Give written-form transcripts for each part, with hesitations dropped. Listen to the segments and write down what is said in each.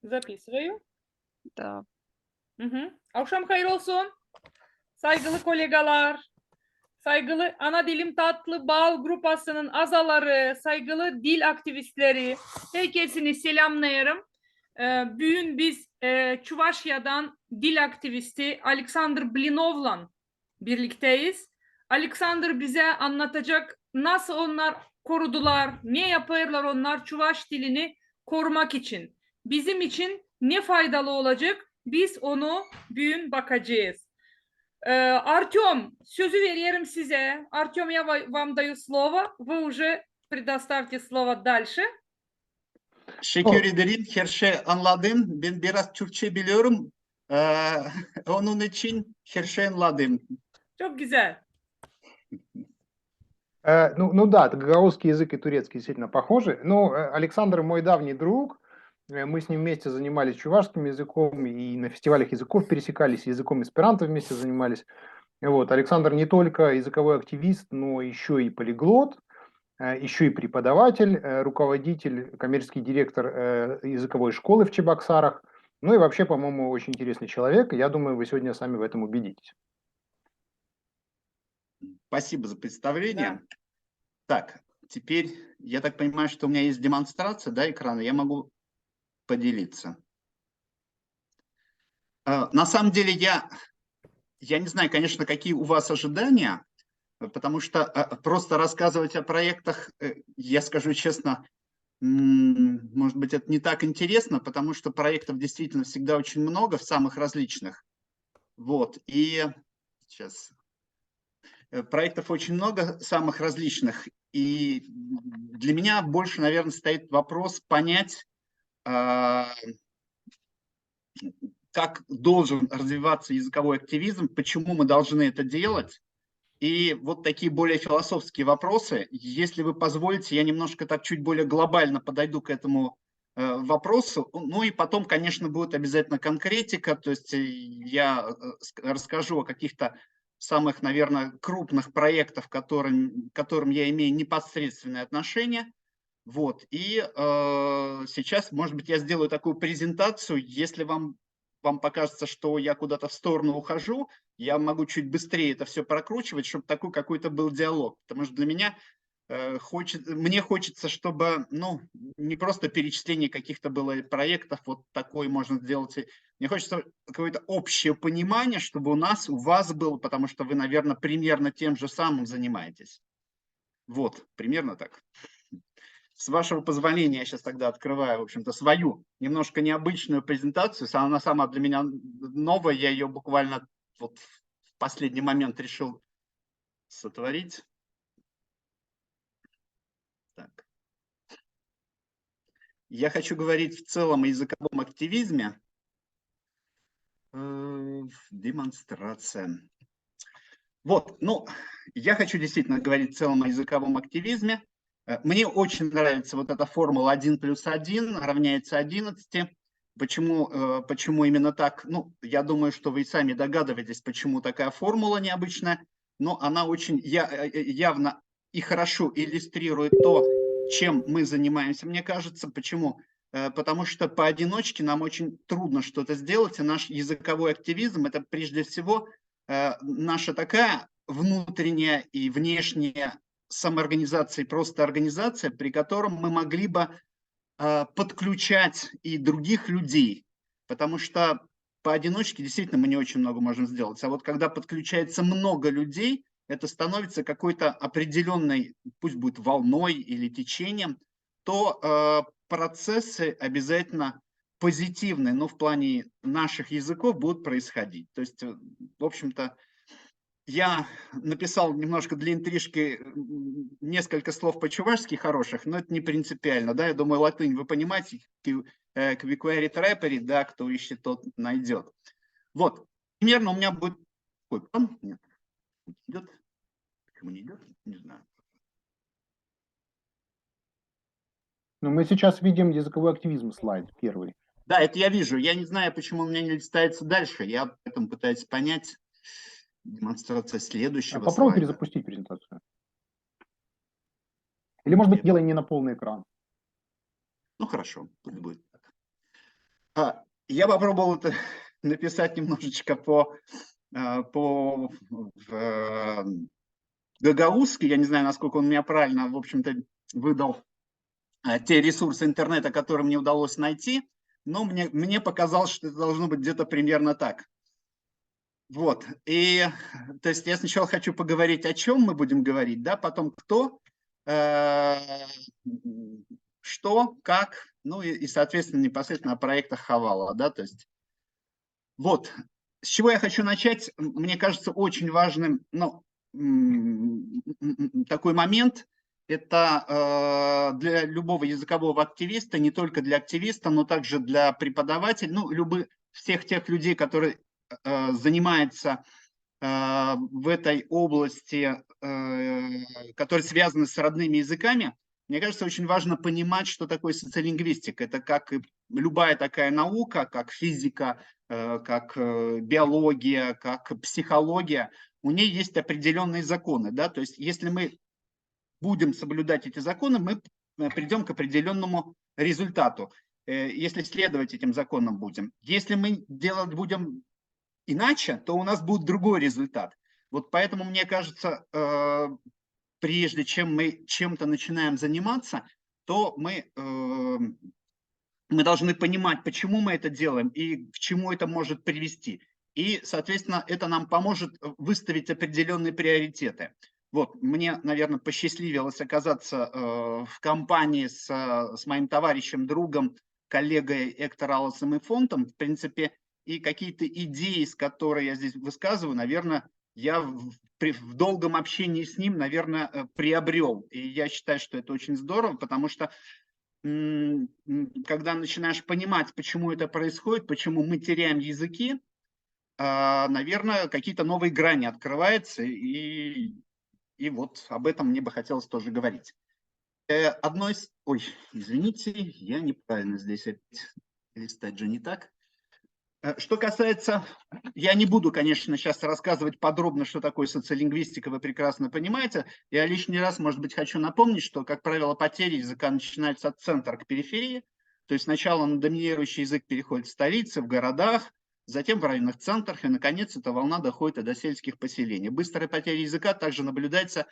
Записываю. Да. Akşam hayır olsun. Saygılı kolegalar, saygılı ana dilim tatlı bal grupasının azaları, saygılı dil aktivistleri, herkesini selamlayarım. Bugün biz Çuvaşya'dan dil aktivisti Alexander Blinov'la birlikteyiz. Alexander bize anlatacak nasıl onlar korudular, ne yapıyorlar onlar Çuvaş dilini korumak için. Bizim için ne faydalı olacak? Biz onu bugün bakacağız. Артем, sözü veriyorum size. Артем, я вам даю слово. Вы уже предоставьте слово дальше. Teşekkür ederim. Her şey anladım. Ben biraz Türkçe biliyorum. Onun için her şey anladım. Çok güzel. Ну да, гагаузский язык и турецкий действительно похожи. Но Александр мой давний друг. Мы с ним вместе занимались чувашским языком и на фестивалях языков пересекались, языком эсперанто вместе занимались. Вот. Александр не только языковой активист, но еще и полиглот, еще и преподаватель, руководитель, коммерческий директор языковой школы в Чебоксарах. Ну и вообще, по-моему, очень интересный человек. Я думаю, вы сегодня сами в этом убедитесь. Спасибо за представление. Да. Так, теперь я так понимаю, что у меня есть демонстрация, да, экрана. Я могу поделиться. На самом деле я не знаю, конечно, какие у вас ожидания, потому что просто рассказывать о проектах, я скажу честно, может быть, это не так интересно, потому что проектов действительно всегда очень много, самых различных. Вот, и сейчас... Проектов очень много, самых различных. И для меня больше, наверное, стоит вопрос понять, как должен развиваться языковой активизм, почему мы должны это делать. И вот такие более философские вопросы. Если вы позволите, я немножко так чуть более глобально подойду к этому вопросу. Ну и потом, конечно, будет обязательно конкретика. То есть я расскажу о каких-то самых, наверное, крупных проектов, к которым я имею непосредственное отношение. Вот. И сейчас, может быть, я сделаю такую презентацию. Если вам покажется, что я куда-то в сторону ухожу, я могу чуть быстрее это все прокручивать, чтобы такой какой-то был диалог. Потому что для меня мне хочется, чтобы, ну, не просто перечисление каких-то было проектов, вот такой можно сделать. Мне хочется какое-то общее понимание, чтобы у вас было, потому что вы, наверное, примерно тем же самым занимаетесь. Вот, примерно так. С вашего позволения я сейчас тогда открываю, в общем-то, свою немножко необычную презентацию. Она сама для меня новая, я ее буквально вот в последний момент решил сотворить. Так. Я хочу говорить в целом о языковом активизме. Демонстрация. Вот, ну, я хочу действительно говорить в целом о языковом активизме. Мне очень нравится вот эта формула 1 плюс 1 равняется 11. Почему именно так? Ну, я думаю, что вы и сами догадываетесь, почему такая формула необычная, но она очень явно и хорошо иллюстрирует то, чем мы занимаемся, мне кажется. Почему? Потому что поодиночке нам очень трудно что-то сделать, и наш языковой активизм – это прежде всего наша такая внутренняя и внешняя самоорганизация, просто организация, при котором мы могли бы подключать и других людей, потому что поодиночке действительно мы не очень много можем сделать. А вот когда подключается много людей, это становится какой-то определенной, пусть будет волной или течением, то процессы обязательно позитивные, но в плане наших языков будут происходить. То есть, в общем-то, я написал немножко для интрижки несколько слов по-чувашски хороших, но это не принципиально, да, я думаю, латынь вы понимаете, квикуэрит рэпери, да, кто ищет, тот найдет. Вот, примерно у меня будет такой план, нет, идет, кому не идет, не знаю. Но мы сейчас видим языковой активизм, слайд первый. Да, это я вижу, я не знаю, почему у меня не листается дальше, я поэтому пытаюсь понять. Демонстрация следующего Попробуй слайда. перезапустить презентацию. Или, может быть, делай не на полный экран. Ну, хорошо, пусть будет так. Я попробовал это написать немножечко гагаузски. Я не знаю, насколько он меня правильно, в общем-то, выдал те ресурсы интернета, которые мне удалось найти, но мне показалось, что это должно быть где-то примерно так. Вот. И, то есть я сначала хочу поговорить, о чем мы будем говорить, да, потом кто, что, как, ну и соответственно, непосредственно о проектах Хавала, да, то есть вот. С чего я хочу начать? Мне кажется, очень важным, ну, такой момент, это для любого языкового активиста, не только для активиста, но также для преподавателей, ну, всех тех людей, которые занимаются в этой области, которые связаны с родными языками. Мне кажется, очень важно понимать, что такое социолингвистика. Это как и любая такая наука, как физика, как биология, как психология. У нее есть определенные законы. Да? То есть если мы будем соблюдать эти законы, мы придем к определенному результату. Если следовать этим законам будем. Если мы делать будем иначе, то у нас будет другой результат. Вот поэтому, мне кажется, прежде чем мы чем-то начинаем заниматься, то мы должны понимать, почему мы это делаем и к чему это может привести. И, соответственно, это нам поможет выставить определенные приоритеты. Вот, мне, наверное, посчастливилось оказаться в компании с моим товарищем, другом, коллегой Эктор Алласом и Фонтом. В принципе, и какие-то идеи, с которыми я здесь высказываю, наверное, я в долгом общении с ним, наверное, приобрел. И я считаю, что это очень здорово, потому что когда начинаешь понимать, почему это происходит, почему мы теряем языки, наверное, какие-то новые грани открываются, и вот об этом мне бы хотелось тоже говорить. Одно из... Ой, извините, я неправильно здесь опять листать же не так. Что касается, я не буду, конечно, сейчас рассказывать подробно, что такое социолингвистика, вы прекрасно понимаете. Я лишний раз, может быть, хочу напомнить, что, как правило, потери языка начинаются от центра к периферии. То есть сначала на доминирующий язык переходит в столицы, в городах, затем в районных центрах, и, наконец, эта волна доходит и до сельских поселений. Быстрая потеря языка также наблюдается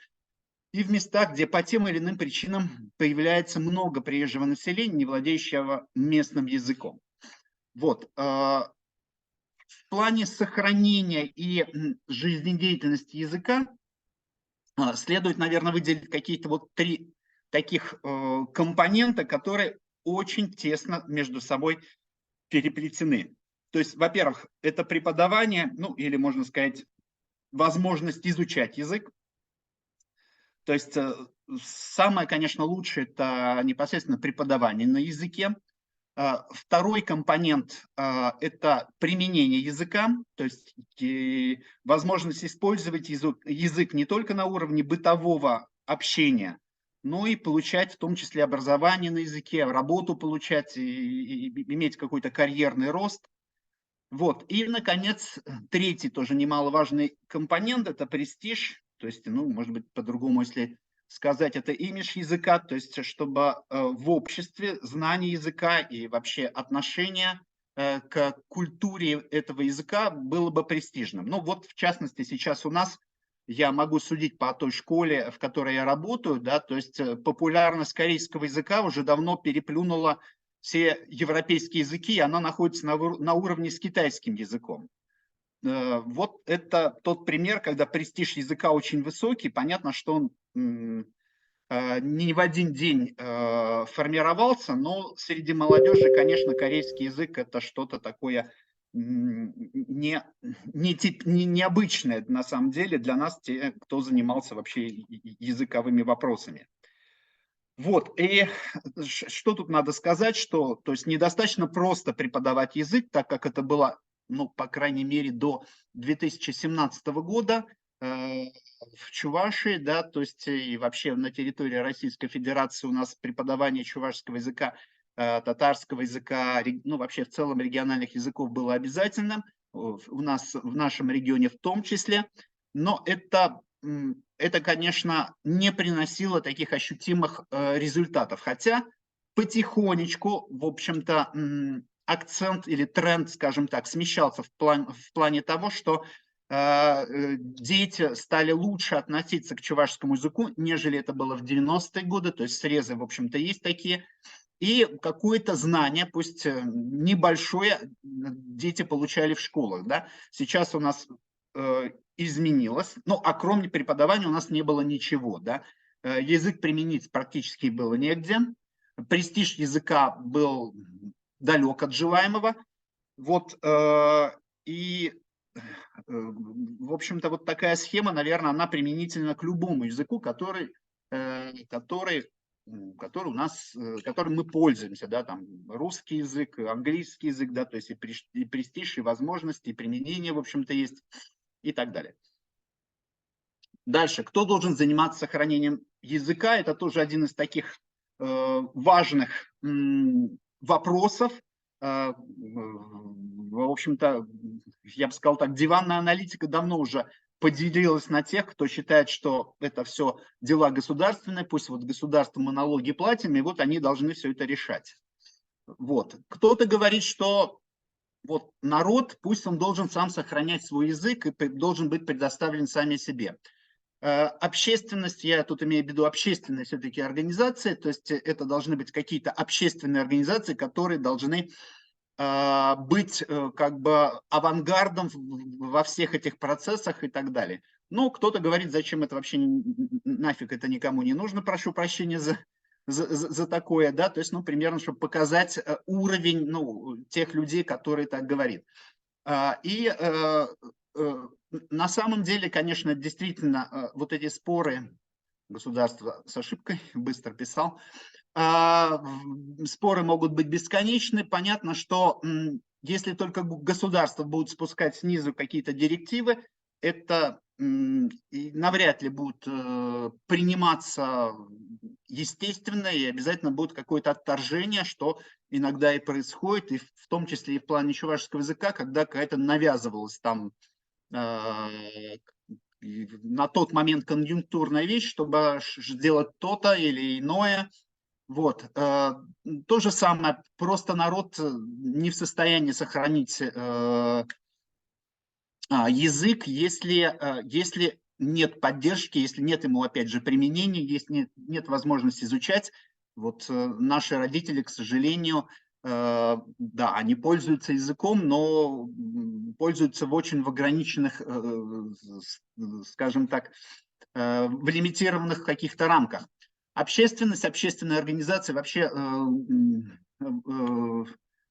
и в местах, где по тем или иным причинам появляется много приезжего населения, не владеющего местным языком. Вот. В плане сохранения и жизнедеятельности языка следует, наверное, выделить какие-то вот три таких компонента, которые очень тесно между собой переплетены. То есть, во-первых, это преподавание, ну или, можно сказать, возможность изучать язык. То есть самое, конечно, лучшее – это непосредственно преподавание на языке. Второй компонент – это применение языка, то есть возможность использовать язык не только на уровне бытового общения, но и получать в том числе образование на языке, работу получать, и иметь какой-то карьерный рост. Вот. И, наконец, третий тоже немаловажный компонент – это престиж, то есть, ну, может быть, по-другому, если сказать, это имидж языка, то есть чтобы в обществе знание языка и вообще отношение к культуре этого языка было бы престижным. Ну вот, в частности, сейчас у нас, я могу судить по той школе, в которой я работаю, да, то есть популярность корейского языка уже давно переплюнула все европейские языки, и она находится на уровне с китайским языком. Вот это тот пример, когда престиж языка очень высокий. Понятно, что он не в один день формировался, но среди молодежи, конечно, корейский язык – это что-то такое необычное на самом деле для нас, те, кто занимался вообще языковыми вопросами. Вот, и что тут надо сказать, что то есть недостаточно просто преподавать язык, так как это было, ну, по крайней мере, до 2017 года в Чувашии, да, то есть и вообще на территории Российской Федерации у нас преподавание чувашского языка, татарского языка, ну, вообще в целом региональных языков было обязательным, у нас в нашем регионе в том числе, но это, конечно, не приносило таких ощутимых результатов. Хотя потихонечку, в общем-то, акцент или тренд, скажем так, смещался в плане того, что дети стали лучше относиться к чувашскому языку, нежели это было в 90-е годы, то есть срезы, в общем-то, есть такие. И какое-то знание, пусть небольшое, дети получали в школах. Да? Сейчас у нас изменилось, ну, а кроме преподавания у нас не было ничего. Да? Язык применить практически было негде. Престиж языка был далек от желаемого. Вот, и, в общем-то, вот такая схема, наверное, она применительна к любому языку, который у нас, которым мы пользуемся, да, там русский язык, английский язык, да, то есть и престиж, и возможности, и применение, в общем-то, есть, и так далее. Дальше, кто должен заниматься сохранением языка? Это тоже один из таких важных вопросов. В общем-то, я бы сказал так, диванная аналитика давно уже поделилась на тех, кто считает, что это все дела государственные, пусть вот государству мы налоги платим, и вот они должны все это решать. Вот. Кто-то говорит, что вот народ, пусть он должен сам сохранять свой язык и должен быть предоставлен сами себе. Общественность, я тут имею в виду общественные все-таки организации, то есть это должны быть какие-то общественные организации, которые должны быть как бы авангардом во всех этих процессах и так далее. Ну, кто-то говорит, зачем это вообще, нафиг это никому не нужно, прошу прощения за такое, да, то есть, ну, примерно, чтобы показать уровень, ну, тех людей, которые так говорят. И на самом деле, конечно, действительно, вот эти споры, государство с ошибкой, быстро писал, споры могут быть бесконечны. Понятно, что если только государство будет спускать снизу какие-то директивы, это навряд ли будут приниматься естественно, и обязательно будет какое-то отторжение, что иногда и происходит, и в том числе и в плане чувашского языка, когда какая-то навязывалась там на тот момент конъюнктурная вещь, чтобы сделать то-то или иное. Вот. То же самое, просто народ не в состоянии сохранить язык, если нет поддержки, если нет ему, опять же, применения, если нет возможности изучать. Вот наши родители, к сожалению, да, они пользуются языком, но пользуются в очень ограниченных, скажем так, в лимитированных каких-то рамках. Общественность, общественные организации, вообще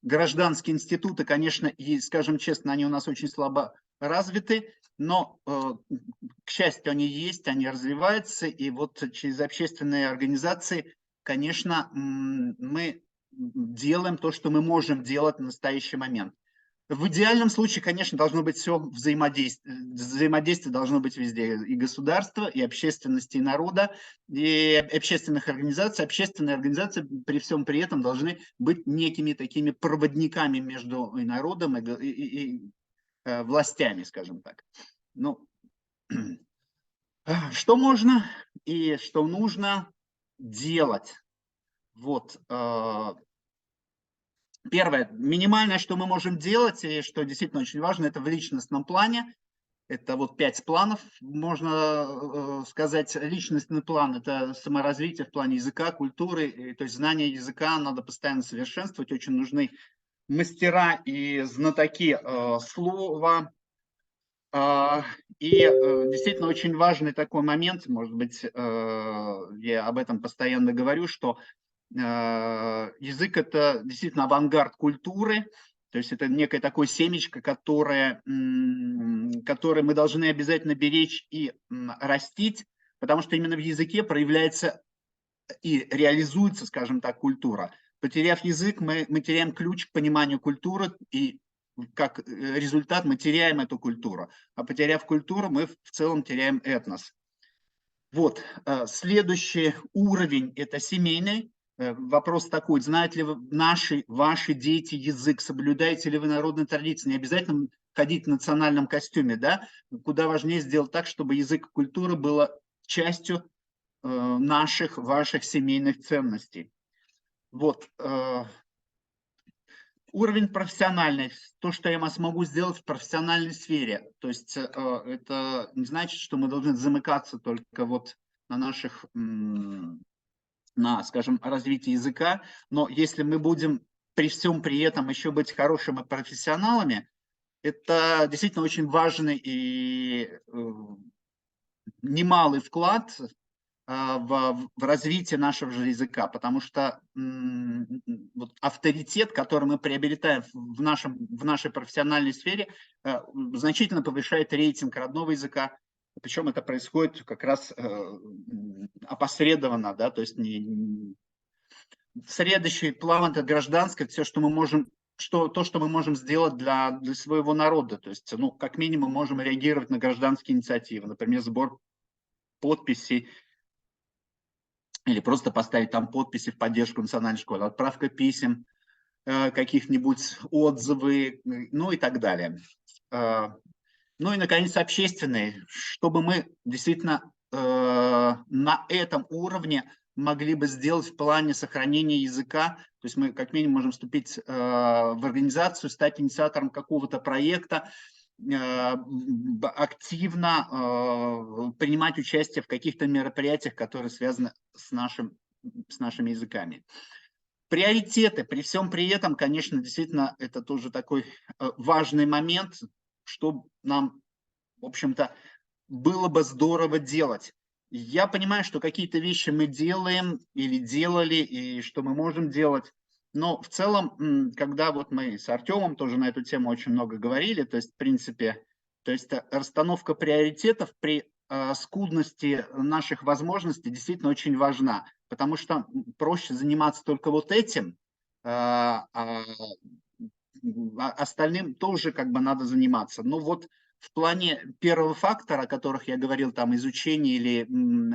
гражданские институты, конечно, и, скажем честно, они у нас очень слабо развиты, но, к счастью, они есть, они развиваются, и вот через общественные организации, конечно, мы делаем то, что мы можем делать в настоящий момент. В идеальном случае, конечно, должно быть все взаимодействие. Взаимодействие должно быть везде. И государства, и общественности, и народа, и общественных организаций. Общественные организации при всем при этом должны быть некими такими проводниками между и народом, и властями, скажем так. Ну, что можно и что нужно делать? Вот. Первое, минимальное, что мы можем делать, и что действительно очень важно, это в личностном плане. Это вот 5 планов, можно сказать. Личностный план – это саморазвитие в плане языка, культуры, то есть знание языка надо постоянно совершенствовать. Очень нужны мастера и знатоки слова. И действительно очень важный такой момент, может быть, я об этом постоянно говорю, что язык – это действительно авангард культуры, то есть это некое такое семечко, которое мы должны обязательно беречь и растить, потому что именно в языке проявляется и реализуется, скажем так, культура. Потеряв язык, мы теряем ключ к пониманию культуры, и как результат мы теряем эту культуру. А потеряв культуру, мы в целом теряем этнос. Вот, следующий уровень – это семейный. Вопрос такой, знают ли ваши дети язык, соблюдаете ли вы народные традиции? Не обязательно ходить в национальном костюме, да? Куда важнее сделать так, чтобы язык и культура была частью ваших семейных ценностей. Вот. Уровень профессиональный, то, что я смогу сделать в профессиональной сфере. То есть это не значит, что мы должны замыкаться только вот на наших, на, скажем, развитии языка, но если мы будем при всем при этом еще быть хорошими профессионалами, это действительно очень важный и немалый вклад в развитие нашего же языка, потому что вот авторитет, который мы приобретаем в нашей профессиональной сфере, значительно повышает рейтинг родного языка, причем это происходит как раз опосредованно, да, то есть следующий план – это гражданское, все, что мы можем, то, что мы можем сделать для своего народа, то есть, ну, как минимум, можем реагировать на гражданские инициативы, например, сбор подписей, или просто поставить там подписи в поддержку национальной школы, отправка писем, каких-нибудь отзывы, ну и так далее. Ну и, наконец, общественные, чтобы мы действительно на этом уровне могли бы сделать в плане сохранения языка, то есть мы как минимум можем вступить в организацию, стать инициатором какого-то проекта, активно принимать участие в каких-то мероприятиях, которые связаны с нашими языками. Приоритеты. При всем при этом, конечно, действительно, это тоже такой важный момент, что нам, в общем-то, было бы здорово делать. Я понимаю, что какие-то вещи мы делаем или делали, и что мы можем делать. Но в целом, когда вот мы с Артемом тоже на эту тему очень много говорили, то есть, в принципе, то есть расстановка приоритетов при скудности наших возможностей действительно очень важна, потому что проще заниматься только вот этим, остальным тоже как бы надо заниматься. Но вот в плане первого фактора, о которых я говорил, там изучение или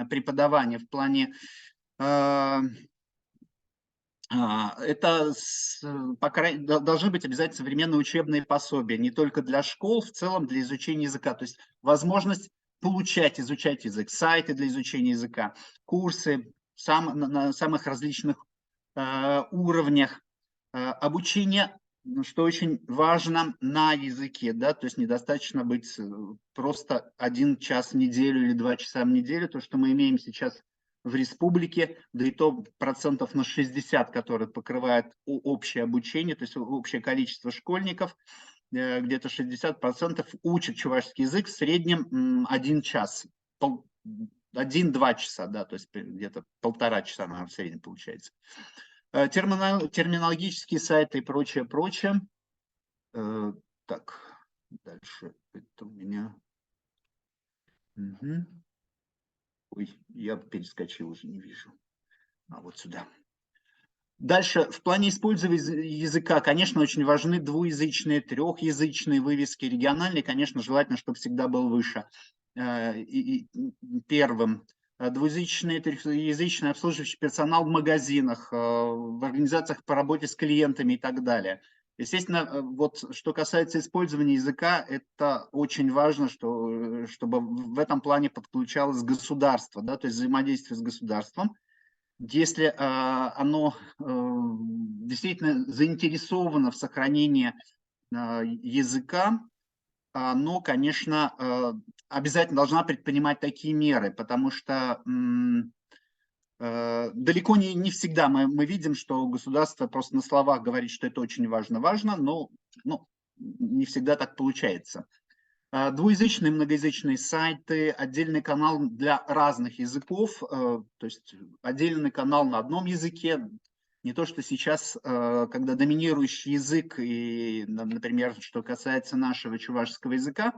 преподавание, в плане это должны быть обязательно современные учебные пособия, не только для школ, в целом для изучения языка. То есть возможность изучать язык, сайты для изучения языка, курсы на самых различных уровнях, обучение, что очень важно, на языке, да, то есть недостаточно быть просто 1 час в неделю или 2 часа в неделю, то, что мы имеем сейчас в республике, да и то процентов на 60, которые покрывает общее обучение, то есть общее количество школьников, где-то 60% учат чувашский язык в среднем 1 час, 1-2 часа, да, то есть где-то 1,5 часа, наверное, в среднем получается. Терминологические сайты и прочее, прочее. Так, дальше это у меня... Угу. Ой, я перескочил, уже не вижу. А вот сюда. Дальше, в плане использования языка, конечно, очень важны двуязычные, трехязычные вывески. Региональные, конечно, желательно, чтобы всегда был выше. Первым. Двуязычный, трехязычный обслуживающий персонал в магазинах, в организациях по работе с клиентами и так далее. Естественно, вот что касается использования языка, это очень важно, чтобы в этом плане подключалось государство, да, то есть взаимодействие с государством. Если оно действительно заинтересовано в сохранении языка, оно, конечно, обязательно должна предпринимать такие меры, потому что далеко не всегда мы видим, что государство просто на словах говорит, что это очень важно, но не всегда так получается. Двуязычные, многоязычные сайты, отдельный канал для разных языков, то есть отдельный канал на одном языке. Не то, что сейчас, когда доминирующий язык, и, например, что касается нашего чувашского языка,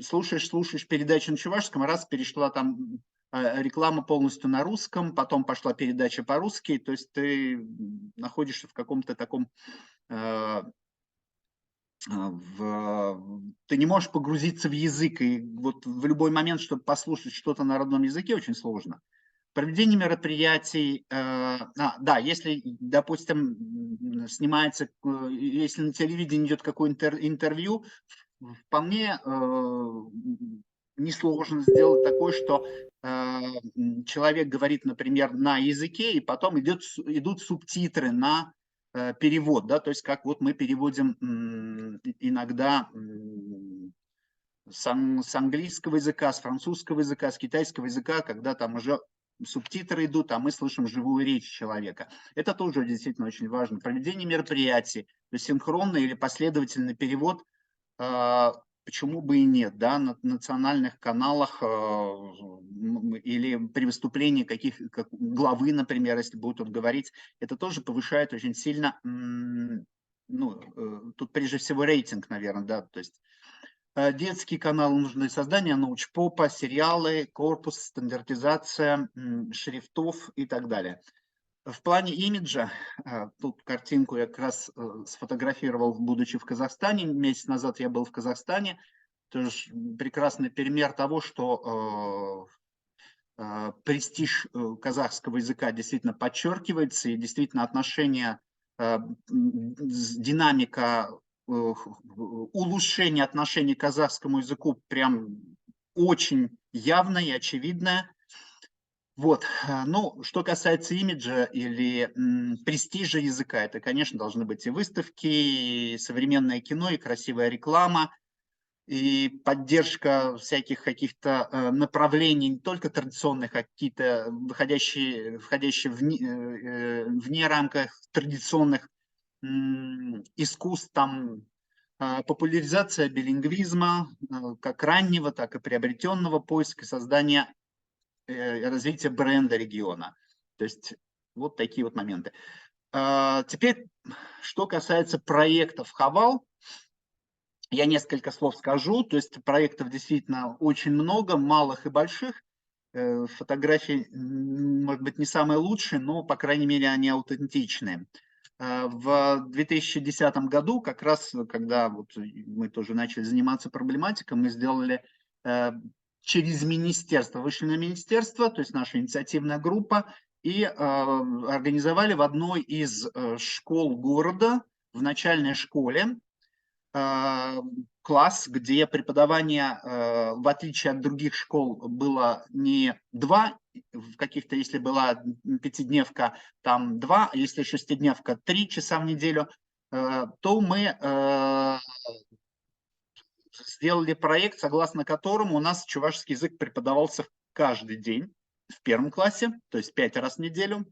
слушаешь передачу на чувашском, раз перешла там реклама полностью на русском, потом пошла передача по-русски, то есть ты находишься в каком-то таком... ты не можешь погрузиться в язык, и вот в любой момент, чтобы послушать что-то на родном языке, очень сложно. Проведение мероприятий, да, если, допустим, снимается, если на телевидении идет какое-то интервью, вполне несложно сделать такое, что человек говорит, например, на языке, и потом идут субтитры на перевод, да, то есть как вот мы переводим иногда с английского языка, с французского языка, с китайского языка, когда там уже субтитры идут, а мы слышим живую речь человека. Это тоже действительно очень важно. Проведение мероприятий, то есть синхронный или последовательный перевод, почему бы и нет, да, на национальных каналах или при выступлении как главы, например, если будут он говорить, это тоже повышает очень сильно, тут прежде всего рейтинг, наверное, да, то есть детские каналы нужны, создание научпопа, сериалы, корпус, стандартизация шрифтов и так далее. В плане имиджа, тут картинку я как раз сфотографировал, будучи в Казахстане. Месяц назад я был в Казахстане. Тоже прекрасный пример того, что престиж казахского языка действительно подчеркивается, и действительно отношения, динамика улучшения отношений к казахскому языку прям очень явная и очевидная. Вот. Ну, что касается имиджа или престижа языка, это, конечно, должны быть и выставки, и современное кино, и красивая реклама, и поддержка всяких каких-то направлений, не только традиционных, а какие-то входящие вне рамках традиционных искусств, там, популяризация билингвизма, как раннего, так и приобретенного, поиска, создания, развития бренда региона. То есть вот такие вот моменты. Теперь, что касается проектов Хавал, я несколько слов скажу. То есть проектов действительно очень много, малых и больших. Фотографии, может быть, не самые лучшие, но, по крайней мере, они аутентичные. В 2010 году, как раз когда вот мы тоже начали заниматься проблематикой, мы сделали через министерство, вышли на министерство, то есть наша инициативная группа, и организовали в одной из школ города, в начальной школе, класс, где преподавание, в отличие от других школ, было не 2, в каких-то, если была пятидневка, там 2, если шестидневка 3 часа в неделю, то мы сделали проект, согласно которому у нас чувашский язык преподавался каждый день в первом классе, то есть 5 раз в неделю,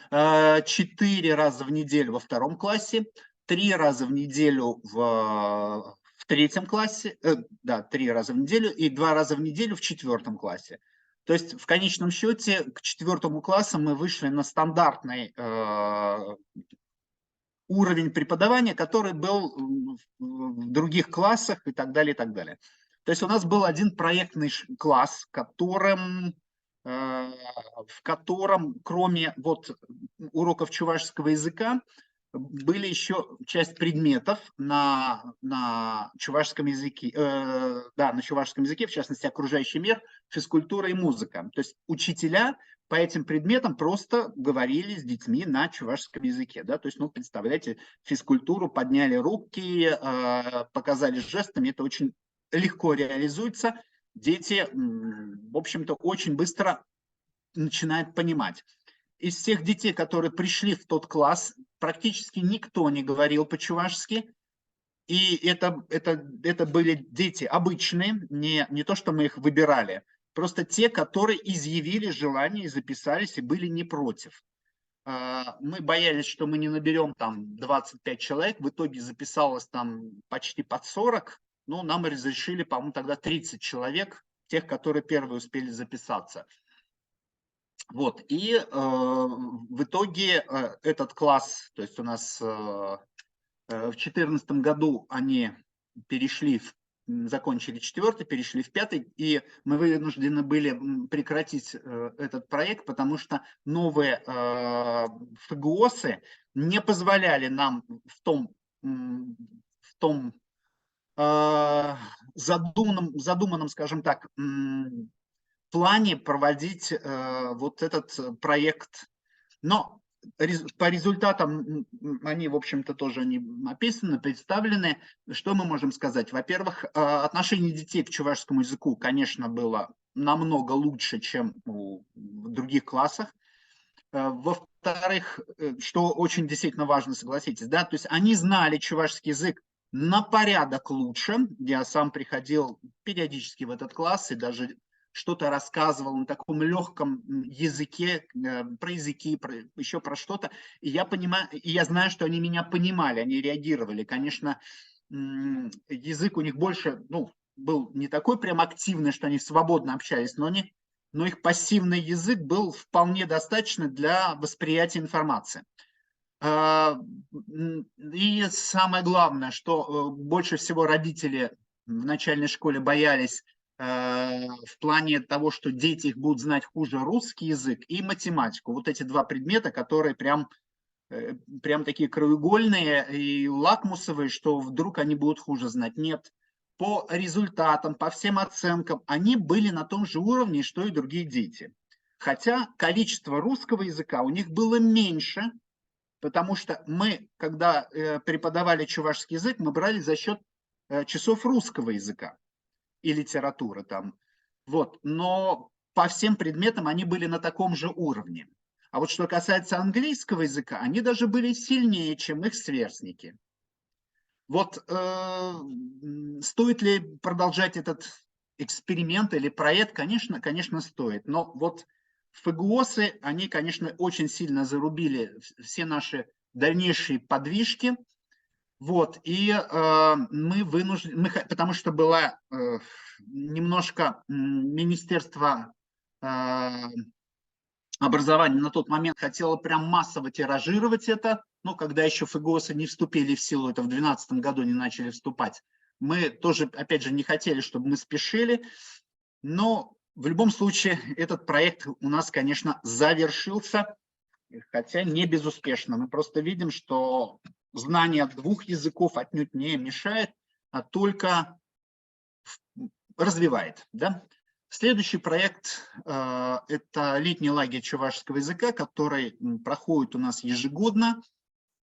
4 раза в неделю во втором классе, 3 раза в неделю в третьем классе, 3 раза в неделю и 2 раза в неделю в четвертом классе. То есть в конечном счете к четвертому классу мы вышли на стандартный уровень преподавания, который был в других классах и так далее, и так далее. То есть у нас был один проектный класс, в котором, кроме вот уроков чувашского языка, были еще часть предметов на чувашском языке, на чувашском языке, в частности, окружающий мир, физкультура и музыка. То есть учителя по этим предметам просто говорили с детьми на чувашском языке. Да? То есть, ну, представляете, физкультуру подняли руки, показали жестами, это очень легко реализуется. Дети, в общем-то, очень быстро начинают понимать. Из всех детей, которые пришли в тот класс, практически никто не говорил по-чувашски. И это были дети обычные, не то, что мы их выбирали, просто те, которые изъявили желание и записались, и были не против. Мы боялись, что мы не наберем там 25 человек, в итоге записалось там почти под 40, но нам разрешили, по-моему, тогда 30 человек, тех, которые первые успели записаться. Вот, и в итоге этот класс, то есть у нас в 2014 году они закончили 4-й, перешли в 5-й, и мы вынуждены были прекратить этот проект, потому что новые ФГОСы не позволяли нам в том задуманном, скажем так, плане проводить вот этот проект. Но по результатам они, в общем-то, тоже они описаны, представлены. Что мы можем сказать? Во-первых, отношение детей к чувашскому языку, конечно, было намного лучше, чем в других классах. Во-вторых, что очень действительно важно, согласитесь, да, то есть они знали чувашский язык на порядок лучше. Я сам приходил периодически в этот класс и даже что-то рассказывал на таком легком языке, про языки, еще про что-то. И я понимаю, и я знаю, что они меня понимали, они реагировали. Конечно, язык у них больше, ну, был не такой прям активный, что они свободно общались, но их пассивный язык был вполне достаточно для восприятия информации. И самое главное, что больше всего родители в начальной школе боялись в плане того, что дети их будут знать хуже русский язык и математику. Вот эти два предмета, которые прям такие краеугольные и лакмусовые, что вдруг они будут хуже знать. Нет. По результатам, по всем оценкам, они были на том же уровне, что и другие дети. Хотя количество русского языка у них было меньше, потому что мы, когда преподавали чувашский язык, мы брали за счет часов русского языка и литературы там. Вот. Но по всем предметам они были на таком же уровне. А вот что касается английского языка, они даже были сильнее, чем их сверстники. Вот стоит ли продолжать этот эксперимент или проект? Конечно, стоит. Но вот ФГОСы, они, конечно, очень сильно зарубили все наши дальнейшие подвижки. Вот, и мы вынуждены, потому что было немножко Министерство образования на тот момент хотело прям массово тиражировать это, ну, когда еще ФГОСы не вступили в силу, это в 2012 году не начали вступать. Мы тоже, опять же, не хотели, чтобы мы спешили, но в любом случае этот проект у нас, конечно, завершился, хотя не безуспешно. Мы просто видим, что знание двух языков отнюдь не мешает, а только развивает, да? Следующий проект – это летний лагерь чувашского языка, который проходит у нас ежегодно.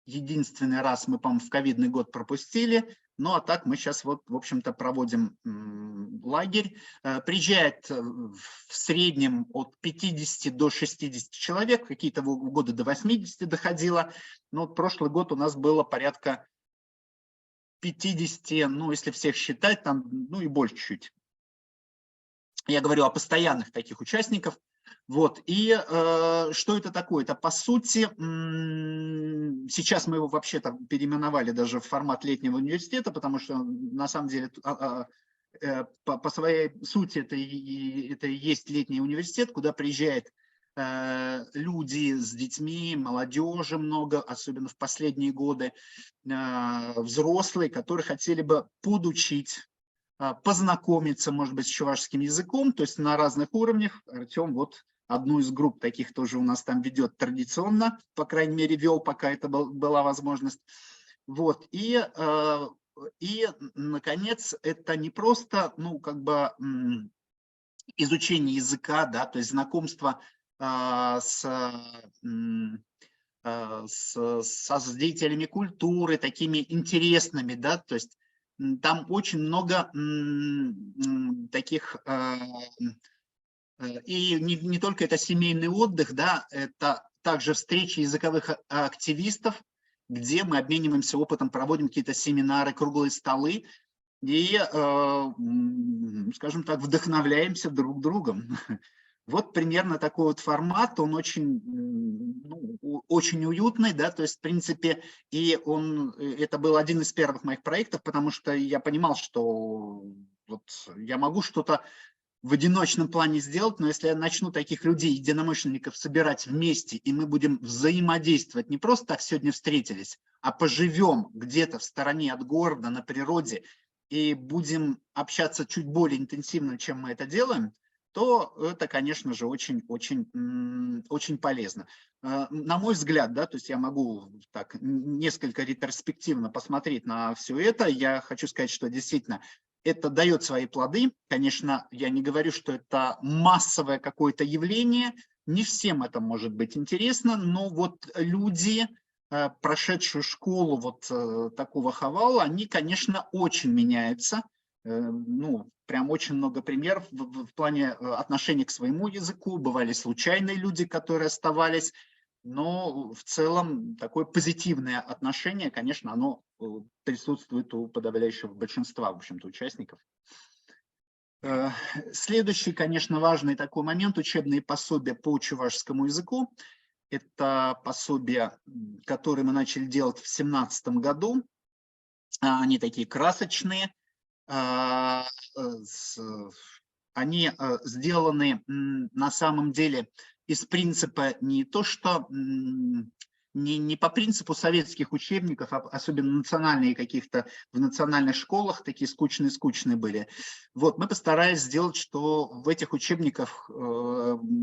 Единственный раз мы, по-моему, в ковидный год пропустили. Ну, а так мы сейчас вот, в общем-то, проводим лагерь. Приезжает в среднем от 50 до 60 человек, какие-то годы до 80 доходило. Но вот прошлый год у нас было порядка 50, ну, если всех считать, там, ну, и больше чуть. Я говорю о постоянных таких участников. Вот. И что это такое? Это, по сути, сейчас мы его вообще-то переименовали даже в формат летнего университета, потому что, на самом деле, по своей сути это и есть летний университет, куда приезжают люди с детьми, молодежи много, особенно в последние годы, взрослые, которые хотели бы подучить, познакомиться, может быть, с чувашским языком, то есть на разных уровнях. Артем вот одну из групп таких тоже у нас там ведет традиционно, по крайней мере, вел, пока это была возможность. Вот. И, наконец, это не просто, ну, как бы изучение языка, да, то есть знакомство со деятелями культуры, такими интересными, да, то есть там очень много таких, и не только это семейный отдых, да, это также встречи языковых активистов, где мы обмениваемся опытом, проводим какие-то семинары, круглые столы и, скажем так, вдохновляемся друг другом. Вот примерно такой вот формат, он очень, ну, очень уютный, да, то есть, в принципе, и это был один из первых моих проектов, потому что я понимал, что вот я могу что-то в одиночном плане сделать, но если я начну таких людей, единомышленников, собирать вместе, и мы будем взаимодействовать, не просто так сегодня встретились, а поживем где-то в стороне от города, на природе, и будем общаться чуть более интенсивно, чем мы это делаем, то это, конечно же, очень полезно. На мой взгляд, да, то есть я могу так несколько ретроспективно посмотреть на все это. Я хочу сказать, что действительно это дает свои плоды. Конечно, я не говорю, что это массовое какое-то явление. Не всем это может быть интересно, но вот люди, прошедшую школу вот такого хавала, они, конечно, очень меняются. Ну, прям очень много примеров в плане отношения к своему языку. Бывали случайные люди, которые оставались. но в целом такое позитивное отношение, конечно, оно присутствует у подавляющего большинства, в общем-то, участников. Следующий, конечно, важный такой момент – учебные пособия по чувашскому языку. Это пособия, которые мы начали делать в 2017 году. Они такие красочные. Они сделаны на самом деле из принципа не то, что не по принципу советских учебников, а особенно национальные каких-то в национальных школах такие скучные были. Вот, мы постарались сделать, что в этих учебниках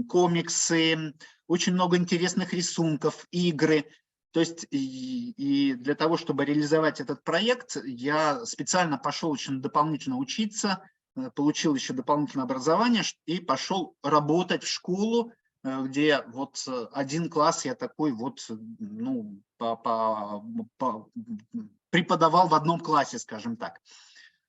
комиксы, очень много интересных рисунков, игры. То есть и для того, чтобы реализовать этот проект, я специально пошел еще дополнительно учиться, получил еще дополнительное образование и пошел работать в школу, где вот один класс я такой вот, ну, преподавал в одном классе, скажем так.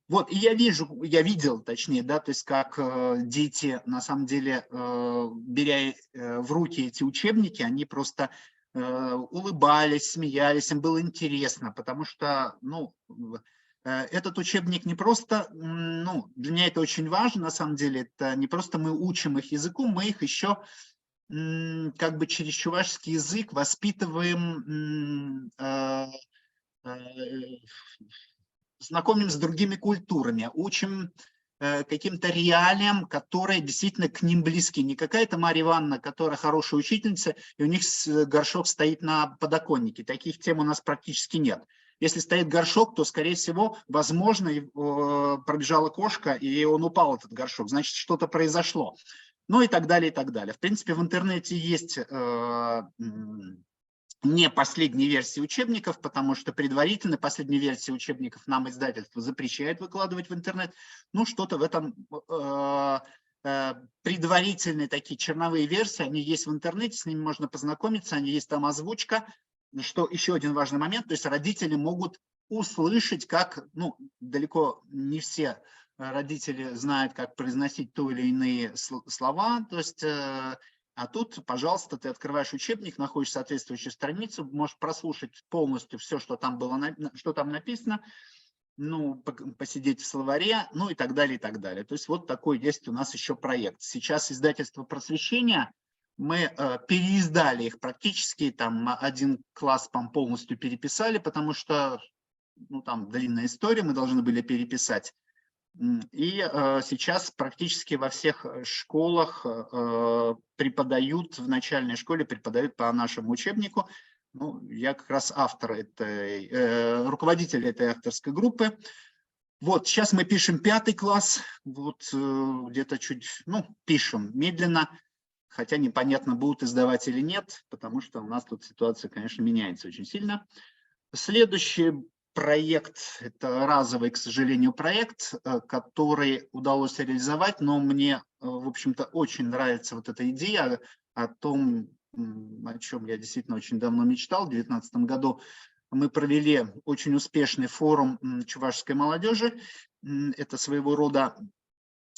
Вот, и я видел, точнее, да, то есть как дети, на самом деле, беря в руки эти учебники, они просто улыбались, смеялись, им было интересно, потому что, ну, этот учебник не просто, ну, для меня это очень важно, на самом деле, это не просто мы учим их языку, мы их еще как бы через чувашский язык воспитываем, знакомим с другими культурами, учим каким-то реалиям, которые действительно к ним близки. Не какая-то Марья Ивановна, которая хорошая учительница, и у них горшок стоит на подоконнике. Таких тем у нас практически нет. Если стоит горшок, то, скорее всего, возможно, пробежала кошка, и он упал, этот горшок. Значит, что-то произошло. Ну и так далее, и так далее. В принципе, в интернете есть не последней версии учебников, потому что предварительно последней версии учебников нам издательство запрещает выкладывать в интернет. Ну, что-то в этом предварительные такие черновые версии, они есть в интернете, с ними можно познакомиться, они есть там озвучка. Что еще один важный момент, то есть родители могут услышать, как, ну, далеко не все родители знают, как произносить то или иные слова, то есть, а тут, пожалуйста, ты открываешь учебник, находишь соответствующую страницу, можешь прослушать полностью все, что там было, что там написано, ну, посидеть в словаре, ну и так далее, и так далее. То есть вот такой есть у нас еще проект. Сейчас издательство «Просвещение», мы переиздали их практически, там один класс полностью переписали, потому что, ну, там длинная история, мы должны были переписать. И сейчас практически во всех школах преподают, в начальной школе преподают по нашему учебнику. Ну, я как раз автор руководитель этой авторской группы. Вот, сейчас мы пишем 5 класс, вот где-то чуть, ну, пишем медленно, хотя непонятно, будут издавать или нет, потому что у нас тут ситуация, конечно, меняется очень сильно. Следующий проект, это разовый, к сожалению, проект, который удалось реализовать, но мне, в общем-то, очень нравится вот эта идея о том, о чем я действительно очень давно мечтал. В 2019 году мы провели очень успешный форум чувашской молодежи. Это своего рода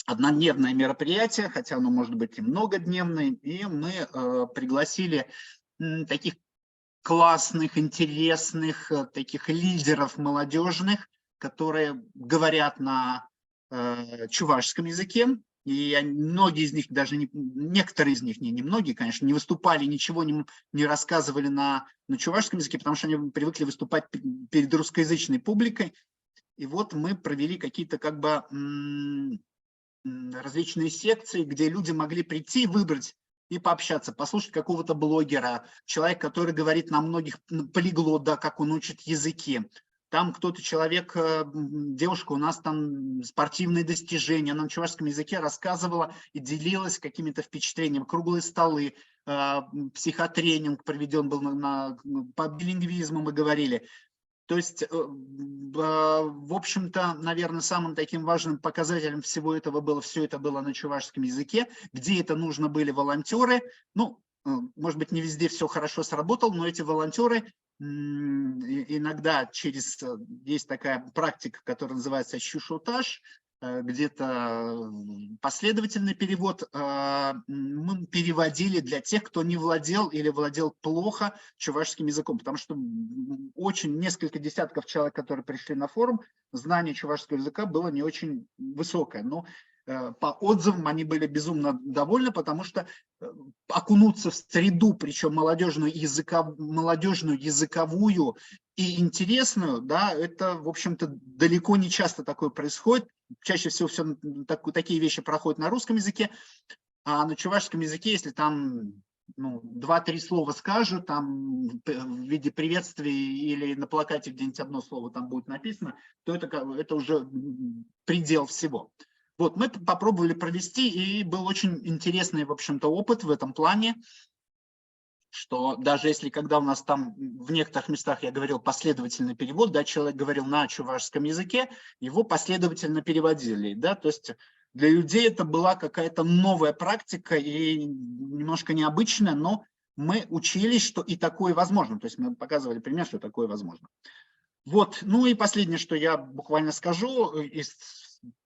однодневное мероприятие, хотя оно может быть и многодневное, и мы пригласили таких классных, интересных, таких лидеров молодежных, которые говорят на чувашском языке. И многие из них, даже некоторые из них, не многие, конечно, не выступали, ничего не рассказывали на чувашском языке, потому что они привыкли выступать перед русскоязычной публикой. И вот мы провели какие-то как бы различные секции, где люди могли прийти и выбрать и пообщаться, послушать какого-то блогера, человек, который говорит на многих полиглот, да, как он учит языки. Там кто-то человек, девушка, у нас там спортивные достижения, она на чувашском языке рассказывала и делилась какими-то впечатлениями. Круглые столы, психотренинг проведен был по билингвизму, мы говорили. То есть, в общем-то, наверное, самым таким важным показателем всего этого было, все это было на чувашском языке, где это нужно были волонтеры. Ну, может быть, не везде все хорошо сработало, но эти волонтеры иногда есть такая практика, которая называется щушутаж, где-то последовательный перевод мы переводили для тех, кто не владел или владел плохо чувашским языком, потому что несколько десятков человек, которые пришли на форум, знание чувашского языка было не очень высокое. Но по отзывам они были безумно довольны, потому что окунуться в среду, причем молодежную языковую и интересную, да, это, в общем-то, далеко не часто такое происходит. Чаще всего такие вещи проходят на русском языке, а на чувашском языке, если там 2-3 слова скажут, там в виде приветствия или на плакате где-нибудь одно слово там будет написано, то это уже предел всего. Вот, мы попробовали провести, и был очень интересный, в общем-то, опыт в этом плане, что даже если, когда у нас там в некоторых местах, я говорил, последовательный перевод, да, человек говорил на чувашском языке, его последовательно переводили, да, то есть для людей это была какая-то новая практика и немножко необычная, но мы учились, что и такое возможно, то есть мы показывали пример, что такое возможно. Вот, ну и последнее, что я буквально скажу из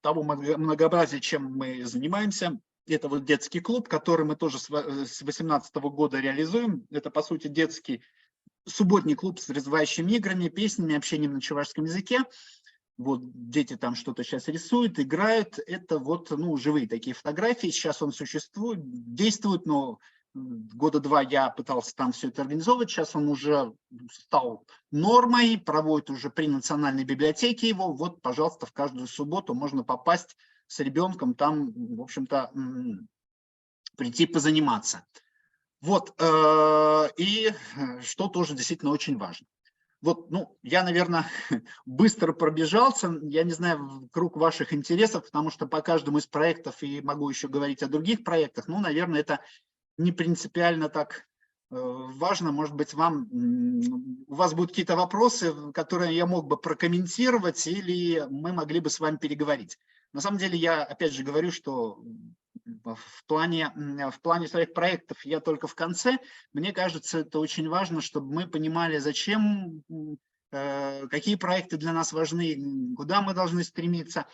того многообразия, чем мы занимаемся, это вот детский клуб, который мы тоже с 2018 года реализуем. Это, по сути, детский субботний клуб с развивающими играми, песнями, общением на чувашском языке. Вот дети там что-то сейчас рисуют, играют. Это вот, живые такие фотографии. Сейчас он существует, действует, но года 2 я пытался там все это организовывать. Сейчас он уже стал нормой, проводит уже при Национальной библиотеке его. Вот, пожалуйста, в каждую субботу можно попасть с ребенком там, в общем-то, прийти позаниматься. Вот, и что тоже действительно очень важно. Вот, я, наверное, быстро пробежался, я не знаю, круг ваших интересов, потому что по каждому из проектов, и могу еще говорить о других проектах, наверное, это не принципиально так важно. Может быть, у вас будут какие-то вопросы, которые я мог бы прокомментировать, или мы могли бы с вами переговорить. На самом деле, я опять же говорю, что в плане своих проектов я только в конце. Мне кажется, это очень важно, чтобы мы понимали, зачем, какие проекты для нас важны, куда мы должны стремиться.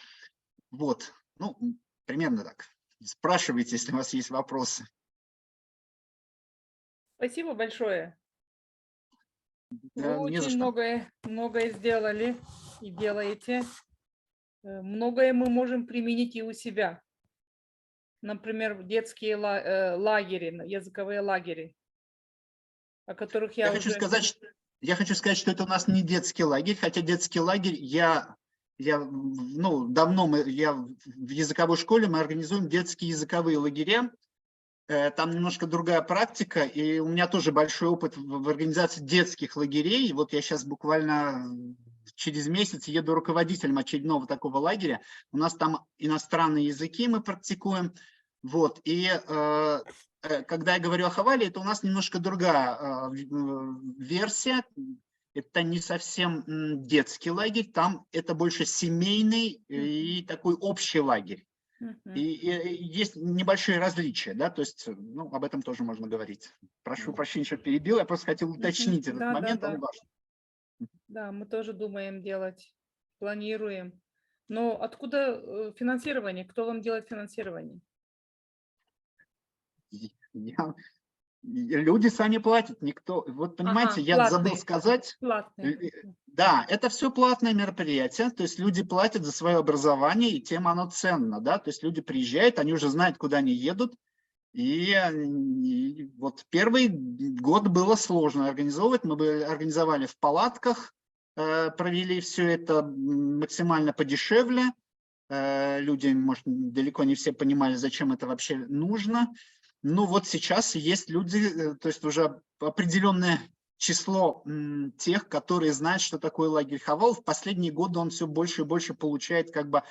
Вот, примерно так. Спрашивайте, если у вас есть вопросы. Спасибо большое. Вы Не за очень что. многое сделали и делаете. Многое мы можем применить и у себя. Например, детские лагеря, языковые лагеря, о которых я хочу сказать, что это у нас не детский лагерь, хотя детский лагерь давно в языковой школе мы организуем детские языковые лагеря. Там немножко другая практика, и у меня тоже большой опыт в организации детских лагерей. Вот я сейчас буквально через месяц еду руководителем очередного такого лагеря. У нас там иностранные языки мы практикуем. Вот. И когда я говорю о Хавале, это у нас немножко другая версия. Это не совсем детский лагерь, там это больше семейный и такой общий лагерь. И есть небольшие различия, да, то есть, об этом тоже можно говорить. Прошу прощения, что перебил, я просто хотел уточнить этот момент, он важен. Да, мы тоже думаем делать, планируем. Но откуда финансирование? Кто вам делает финансирование? Люди сами платят, никто. Вот понимаете, я забыл сказать. Платные. Да, это все платное мероприятие, то есть люди платят за свое образование, и тем оно ценно, да, то есть люди приезжают, они уже знают, куда они едут, и вот первый год было сложно организовывать, мы организовали в палатках, провели все это максимально подешевле, люди, может, далеко не все понимали, зачем это вообще нужно. Ну вот сейчас есть люди, то есть уже определенное число тех, которые знают, что такое лагерь Хавал. В последние годы он все больше и больше получает как бы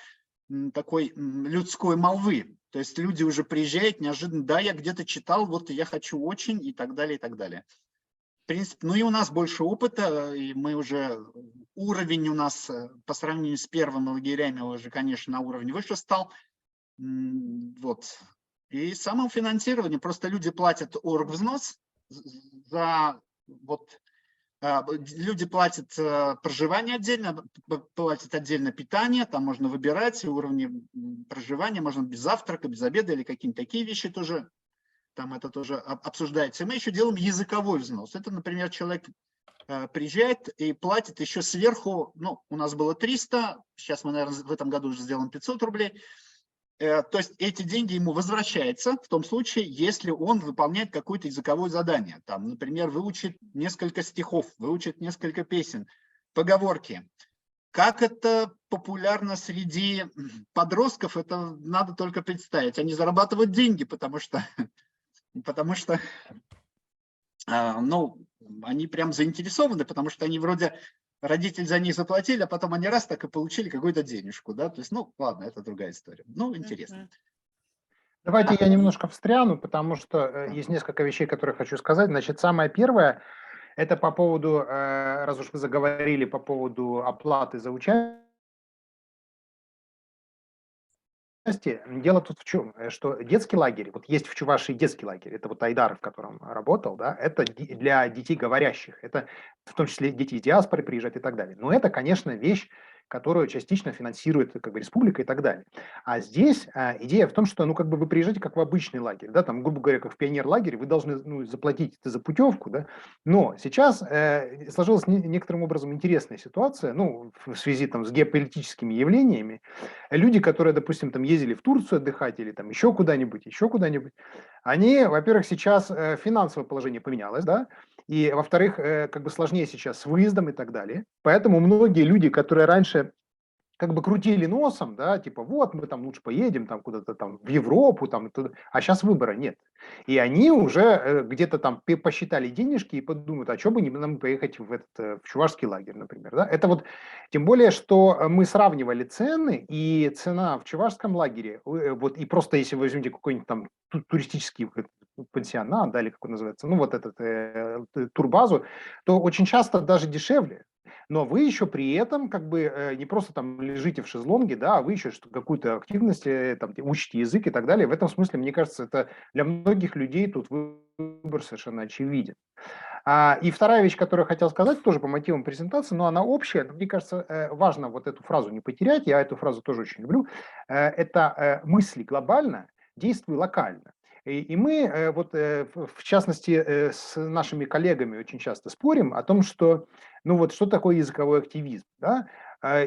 такой людской молвы. То есть люди уже приезжают неожиданно, да, я где-то читал, вот я хочу очень, и так далее, и так далее. В принципе, и у нас больше опыта, и мы уже, уровень у нас по сравнению с первыми лагерями уже, конечно, на уровне выше стал. Вот. И самофинансирование, просто люди платят оргвзнос за вот Люди платят проживание отдельно, платят отдельно питание, там можно выбирать уровни проживания, можно без завтрака, без обеда или какие-нибудь такие вещи тоже, там это тоже обсуждается. И мы еще делаем языковой взнос. Это, например, человек приезжает и платит еще сверху, ну, у нас было 300, сейчас мы, наверное, в этом году уже сделаем 500 рублей. То есть эти деньги ему возвращаются в том случае, если он выполняет какое-то языковое задание. Там, например, выучит несколько стихов, выучит несколько песен, поговорки. Как это популярно среди подростков, это надо только представить. Они зарабатывают деньги, потому что ну, они прям заинтересованы, потому что они вроде... Родители за них заплатили, а потом они раз так и получили какую-то денежку, да, то есть, ну, ладно, это другая история. Ну, интересно. Давайте я немножко встряну, потому что есть несколько вещей, которые хочу сказать. Значит, самое первое, это по поводу, раз уж вы заговорили по поводу оплаты за участие, дело тут в чем, что детский лагерь, вот есть в Чувашии детский лагерь, это вот Айдар, в котором работал, да, это для детей говорящих, это в том числе дети из диаспоры приезжают и так далее. Но это, конечно, вещь, которую частично финансирует как бы республика и так далее. А здесь идея в том, что, ну, как бы вы приезжаете как в обычный лагерь, да, там, грубо говоря, как в пионер-лагере, вы должны, ну, заплатить это за путевку, да, но сейчас сложилась некоторым образом интересная ситуация, ну, в связи там с геополитическими явлениями. Люди, которые, допустим, там ездили в Турцию отдыхать или там еще куда-нибудь, они, во-первых, сейчас финансовое положение поменялось, да, и, во-вторых, как бы сложнее сейчас с выездом и так далее. Поэтому многие люди, которые раньше как бы крутили носом, да, типа вот мы там лучше поедем там куда-то там в Европу, там, туда, а сейчас выбора нет. И они уже где-то там посчитали денежки и подумают, а что бы нам поехать в этот в чувашский лагерь, например, да? Это вот, тем более, что мы сравнивали цены, и цена в чувашском лагере, вот, и просто если вы возьмете какой-нибудь там туристический пансионат, да, или как он называется, ну вот этот турбазу, то очень часто даже дешевле. Но вы еще при этом как бы не просто там лежите в шезлонге, да, а вы еще какую-то активность, там, учите язык и так далее. В этом смысле, мне кажется, это для многих людей тут выбор совершенно очевиден. И вторая вещь, которую я хотел сказать, тоже по мотивам презентации, но она общая, но мне кажется, важно вот эту фразу не потерять, я эту фразу тоже очень люблю, это мысли глобально, действуй локально. И мы, вот, в частности, с нашими коллегами очень часто спорим о том, что, ну вот, что такое языковой активизм, да?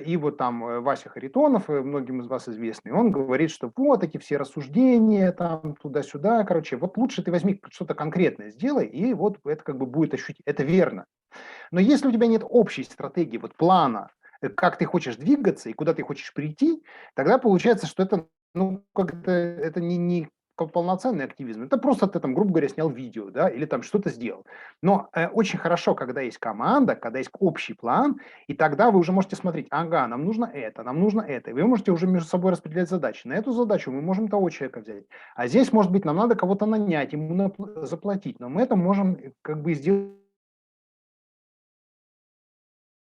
И вот там Вася Харитонов, многим из вас известный, он говорит, что вот эти все рассуждения, там, туда-сюда, короче, вот лучше ты возьми что-то конкретное, сделай, и вот это как бы будет ощутить, это верно. Но если у тебя нет общей стратегии, вот плана, как ты хочешь двигаться и куда ты хочешь прийти, тогда получается, что это, ну, как-то, это не полноценный активизм, это просто ты там, грубо говоря, снял видео, да, или там что-то сделал. Но очень хорошо, когда есть команда, когда есть общий план, и тогда вы уже можете смотреть, ага, нам нужно это, и вы можете уже между собой распределять задачи. На эту задачу мы можем того человека взять, а здесь, может быть, нам надо кого-то нанять, ему заплатить, но мы это можем как бы сделать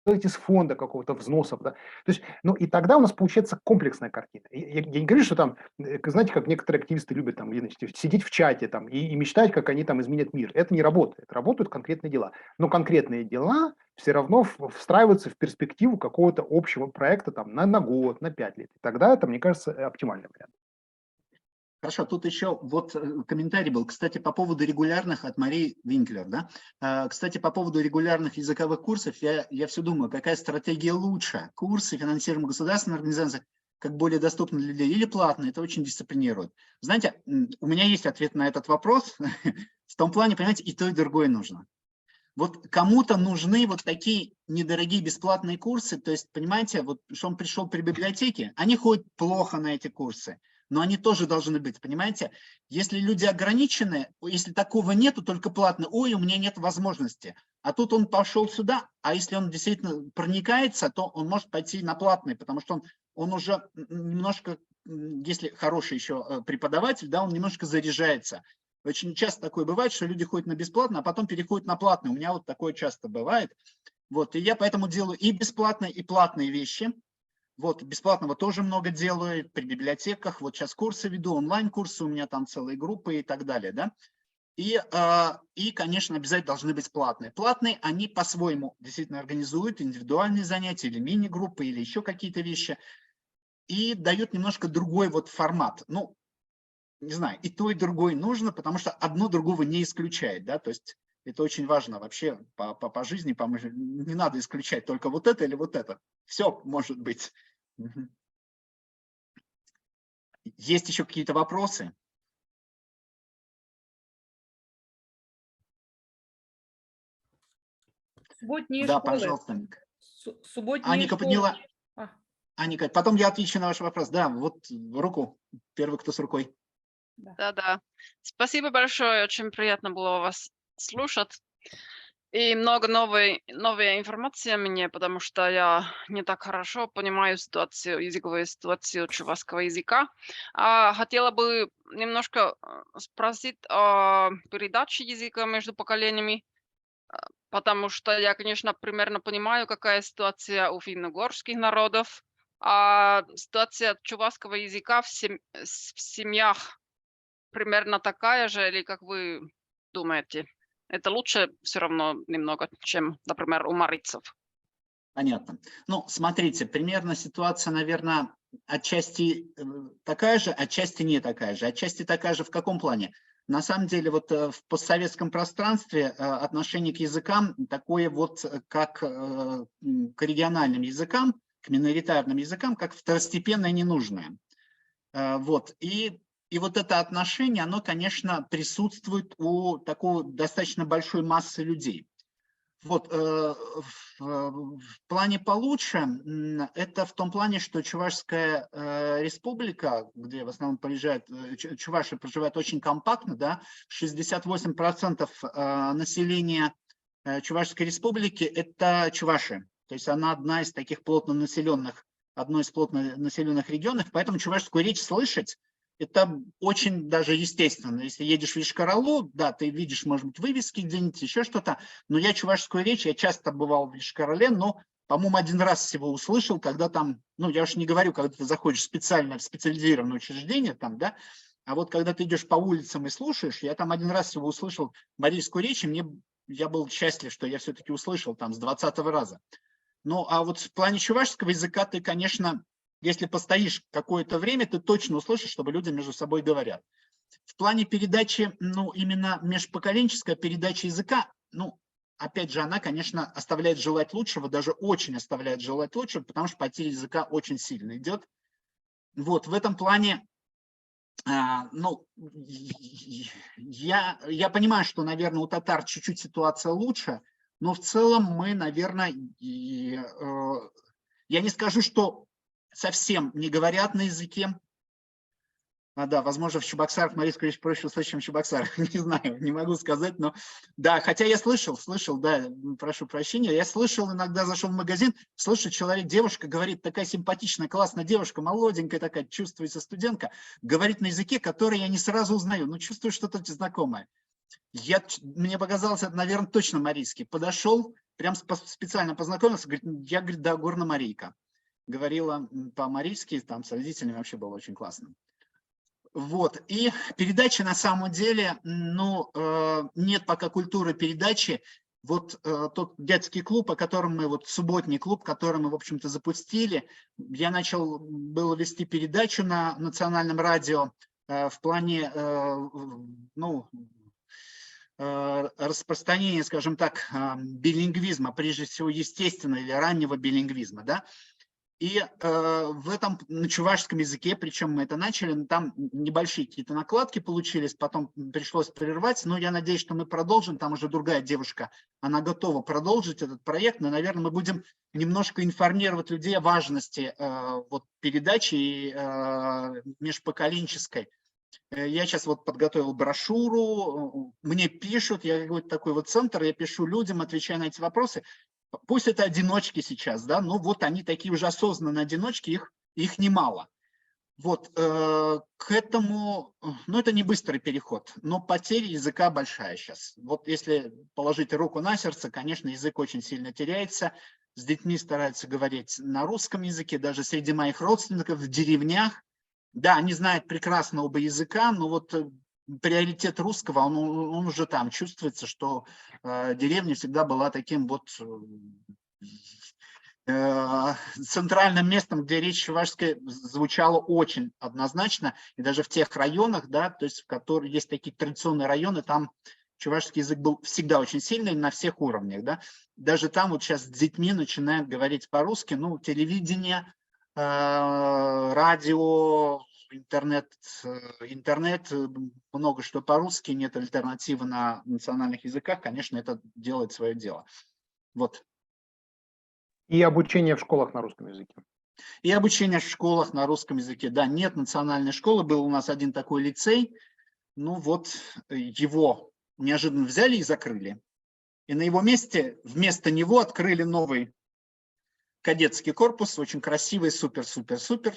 из фонда какого-то взносов, да. То есть, ну и тогда у нас получается комплексная картина. Я не говорю, что там, знаете, как некоторые активисты любят там, значит, сидеть в чате там и мечтать, как они там изменят мир. Это не работает. Работают конкретные дела. Но конкретные дела все равно встраиваются в перспективу какого-то общего проекта там на год, на 5 лет. И тогда это, мне кажется, оптимальный вариант. Хорошо, тут еще вот комментарий был, кстати, по поводу регулярных от Марии Винклер, да. Кстати, по поводу регулярных языковых курсов, я все думаю, какая стратегия лучше? Курсы, финансируемые государственной организацией, как более доступны для людей, или платные? Это очень дисциплинирует. Знаете, у меня есть ответ на этот вопрос. В том плане, понимаете, и то, и другое нужно. Вот кому-то нужны вот такие недорогие бесплатные курсы, то есть, понимаете, вот что он пришел при библиотеке, они ходят плохо на эти курсы. Но они тоже должны быть, понимаете? Если люди ограничены, если такого нету, только платно, ой, у меня нет возможности. А тут он пошел сюда, а если он действительно проникается, то он может пойти на платный, потому что он уже немножко, если хороший еще преподаватель, да, он немножко заряжается. Очень часто такое бывает, что люди ходят на бесплатно, а потом переходят на платный. У меня вот такое часто бывает. Вот, и я поэтому делаю и бесплатные, и платные вещи. Вот, бесплатного тоже много делаю при библиотеках. Вот сейчас курсы веду, онлайн-курсы, у меня там целые группы и так далее, да. И, конечно, обязательно должны быть платные. Платные, они по-своему действительно организуют индивидуальные занятия или мини-группы, или еще какие-то вещи, и дают немножко другой вот формат. Ну, не знаю, и то, и другое нужно, потому что одно другого не исключает, да, то есть это очень важно вообще по жизни, не надо исключать только вот это или вот это. Все может быть. Есть еще какие-то вопросы? Субботние Да, школы. пожалуйста, Ника. Субботние Аника школы. подняла. А. Аника, потом я отвечу на ваш вопрос. Да, вот руку. Первый, кто с рукой. Да. Спасибо большое, очень приятно было вас слушать. И много новой информации мне, потому что я не так хорошо понимаю языковую ситуацию чувашского языка. Хотела бы немножко спросить о передаче языка между поколениями, потому что я, конечно, примерно понимаю, какая ситуация у финно-угорских народов, а ситуация чувашского языка в семьях примерно такая же, или как вы думаете? Это лучше все равно немного, чем, например, у марийцев. Понятно. Ну, смотрите, примерно ситуация, наверное, отчасти такая же, отчасти не такая же. Отчасти такая же в каком плане? На самом деле, вот в постсоветском пространстве отношение к языкам такое вот, как к региональным языкам, к миноритарным языкам, как второстепенное, ненужное. Вот. И вот это отношение, оно, конечно, присутствует у такой достаточно большой массы людей. Вот, в плане получше, это в том плане, что Чувашская республика, где в основном приезжают, чуваши проживают очень компактно, да, 68% населения Чувашской республики – это чуваши. То есть она одно из плотно населенных регионов, поэтому чувашскую речь слышать – это очень даже естественно. Если едешь в Йошкар-Олу, да, ты видишь, может быть, вывески где-нибудь, еще что-то, но я чувашскую речь, я часто бывал в Йошкар-Оле, но, по-моему, один раз всего услышал, когда там, ну, я уж не говорю, когда ты заходишь специально в специализированное учреждение, там, да, а вот когда ты идешь по улицам и слушаешь, я там один раз всего услышал марийскую речь, и я был счастлив, что я все-таки услышал там с 20-го раза. Ну, а вот в плане чувашского языка ты, конечно, если постоишь какое-то время, ты точно услышишь, чтобы люди между собой говорят. В плане передачи, ну, именно межпоколенческая передача языка, ну, опять же, она, конечно, оставляет желать лучшего, даже очень оставляет желать лучшего, потому что потеря языка очень сильно идет. Вот, в этом плане, ну, я понимаю, что, наверное, у татар чуть-чуть ситуация лучше, но в целом мы, наверное, я не скажу, что совсем не говорят на языке. Да, возможно, в Чебоксарах Марийскую речь проще услышать, чем в Чебоксарах. Не знаю, не могу сказать, но да, хотя я слышал, да, прошу прощения, я слышал, иногда зашел в магазин, слышу, человек, девушка говорит, такая симпатичная, классная девушка, молоденькая такая, чувствуется студентка, говорит на языке, который я не сразу узнаю, но чувствую что-то знакомое. Мне показалось, это, наверное, точно марийский. Подошел, прям специально познакомился, говорит, я, говорит, да, горно-марийка. Говорила по-марийски, там с родителями вообще было очень классно. Вот, и передачи на самом деле, ну, нет пока культуры передачи. Вот тот детский клуб, о котором мы, вот субботний клуб, который мы, в общем-то, запустили, я начал было вести передачу на национальном радио в плане, ну, распространения, скажем так, билингвизма, прежде всего, естественного или раннего билингвизма, да. И в этом, на чувашском языке, причем мы это начали, там небольшие какие-то накладки получились, потом пришлось прервать, но я надеюсь, что мы продолжим, там уже другая девушка, она готова продолжить этот проект, но, наверное, мы будем немножко информировать людей о важности вот, передачи межпоколенческой. Я сейчас вот подготовил брошюру, мне пишут, я какой-то такой вот центр, я пишу людям, отвечаю на эти вопросы. Пусть это одиночки сейчас, да, но вот они такие уже осознанные одиночки, их немало. Вот к этому, ну это не быстрый переход, но потеря языка большая сейчас. Вот если положить руку на сердце, конечно, язык очень сильно теряется. С детьми стараются говорить на русском языке, даже среди моих родственников в деревнях. Да, они знают прекрасно оба языка, но вот приоритет русского, он уже там чувствуется, что деревня всегда была таким вот центральным местом, где речь чувашская звучала очень однозначно, и даже в тех районах, да, то есть в которых есть такие традиционные районы, там чувашский язык был всегда очень сильный на всех уровнях, да. Даже там вот сейчас с детьми начинают говорить по-русски, ну, телевидение, радио, интернет, много что по-русски, нет альтернативы на национальных языках, конечно, это делает свое дело. Вот. И обучение в школах на русском языке. И обучение в школах на русском языке. Да, нет национальной школы, был у нас один такой лицей, ну вот его неожиданно взяли и закрыли. И на его месте, вместо него открыли новый кадетский корпус, очень красивый, супер-супер-супер,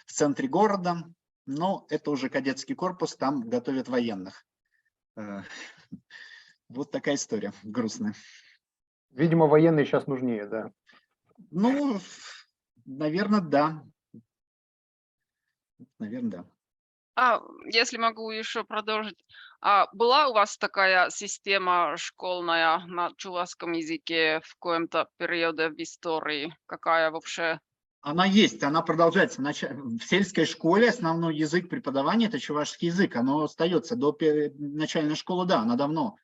в центре города. Но это уже кадетский корпус, там готовят военных. Вот такая история грустная. Видимо, военные сейчас нужнее, да. Ну, наверное, да. Наверное, да. Если могу еще продолжить. Была у вас такая система школьная на чувашском языке в каком-то периоде в истории? Какая вообще? Она есть, она продолжается. В сельской школе основной язык преподавания – это чувашский язык. Оно остается до начальной школы, да, она давно.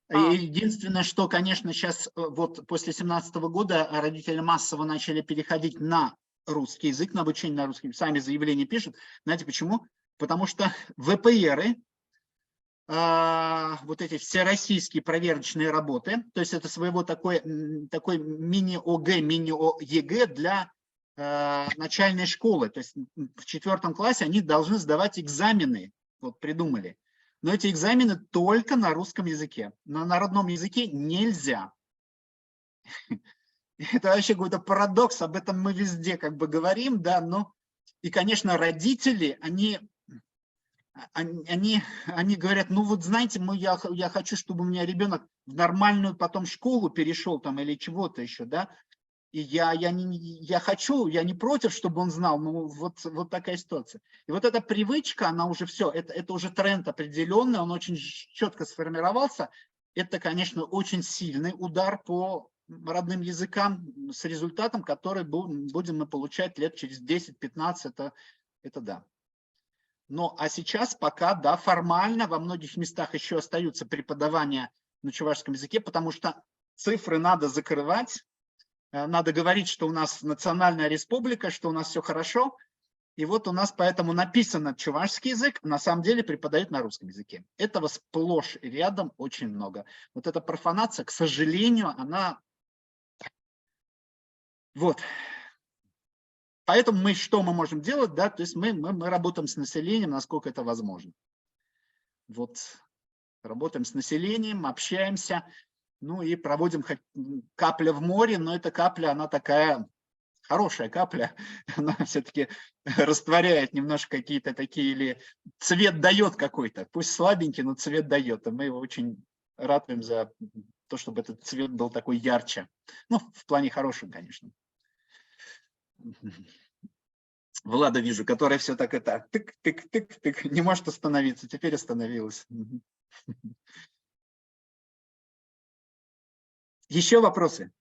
Единственное, что, конечно, сейчас вот после 2017 года родители массово начали переходить на русский язык, на обучение на русском. Сами заявления пишут. Знаете почему? Потому что ВПРы, вот эти всероссийские проверочные работы, то есть это своего такой мини-ОГЭ, мини-ЕГЭ для начальной школы. То есть в 4 классе они должны сдавать экзамены, вот придумали. Но эти экзамены только на русском языке. На родном языке нельзя. Это вообще какой-то парадокс, об этом мы везде как бы говорим, да, но и, конечно, родители, они говорят, ну вот знаете, я хочу, чтобы у меня ребенок в нормальную потом школу перешел там или чего-то еще, да, и я не против, чтобы он знал, ну вот такая ситуация. И вот эта привычка, она уже все, это уже тренд определенный, он очень четко сформировался. Это, конечно, очень сильный удар по родным языкам с результатом, который будем мы получать лет через 10-15, это да. Но а сейчас пока, да, формально во многих местах еще остаются преподавания на чувашском языке, потому что цифры надо закрывать. Надо говорить, что у нас национальная республика, что у нас все хорошо. И вот у нас поэтому написано чувашский язык, на самом деле преподают на русском языке. Этого сплошь и рядом очень много. Вот эта профанация, к сожалению, она... Вот. Поэтому что мы можем делать? Да? То есть мы работаем с населением, насколько это возможно. Вот. Работаем с населением, общаемся. Ну и проводим капля в море, но эта капля, она такая хорошая капля, она все-таки растворяет немножко какие-то такие, или цвет дает какой-то, пусть слабенький, но цвет дает, и мы его очень ратуем за то, чтобы этот цвет был такой ярче, ну, в плане хорошем, конечно. Влада вижу, которая все так это тык-тык-тык-тык, не может остановиться, теперь остановилась. Еще вопросы?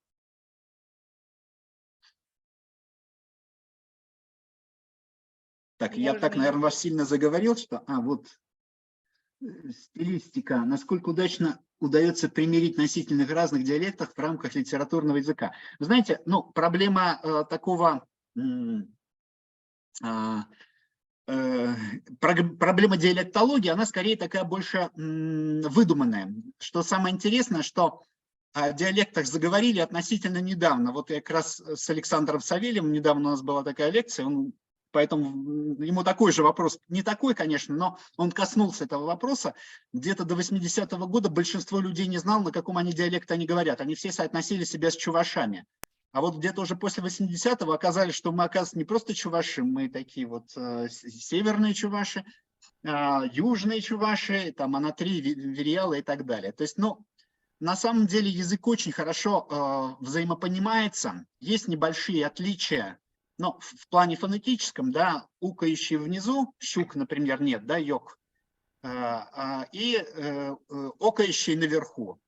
Так, я так, наверное, вас сильно заговорил, что... вот стилистика. Насколько удачно удается примирить носительных разных диалектов в рамках литературного языка. Вы знаете, ну, проблема проблема диалектологии, она скорее такая больше выдуманная. Что самое интересное, что о диалектах заговорили относительно недавно. Вот я как раз с Александром Савельевым, недавно у нас была такая лекция, поэтому ему такой же вопрос, не такой, конечно, но он коснулся этого вопроса. Где-то до 80-го года большинство людей не знало, на каком они диалекте они говорят. Они все соотносили себя с чувашами. А вот где-то уже после 80-го оказались, что мы, оказывается, не просто чуваши, мы такие вот северные чуваши, южные чуваши, там анатри, вериалы и так далее. То есть, ну, на самом деле язык очень хорошо взаимопонимается. Есть небольшие отличия, но в плане фонетическом, да, укающий внизу, щук, например, нет, да, йог. и окающий наверху.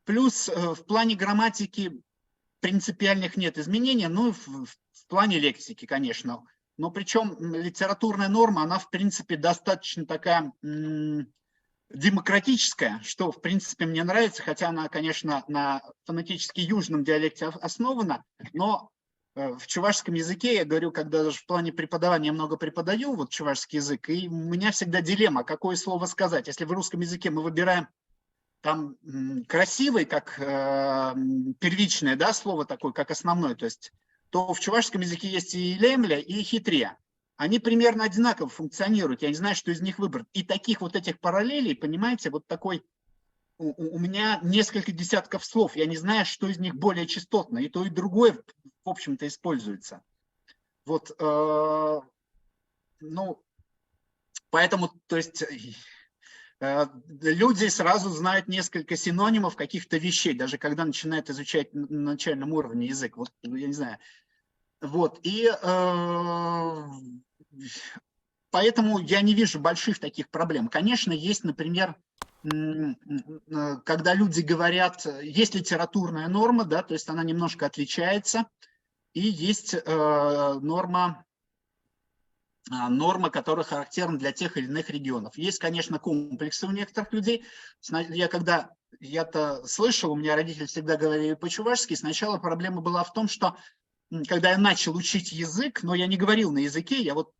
Плюс в плане грамматики принципиальных нет изменений, ну и в плане лексики, конечно. Но причем литературная норма, она в принципе достаточно такая демократическая, что в принципе мне нравится, хотя она, конечно, на фонетически южном диалекте основана, но в чувашском языке, я говорю, когда даже в плане преподавания я много преподаю, вот чувашский язык, и у меня всегда дилемма, какое слово сказать. Если в русском языке мы выбираем там красивый, как первичное, да, слово такое, как основное, то в чувашском языке есть и лемля, и хитря. Они примерно одинаково функционируют, я не знаю, что из них выбрать. И таких вот этих параллелей, понимаете, вот такой, у меня несколько десятков слов, я не знаю, что из них более частотно, и то, и другое, в общем-то, используется. Вот, ну, поэтому, то есть... Люди сразу знают несколько синонимов каких-то вещей, даже когда начинают изучать на начальном уровне язык. Вот, я не знаю. Вот. И поэтому я не вижу больших таких проблем. Конечно, есть, например, когда люди говорят, есть литературная норма, да, то есть она немножко отличается, и есть норма, которая характерна для тех или иных регионов. Есть, конечно, комплексы у некоторых людей. Я-то слышал, у меня родители всегда говорили по-чувашски, сначала проблема была в том, что когда я начал учить язык, но я не говорил на языке, я вот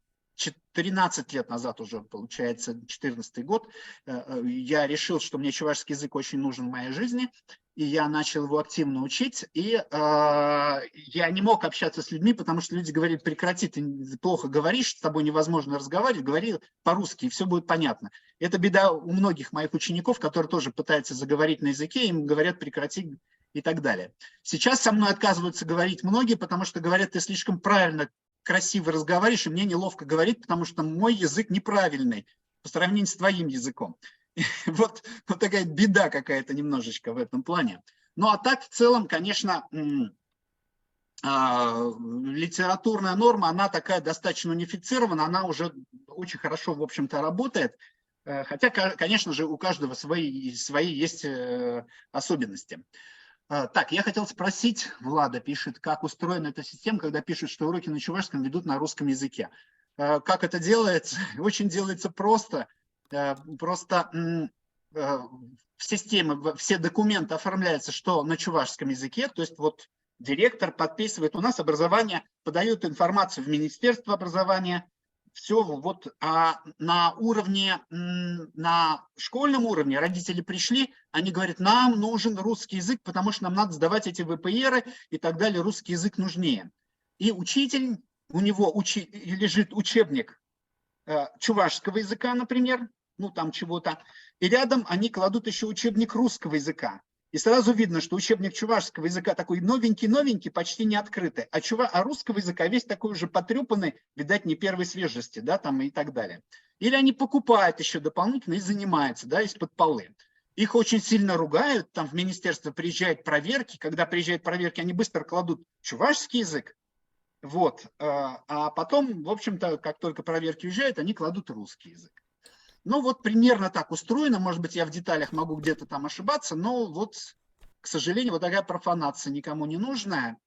13 лет назад уже, получается, 14-й год, я решил, что мне чувашский язык очень нужен в моей жизни, и я начал его активно учить, и я не мог общаться с людьми, потому что люди говорили, прекрати, ты плохо говоришь, с тобой невозможно разговаривать, говори по-русски, и все будет понятно. Это беда у многих моих учеников, которые тоже пытаются заговорить на языке, им говорят, прекрати и так далее. Сейчас со мной отказываются говорить многие, потому что говорят, ты слишком правильно, красиво разговариваешь, и мне неловко говорить, потому что мой язык неправильный по сравнению с твоим языком. Вот такая беда какая-то немножечко в этом плане. Ну а так в целом, конечно, литературная норма, она такая достаточно унифицирована, она уже очень хорошо, в общем-то, работает. Хотя, конечно же, у каждого свои есть особенности. Так, я хотел спросить, Влада пишет, как устроена эта система, когда пишут, что уроки на чувашском ведут на русском языке. Как это делается? Очень делается просто. Просто в системе все документы оформляются, что на чувашском языке, то есть вот директор подписывает, у нас образование, подают информацию в Министерство образования, все вот, а на уровне, на школьном уровне родители пришли, они говорят, нам нужен русский язык, потому что нам надо сдавать эти ВПРы и так далее, русский язык нужнее. И учитель, у него лежит учебник чувашского языка, например, ну там чего-то, и рядом они кладут еще учебник русского языка. И сразу видно, что учебник чувашского языка такой новенький, почти не открытый, а русского языка весь такой уже потрепанный, видать, не первой свежести, да, там и так далее. Или они покупают еще дополнительно и занимаются, да, из-под полы. Их очень сильно ругают, там в министерство приезжают проверки, когда приезжают проверки, они быстро кладут чувашский язык, вот, а потом, в общем-то, как только проверки уезжают, они кладут русский язык. Ну, вот примерно так устроено, может быть, я в деталях могу где-то там ошибаться, но вот, к сожалению, вот такая профанация никому не нужная.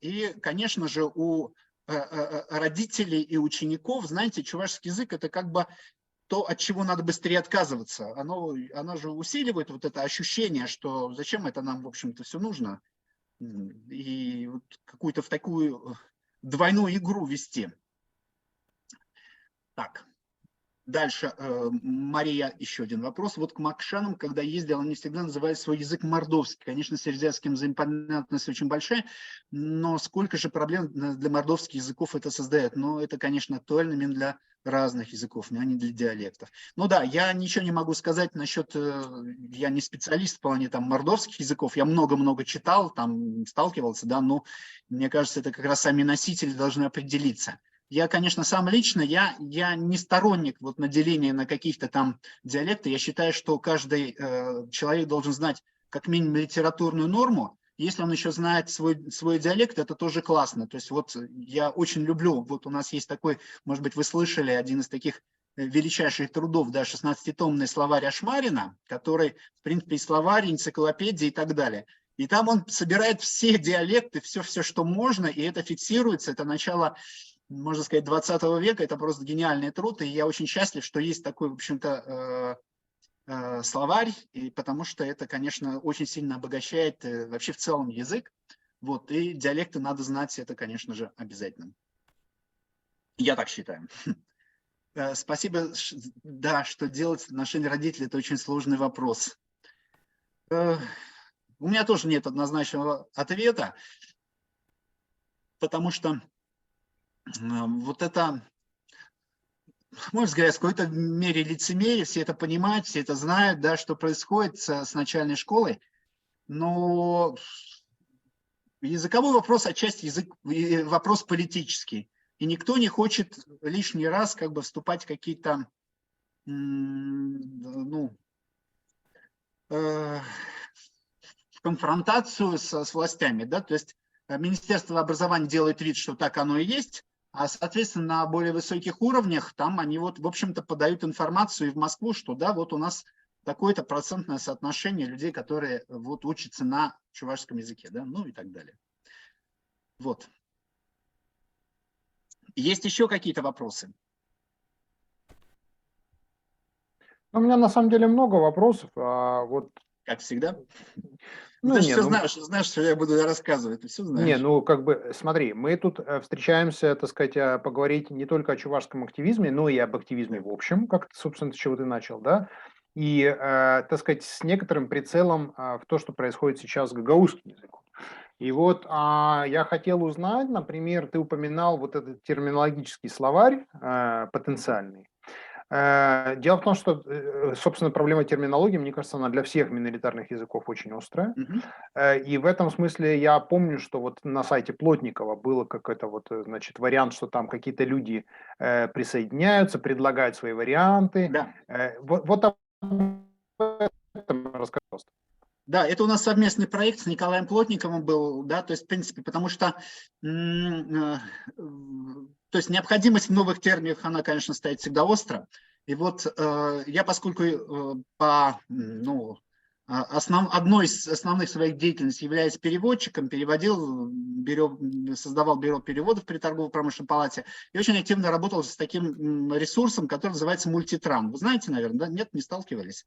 И, конечно же, у родителей и учеников, знаете, чувашский язык – это как бы то, от чего надо быстрее отказываться. Оно же усиливает вот это ощущение, что зачем это нам, в общем-то, все нужно. И вот какую-то в такую двойную игру вести. Так. Дальше, Мария, еще один вопрос. Вот к макшанам, когда ездил, они всегда называют свой язык мордовский. Конечно, с рязанским взаимопонятность очень большая, но сколько же проблем для мордовских языков это создает? Но это, конечно, актуально именно для разных языков, а не для диалектов. Ну да, я ничего не могу сказать насчет, я не специалист в плане там мордовских языков, я много-много читал, там сталкивался, да, но мне кажется, это как раз сами носители должны определиться. Я, конечно, сам лично, я не сторонник вот наделения на каких-то там диалекты. Я считаю, что каждый человек должен знать как минимум литературную норму. Если он еще знает свой диалект, это тоже классно. То есть вот я очень люблю, вот у нас есть такой, может быть, вы слышали, один из таких величайших трудов, да, 16-томный словарь Ашмарина, который, в принципе, и словарь, и энциклопедия и так далее. И там он собирает все диалекты, все, что можно, и это фиксируется. Это начало, можно сказать, 20 века. Это просто гениальный труд. И я очень счастлив, что есть такой, в общем-то, словарь, и потому что это, конечно, очень сильно обогащает вообще в целом язык. Вот, и диалекты надо знать, это, конечно же, обязательно. Я так считаю. Спасибо, да, что делать в отношении родителей, это очень сложный вопрос. У меня тоже нет однозначного ответа, потому что вот это, на мой взгляд, в какой-то мере лицемерие, все это понимают, все это знают, да, что происходит с начальной школой, но языковой вопрос отчасти вопрос политический, и никто не хочет лишний раз как бы вступать в какие-то, ну, конфронтацию с властями, да, то есть Министерство образования делает вид, что так оно и есть, а, соответственно, на более высоких уровнях там они вот, в общем-то, подают информацию и в Москву, что да, вот у нас такое-то процентное соотношение людей, которые вот учатся на чувашском языке, да, ну и так далее. Вот. Есть еще какие-то вопросы? У меня на самом деле много вопросов. Вот. Как всегда. Ну, ты же все знаешь, что я буду рассказывать, ты все знаешь. Не, ну как бы, смотри, мы тут встречаемся, так сказать, поговорить не только о чувашском активизме, но и об активизме в общем, как, собственно, с чего ты начал, да, и, так сказать, с некоторым прицелом в то, что происходит сейчас с гагаузским языком. И вот я хотел узнать, например, ты упоминал вот этот терминологический словарь потенциальный. Дело в том, что, собственно, проблема терминологии, мне кажется, она для всех миноритарных языков очень острая. И в этом смысле я помню, что вот на сайте Плотникова было какой-то вот, значит, вариант, что там какие-то люди присоединяются, предлагают свои варианты. Да. Вот об этом расскажи, пожалуйста. Да, это у нас совместный проект с Николаем Плотниковым был, да, то есть, в принципе, потому что, то есть, необходимость в новых терминах, она, конечно, стоит всегда остро. И вот я, поскольку одной из основных своих деятельностей являюсь переводчиком, создавал бюро переводов при торгово-промышленной палате и очень активно работал с таким ресурсом, который называется Мультитран. Вы знаете, наверное, да? Нет, не сталкивались?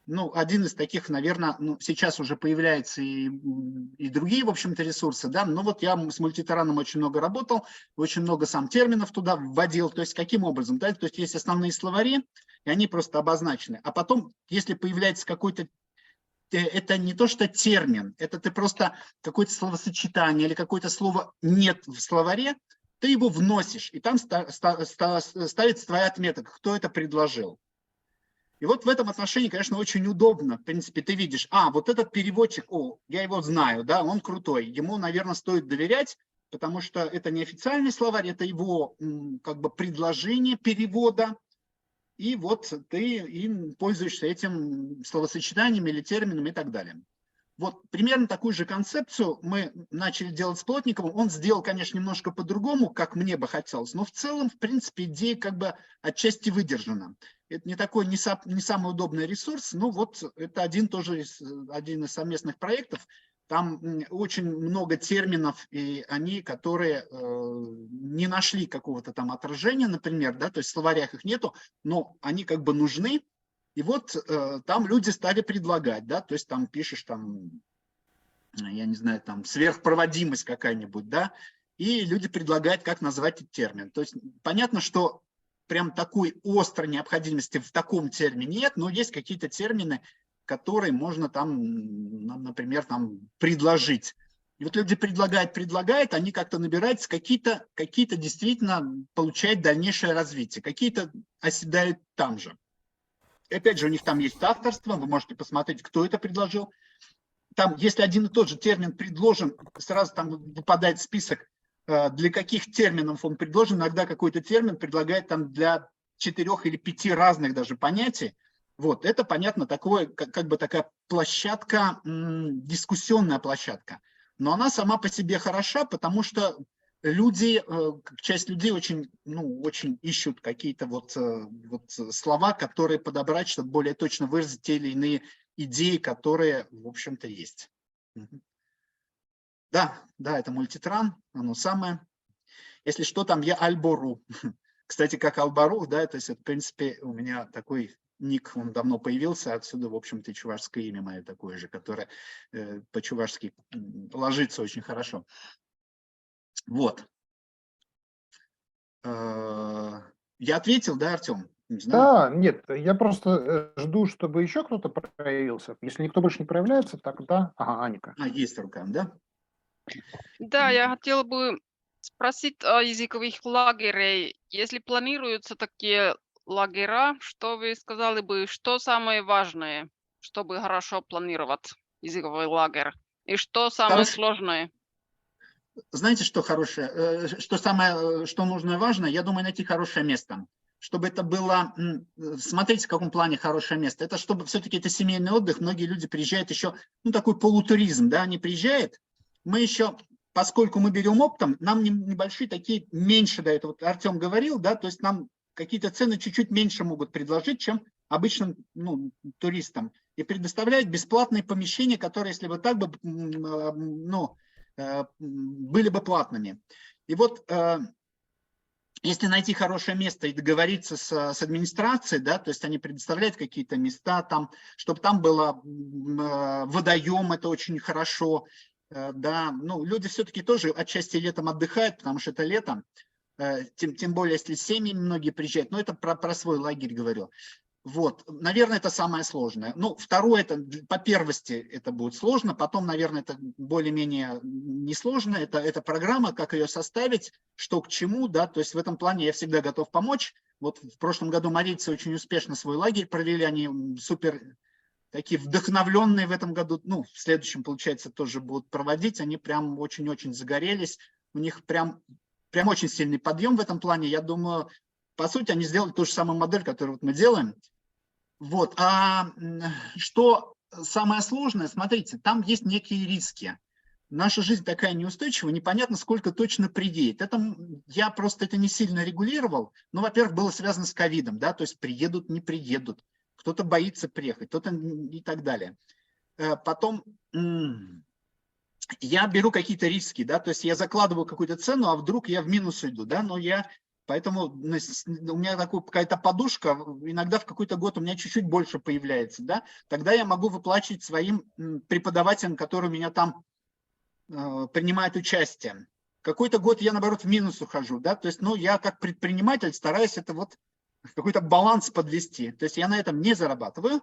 Ну, один из таких, наверное, сейчас уже появляются и другие, в общем-то, ресурсы, да, но вот я с Мультитраном очень много работал, очень много сам терминов туда вводил, то есть каким образом, да, то есть есть основные словари, и они просто обозначены, а потом, если появляется какой-то, это не то, что термин, это ты просто какое-то словосочетание или какое-то слово нет в словаре, ты его вносишь, и там ставится твоя отметка, кто это предложил. И вот в этом отношении, конечно, очень удобно. В принципе, ты видишь, вот этот переводчик, я его знаю, да, он крутой. Ему, наверное, стоит доверять, потому что это не официальный словарь, это его как бы предложение перевода. И вот ты им пользуешься этим словосочетанием или термином и так далее. Вот примерно такую же концепцию мы начали делать с Плотниковым. Он сделал, конечно, немножко по-другому, как мне бы хотелось, но в целом, в принципе, идея как бы отчасти выдержана. Это не такой, не самый удобный ресурс, но вот это один из совместных проектов. Там очень много терминов, и они, которые не нашли какого-то там отражения, например, да, то есть в словарях их нету, но они как бы нужны. И вот там люди стали предлагать, да, то есть там пишешь там, я не знаю, там сверхпроводимость какая-нибудь, да, и люди предлагают, как назвать этот термин. То есть понятно, что прям такой острой необходимости в таком термине нет, но есть какие-то термины, которые можно там, например, там предложить. И вот люди предлагают, они как-то набираются, какие-то действительно получают дальнейшее развитие, какие-то оседают там же. И опять же, у них там есть авторство, вы можете посмотреть, кто это предложил. Там, если один и тот же термин предложен, сразу там выпадает список, для каких терминов он предложен. Иногда какой-то термин предлагает там для 4 или 5 разных даже понятий. Вот, это, понятно, такое, как бы такая площадка, дискуссионная площадка. Но она сама по себе хороша, потому что люди, часть людей очень, ну, очень ищут какие-то вот слова, которые подобрать, чтобы более точно выразить те или иные идеи, которые, в общем-то, есть. Мгм. Да, да, это мультитран, оно самое. Если что, там я Альбору. Кстати, как Албарух, да, то есть, это, в принципе, у меня такой ник, он давно появился, отсюда, в общем-то, чувашское имя мое такое же, которое по-чувашски ложится очень хорошо. Вот. Я ответил, да, Артем? Не знаю. Да, нет, я просто жду, чтобы еще кто-то проявился. Если никто больше не проявляется, тогда... Ага, Аника. Есть рука, да? Да, я хотела бы спросить о языковых лагерей. Если планируются такие лагеря, что вы сказали бы, что самое важное, чтобы хорошо планировать языковой лагерь? И что самое Хорош. сложное? Знаете, что хорошее, что самое, что нужно и важно, я думаю, найти хорошее место. Чтобы это было, смотрите, в каком плане хорошее место. Это чтобы все-таки это семейный отдых. Многие люди приезжают еще, ну, такой полутуризм, да, они приезжают. Мы еще, поскольку мы берем оптом, нам небольшие такие, меньше дают. Вот Артем говорил, да, то есть нам какие-то цены чуть-чуть меньше могут предложить, чем обычным, ну, туристам. И предоставляют бесплатные помещения, которые, если бы так бы, ну, были бы платными. И вот если найти хорошее место и договориться с администрацией, да, то есть они предоставляют какие-то места, там, чтобы там было водоем, это очень хорошо, да, ну, люди все-таки тоже отчасти летом отдыхают, потому что это летом, тем более, если семьи многие приезжают, но это про свой лагерь говорю. Вот, наверное, это самое сложное. Ну, второе, это по первости это будет сложно, потом, наверное, это более-менее несложно. Это программа, как ее составить, что к чему, да, то есть в этом плане я всегда готов помочь. Вот в прошлом году марийцы очень успешно свой лагерь провели, они супер такие вдохновленные в этом году, ну, в следующем, получается, тоже будут проводить, они прям очень-очень загорелись, у них прям очень сильный подъем в этом плане, я думаю, по сути, они сделали ту же самую модель, которую вот мы делаем. Вот. А что самое сложное, смотрите, там есть некие риски. Наша жизнь такая неустойчивая, непонятно, сколько точно приедет. Это, я просто это не сильно регулировал. Ну, во-первых, было связано с ковидом, да, то есть приедут, не приедут. Кто-то боится приехать, кто-то и так далее. Потом я беру какие-то риски, да, то есть я закладываю какую-то цену, а вдруг я в минус иду, да, но я, поэтому у меня какая-то подушка, иногда в какой-то год у меня чуть-чуть больше появляется, да, тогда я могу выплачивать своим преподавателям, которые у меня там принимают участие. Какой-то год я, наоборот, в минус ухожу, да, то есть, ну, я как предприниматель стараюсь это вот какой-то баланс подвести, то есть я на этом не зарабатываю.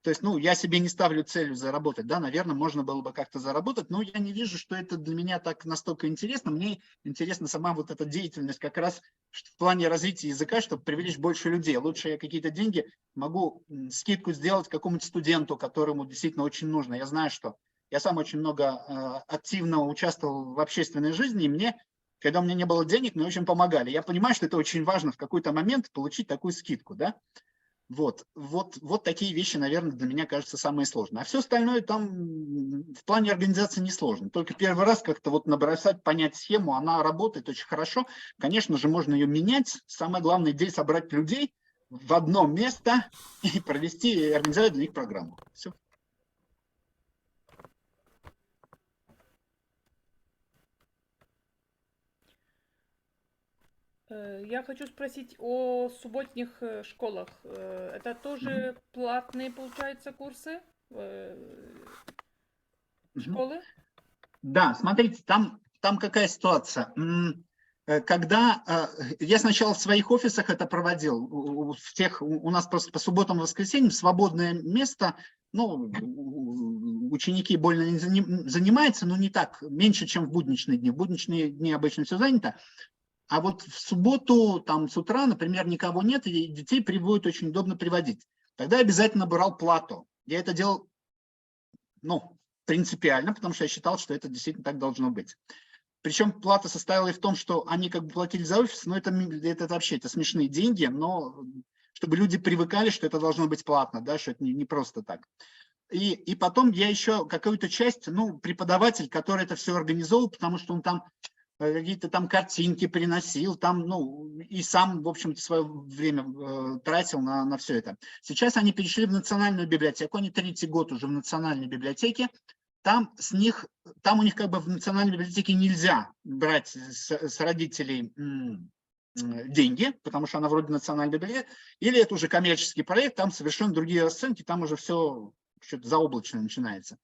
То есть, ну, я себе не ставлю целью заработать, да, наверное, можно было бы как-то заработать, но я не вижу, что это для меня так настолько интересно. Мне интересна сама вот эта деятельность как раз в плане развития языка, чтобы привлечь больше людей. Лучше я какие-то деньги могу скидку сделать какому-нибудь студенту, которому действительно очень нужно. Я знаю, что я сам очень много активно участвовал в общественной жизни, и мне, когда у меня не было денег, мне очень помогали. Я понимаю, что это очень важно в какой-то момент получить такую скидку, да. Вот такие вещи, наверное, для меня кажется самые сложные. А все остальное там в плане организации не сложно. Только первый раз как-то вот набросать, понять схему, она работает очень хорошо. Конечно же, можно ее менять. Самое главное, здесь собрать людей в одно место и провести и организовать для них программу. Все. Я хочу спросить о субботних школах. Это тоже платные, получается, курсы школы? Да, смотрите, там какая ситуация. Когда я сначала в своих офисах это проводил, у нас просто по субботам и воскресеньям свободное место, ну, ученики больно не занимаются, но не так, меньше, чем в будничные дни. В будничные дни обычно все занято. А вот в субботу, там с утра, например, никого нет, и детей приводят, очень удобно приводить. Тогда я обязательно брал плату. Я это делал, ну, принципиально, потому что я считал, что это действительно так должно быть. Причем плата состояла и в том, что они как бы платили за офис, но это вообще это смешные деньги, но чтобы люди привыкали, что это должно быть платно, да, что это не просто так. И потом я еще какую-то часть, ну, преподаватель, который это все организовал, потому что он там какие-то там картинки приносил, там, ну, и сам, в общем-то, свое время тратил на все это. Сейчас они перешли в национальную библиотеку, они третий год уже в национальной библиотеке. Там у них как бы в национальной библиотеке нельзя брать с родителей деньги, потому что она вроде национальной библиотеки, или это уже коммерческий проект, там совершенно другие расценки, там уже все что-то заоблачное начинается.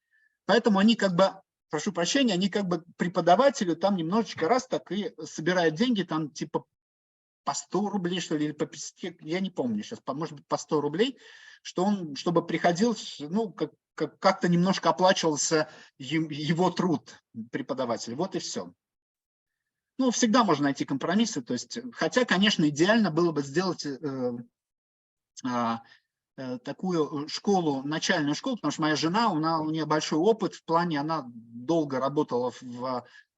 Поэтому они как бы, прошу прощения, они как бы преподавателю там немножечко раз так и собирают деньги, там типа по 100 рублей, что ли, или по 50, я не помню сейчас, может быть, по 100 рублей, что он, чтобы приходил, ну, как-то немножко оплачивался его труд преподавателя. Вот и все. Ну, всегда можно найти компромиссы, то есть, хотя, конечно, идеально было бы сделать такую школу, начальную школу, потому что моя жена, у нее большой опыт в плане, она долго работала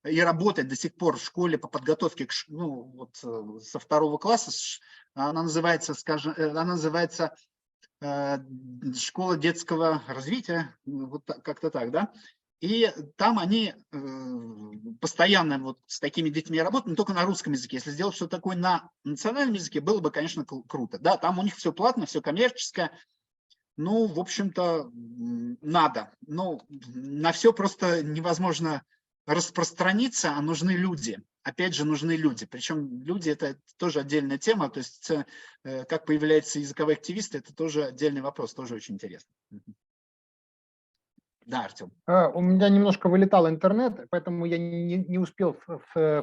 и работает до сих пор в школе по подготовке, ну, вот со 2 класса, она называется, скажем, она называется школа детского развития, вот как-то так, да, и там они постоянно вот с такими детьми работают, но только на русском языке. Если сделать что-то такое на национальном языке, было бы, конечно, круто. Да, там у них все платно, все коммерческое. Ну, в общем-то, надо. Но на все просто невозможно распространиться, а нужны люди. Опять же, нужны люди. Причем люди – это тоже отдельная тема. То есть, как появляются языковые активисты, это тоже отдельный вопрос, тоже очень интересно. Да, Артем. У меня немножко вылетал интернет, поэтому я не успел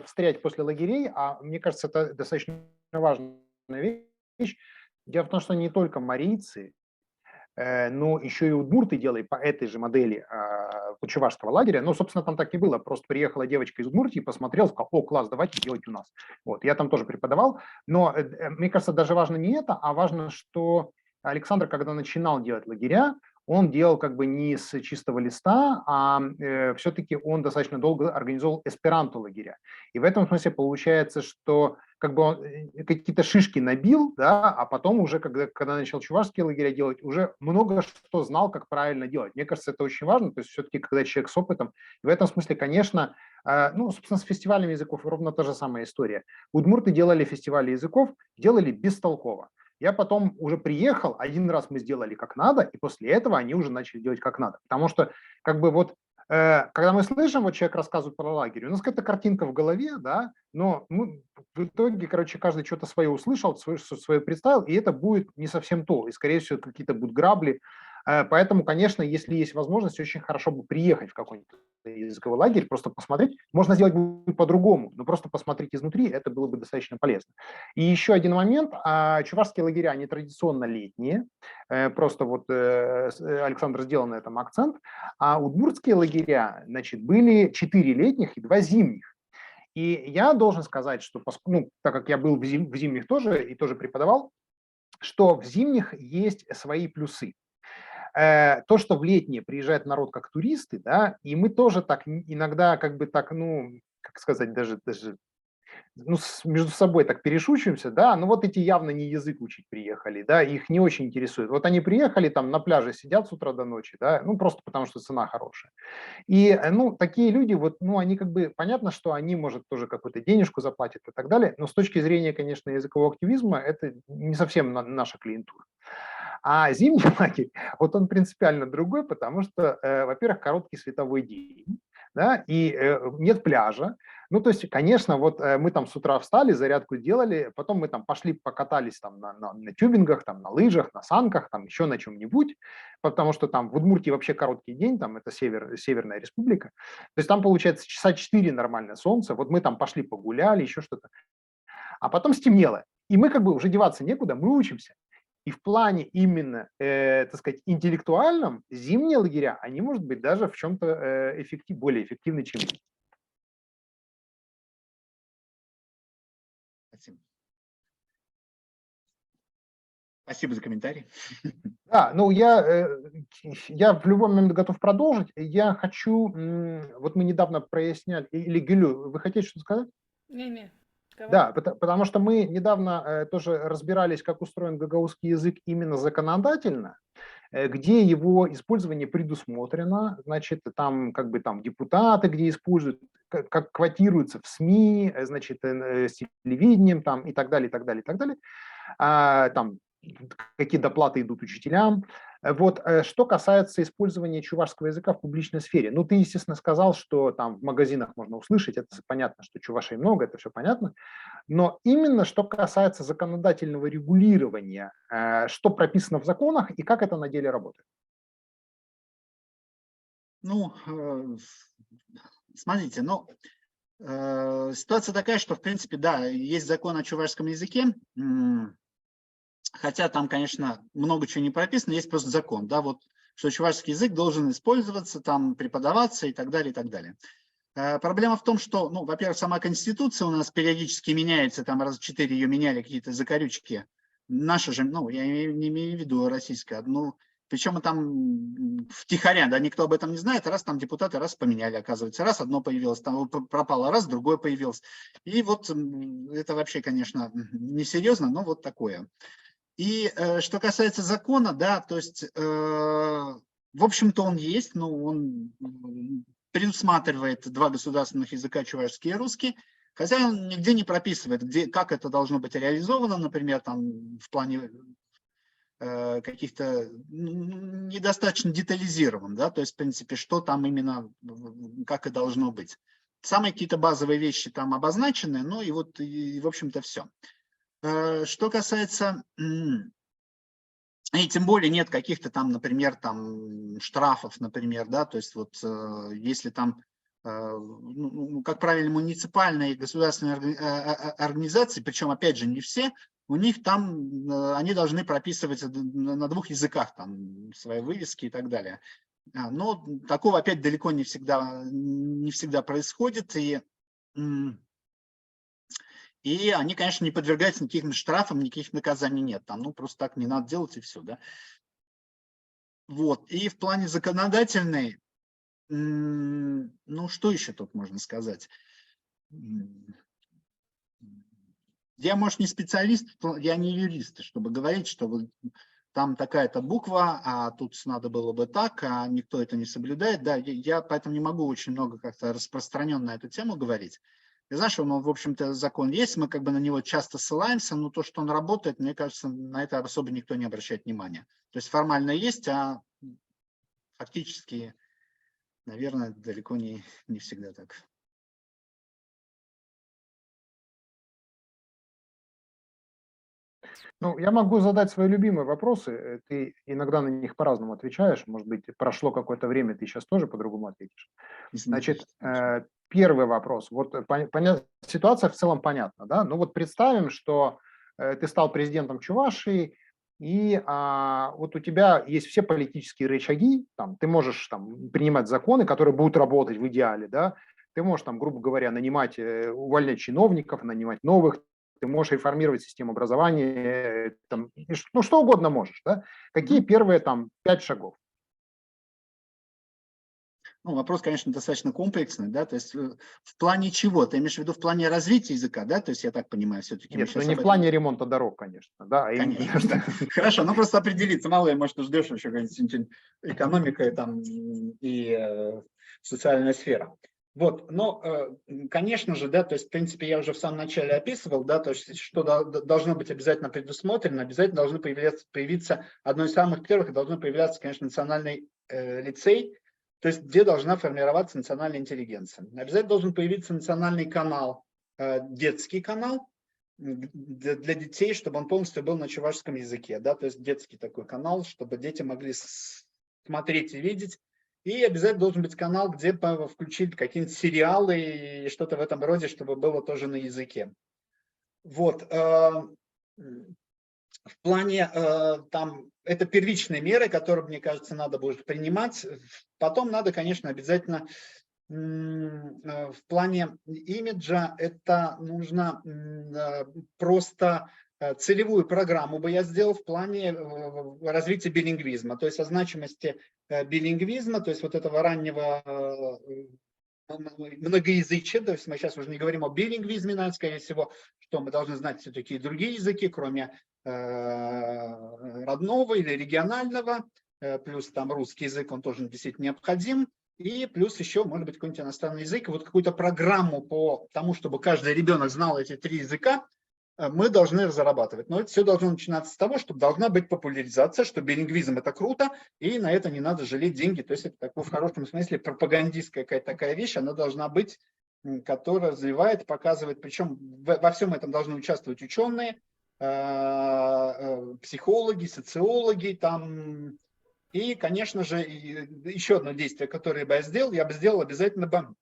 встрять после лагерей, а мне кажется, это достаточно важная вещь. Дело в том, что не только марийцы, но еще и удмурты делали по этой же модели чувашского лагеря. Ну, собственно, там так и было. Просто приехала девочка из Удмуртии, посмотрела, сказала: о, класс, давайте делать у нас. Вот, я там тоже преподавал. Но мне кажется, даже важно не это, а важно, что Александр, когда начинал делать лагеря, он делал как бы не с чистого листа, а все-таки он достаточно долго организовал эсперанто лагеря. И в этом смысле получается, что как бы он какие-то шишки набил, да, а потом уже, когда начал чувашские лагеря делать, уже много что знал, как правильно делать. Мне кажется, это очень важно, то есть все-таки, когда человек с опытом, в этом смысле, конечно, ну, собственно, с фестивалями языков ровно та же самая история. Удмурты делали фестивали языков, делали бестолково. Я потом уже приехал, один раз мы сделали как надо, и после этого они уже начали делать как надо. Потому что, как бы вот, когда мы слышим, вот человек рассказывает про лагерь, у нас какая-то картинка в голове, да, но мы, в итоге, короче, каждый что-то свое услышал, свое представил, и это будет не совсем то, и, скорее всего, какие-то будут грабли. Поэтому, конечно, если есть возможность, очень хорошо бы приехать в какой-нибудь языковой лагерь, просто посмотреть. Можно сделать будет по-другому, но просто посмотреть изнутри, это было бы достаточно полезно. И еще один момент. Чувашские лагеря, они традиционно летние, просто вот Александр сделал на этом акцент, а удмуртские лагеря, значит, были 4 летних и 2 зимних. И я должен сказать, что, ну, так как я был в зимних тоже и тоже преподавал, что в зимних есть свои плюсы. То, что в летние приезжает народ как туристы, да, и мы тоже так иногда как бы так, ну, как сказать, даже ну, между собой так перешучиваемся, да, ну вот эти явно не язык учить приехали, да, их не очень интересует. Вот они приехали, там на пляже сидят с утра до ночи, да, ну просто потому что цена хорошая. И, ну, такие люди, вот, ну, они как бы, понятно, что они, может, тоже какую-то денежку заплатят и так далее, но с точки зрения, конечно, языкового активизма, это не совсем наша клиентура. А зимний лагерь, вот он принципиально другой, потому что, во-первых, короткий световой день, да, и нет пляжа. Ну, то есть, конечно, вот мы там с утра встали, зарядку делали, потом мы там пошли покатались там на тюбингах, там на лыжах, на санках, там еще на чем-нибудь, потому что там в Удмуртии вообще короткий день, там это Северная Республика. То есть там получается часа 4 нормальное солнце, вот мы там пошли погуляли, еще что-то. А потом стемнело, и мы как бы уже деваться некуда, мы учимся. И в плане именно, так сказать, интеллектуальном зимние лагеря, они, может быть, даже в чем-то более эффективны, чем летние. Спасибо. Спасибо за комментарий. Да, ну я в любой момент готов продолжить. Я хочу, вот мы недавно проясняли, или Гюлю, вы хотите что-то сказать? Не-не. Да, потому что мы недавно тоже разбирались, как устроен гагаузский язык именно законодательно. где его использование предусмотрено, значит, там как бы там депутаты, где используют, как квотируются в СМИ, значит, с телевидением там и так далее, и так далее, и так далее. Там какие доплаты идут учителям. Вот, что касается использования чувашского языка в публичной сфере. Ну, ты, естественно, сказал, что там в магазинах можно услышать, это понятно, что чувашей много, это все понятно. Но именно что касается законодательного регулирования, что прописано в законах и как это на деле работает? Ну, смотрите, ну, ситуация такая, что, в принципе, да, есть закон о чувашском языке, хотя там, конечно, много чего не прописано, есть просто закон, да, вот, что чувашский язык должен использоваться, там, преподаваться и так далее, и так далее. Проблема в том, что, ну, во-первых, сама Конституция у нас периодически меняется, там раз в 4 ее меняли, какие-то закорючки. Наша же, ну, я не имею в виду российская, ну, причем там втихаря, да, никто об этом не знает, раз там депутаты раз поменяли, оказывается, раз одно появилось, там пропало, раз другое появилось. И вот это вообще, конечно, несерьезно, но вот такое. И что касается закона, да, то есть, в общем-то, он есть, но он предусматривает два государственных языка, чувашский и русский, хотя он нигде не прописывает, где, как это должно быть реализовано, например, там, в плане каких-то недостаточно детализирован, да, то есть, в принципе, что там именно, как и должно быть. Самые какие-то базовые вещи там обозначены, ну и вот, и, в общем-то, все. Что касается, и тем более нет каких-то там, например, там штрафов, например, да, то есть вот если там, ну, как правило, муниципальные и государственные организации, причем, опять же, не все, у них там, они должны прописывать на двух языках там свои вывески и так далее. Но такого опять далеко не всегда происходит, и они, конечно, не подвергаются никаким штрафам, никаких наказаний нет. Там, ну, просто так не надо делать, и все, да. Вот. И в плане законодательной, ну, что еще тут можно сказать? Я, может, не специалист, я не юрист, чтобы говорить, что вот там такая-то буква, а тут надо было бы так, а никто это не соблюдает. Да, я поэтому не могу очень много как-то распространенно на эту тему говорить. Я знаю, что, ну, в общем-то, закон есть, мы как бы на него часто ссылаемся, но то, что он работает, мне кажется, на это особо никто не обращает внимания. То есть формально есть, а фактически, наверное, далеко не всегда так. Ну, я могу задать свои любимые вопросы. Ты иногда на них по-разному отвечаешь. Может быть, прошло какое-то время, ты сейчас тоже по-другому ответишь. Значит, первый вопрос. Вот ситуация в целом понятна, да? Ну вот представим, что ты стал президентом Чувашии, и вот у тебя есть все политические рычаги, там, ты можешь там, принимать законы, которые будут работать в идеале, да? Ты можешь, там, грубо говоря, увольнять чиновников, нанимать новых, ты можешь реформировать систему образования, там, ну, что угодно можешь, да? Какие первые там 5 шагов? Ну, вопрос, конечно, достаточно комплексный, да, то есть в плане чего? Ты имеешь в виду в плане развития языка, да, то есть я так понимаю, все-таки. Нет, ну не в плане ремонта дорог, конечно, да. Конечно. Хорошо, ну просто определиться, мало ли, может, ты ждешь еще какая-нибудь экономика там, и социальная сфера. Вот, но, конечно же, да, то есть, в принципе, я уже в самом начале описывал, да, то есть, что должно быть обязательно предусмотрено, обязательно должны появиться, одно из самых первых, должно появляться, конечно, национальный лицей, то есть, где должна формироваться национальная интеллигенция. Обязательно должен появиться национальный канал, детский канал для детей, чтобы он полностью был на чувашском языке, да, то есть детский такой канал, чтобы дети могли смотреть и видеть. И обязательно должен быть канал, где включить какие-нибудь сериалы и что-то в этом роде, чтобы было тоже на языке. Вот. В плане, там, это первичные меры, которые, мне кажется, надо будет принимать. Потом надо, конечно, обязательно в плане имиджа, это нужно просто целевую программу бы я сделал в плане развития билингвизма, то есть о значимости билингвизма, то есть вот этого раннего многоязычия, то есть мы сейчас уже не говорим о билингвизме, наверное, скорее всего, что мы должны знать все-таки и другие языки, кроме родного или регионального. плюс там русский язык, он тоже действительно необходим, и плюс еще, может быть, какой-нибудь иностранный язык, вот какую-то программу по тому, чтобы каждый ребенок знал эти 3 языка, мы должны разрабатывать. Но это все должно начинаться с того, что должна быть популяризация, что билингвизм – это круто, и на это не надо жалеть деньги. То есть это такой, в хорошем смысле пропагандистская какая-то такая вещь, она должна быть, которая развивает, показывает. Причем во всем этом должны участвовать ученые, психологи, социологи, там. И, конечно же, еще одно действие, которое бы я бы сделал обязательно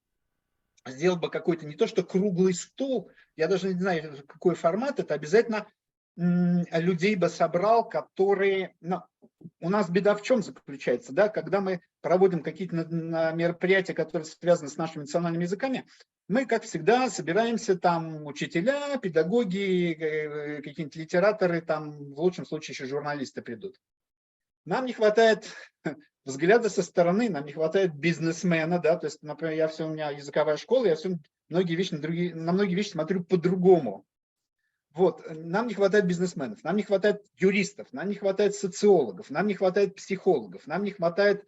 сделал бы какой-то не то что круглый стол, я даже не знаю, какой формат, это обязательно людей бы собрал, которые... Ну, у нас беда в чем заключается, да, когда мы проводим какие-то мероприятия, которые связаны с нашими национальными языками, мы, как всегда, собираемся там учителя, педагоги, какие-нибудь литераторы, там в лучшем случае еще журналисты придут. Нам не хватает взгляда со стороны, нам не хватает бизнесмена, да, то есть, например, у меня языковая школа, я на многие вещи смотрю по-другому. Вот, нам не хватает бизнесменов, нам не хватает юристов, нам не хватает социологов, нам не хватает психологов, нам не хватает,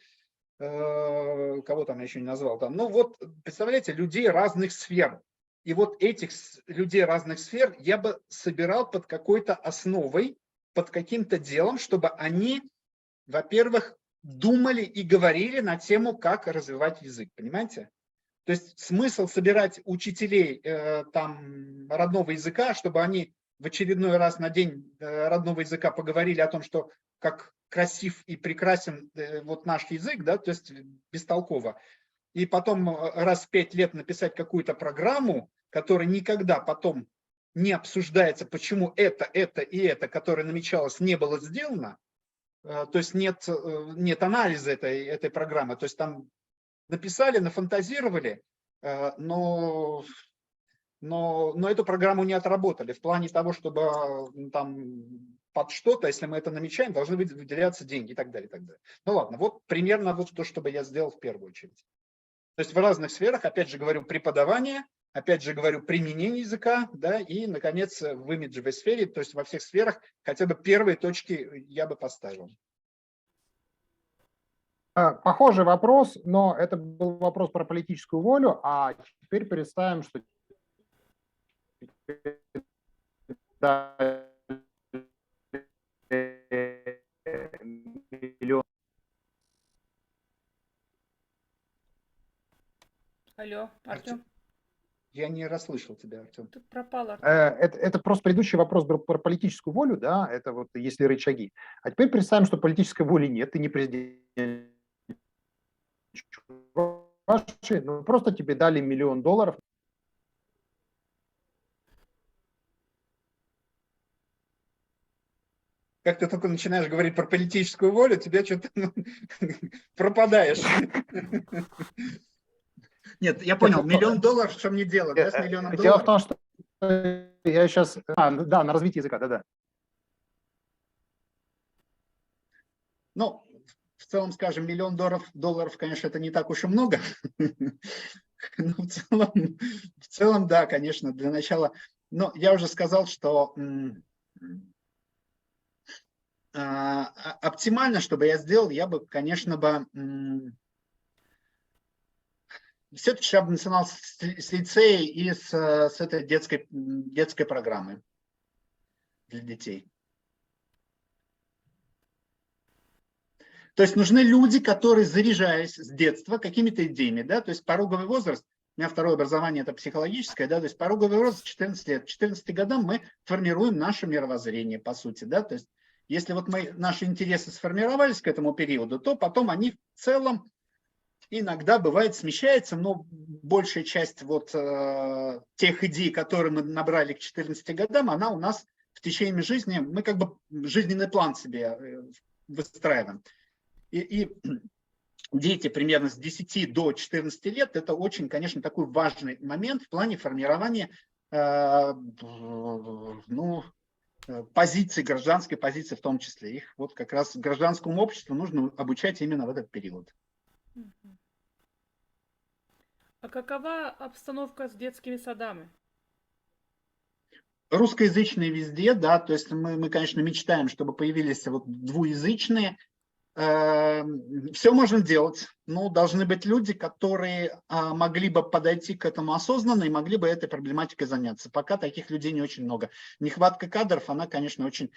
кого там я еще не назвал, там, ну вот, представляете, людей разных сфер. И вот этих людей разных сфер я бы собирал под какой-то основой, под каким-то делом, чтобы они, во-первых, думали и говорили на тему, как развивать язык, понимаете? То есть смысл собирать учителей там, родного языка, чтобы они в очередной раз на день родного языка поговорили о том, что как красив и прекрасен вот наш язык, да, то есть бестолково. И потом раз в 5 лет написать какую-то программу, которая никогда потом не обсуждается, почему это и это, которое намечалось, не было сделано. То есть нет анализа этой программы. То есть там написали, нафантазировали, но эту программу не отработали. В плане того, чтобы там под что-то, если мы это намечаем, должны выделяться деньги и так далее, и так далее. Ну ладно, вот примерно вот то, что бы я сделал в первую очередь. То есть в разных сферах, опять же говорю, преподавание, опять же говорю, применение языка, да, и, наконец, в имиджевой сфере, то есть во всех сферах хотя бы первые точки я бы поставил. Похожий вопрос, но это был вопрос про политическую волю, а теперь представим, что миллион. Алло, Артем, Я не расслышал тебя, Артем. ты пропал, Артем. Это просто предыдущий вопрос был про политическую волю, да, это вот если рычаги. А теперь представим, что политической воли нет, ты не президент Чувашии, ну просто тебе дали $1 миллион. Как ты только начинаешь говорить про политическую волю, тебя что-то пропадаешь. Нет, я понял, $1 миллион, что мне делать, да, с $1 миллионом? Дело в том, что я сейчас... да, на развитие языка, да-да. Ну, в целом, скажем, $1 миллион, конечно, это не так уж и много. Но в целом, да, конечно, для начала. Но я уже сказал, что оптимально, чтобы я сделал, я бы, конечно, все-таки я бы начинал с лицея и с этой детской программы для детей. То есть нужны люди, которые, заряжаясь с детства какими-то идеями, да, то есть пороговый возраст, у меня второе образование это психологическое, да, то есть пороговый возраст 14 лет. К 14 годам мы формируем наше мировоззрение, по сути, да, то есть если вот наши интересы сформировались к этому периоду, то потом они в целом иногда бывает смещается, но большая часть вот тех идей, которые мы набрали к 14 годам, она у нас в течение жизни, мы как бы жизненный план себе выстраиваем. И дети примерно с 10 до 14 лет, это очень, конечно, такой важный момент в плане формирования позиции, гражданской позиции в том числе. Их вот как раз гражданскому обществу нужно обучать именно в этот период. А какова обстановка с детскими садами? Русскоязычные везде, да, то есть мы, конечно, мечтаем, чтобы появились вот двуязычные. все можно делать, но должны быть люди, которые могли бы подойти к этому осознанно и могли бы этой проблематикой заняться. Пока таких людей не очень много. Нехватка кадров, она, конечно, очень,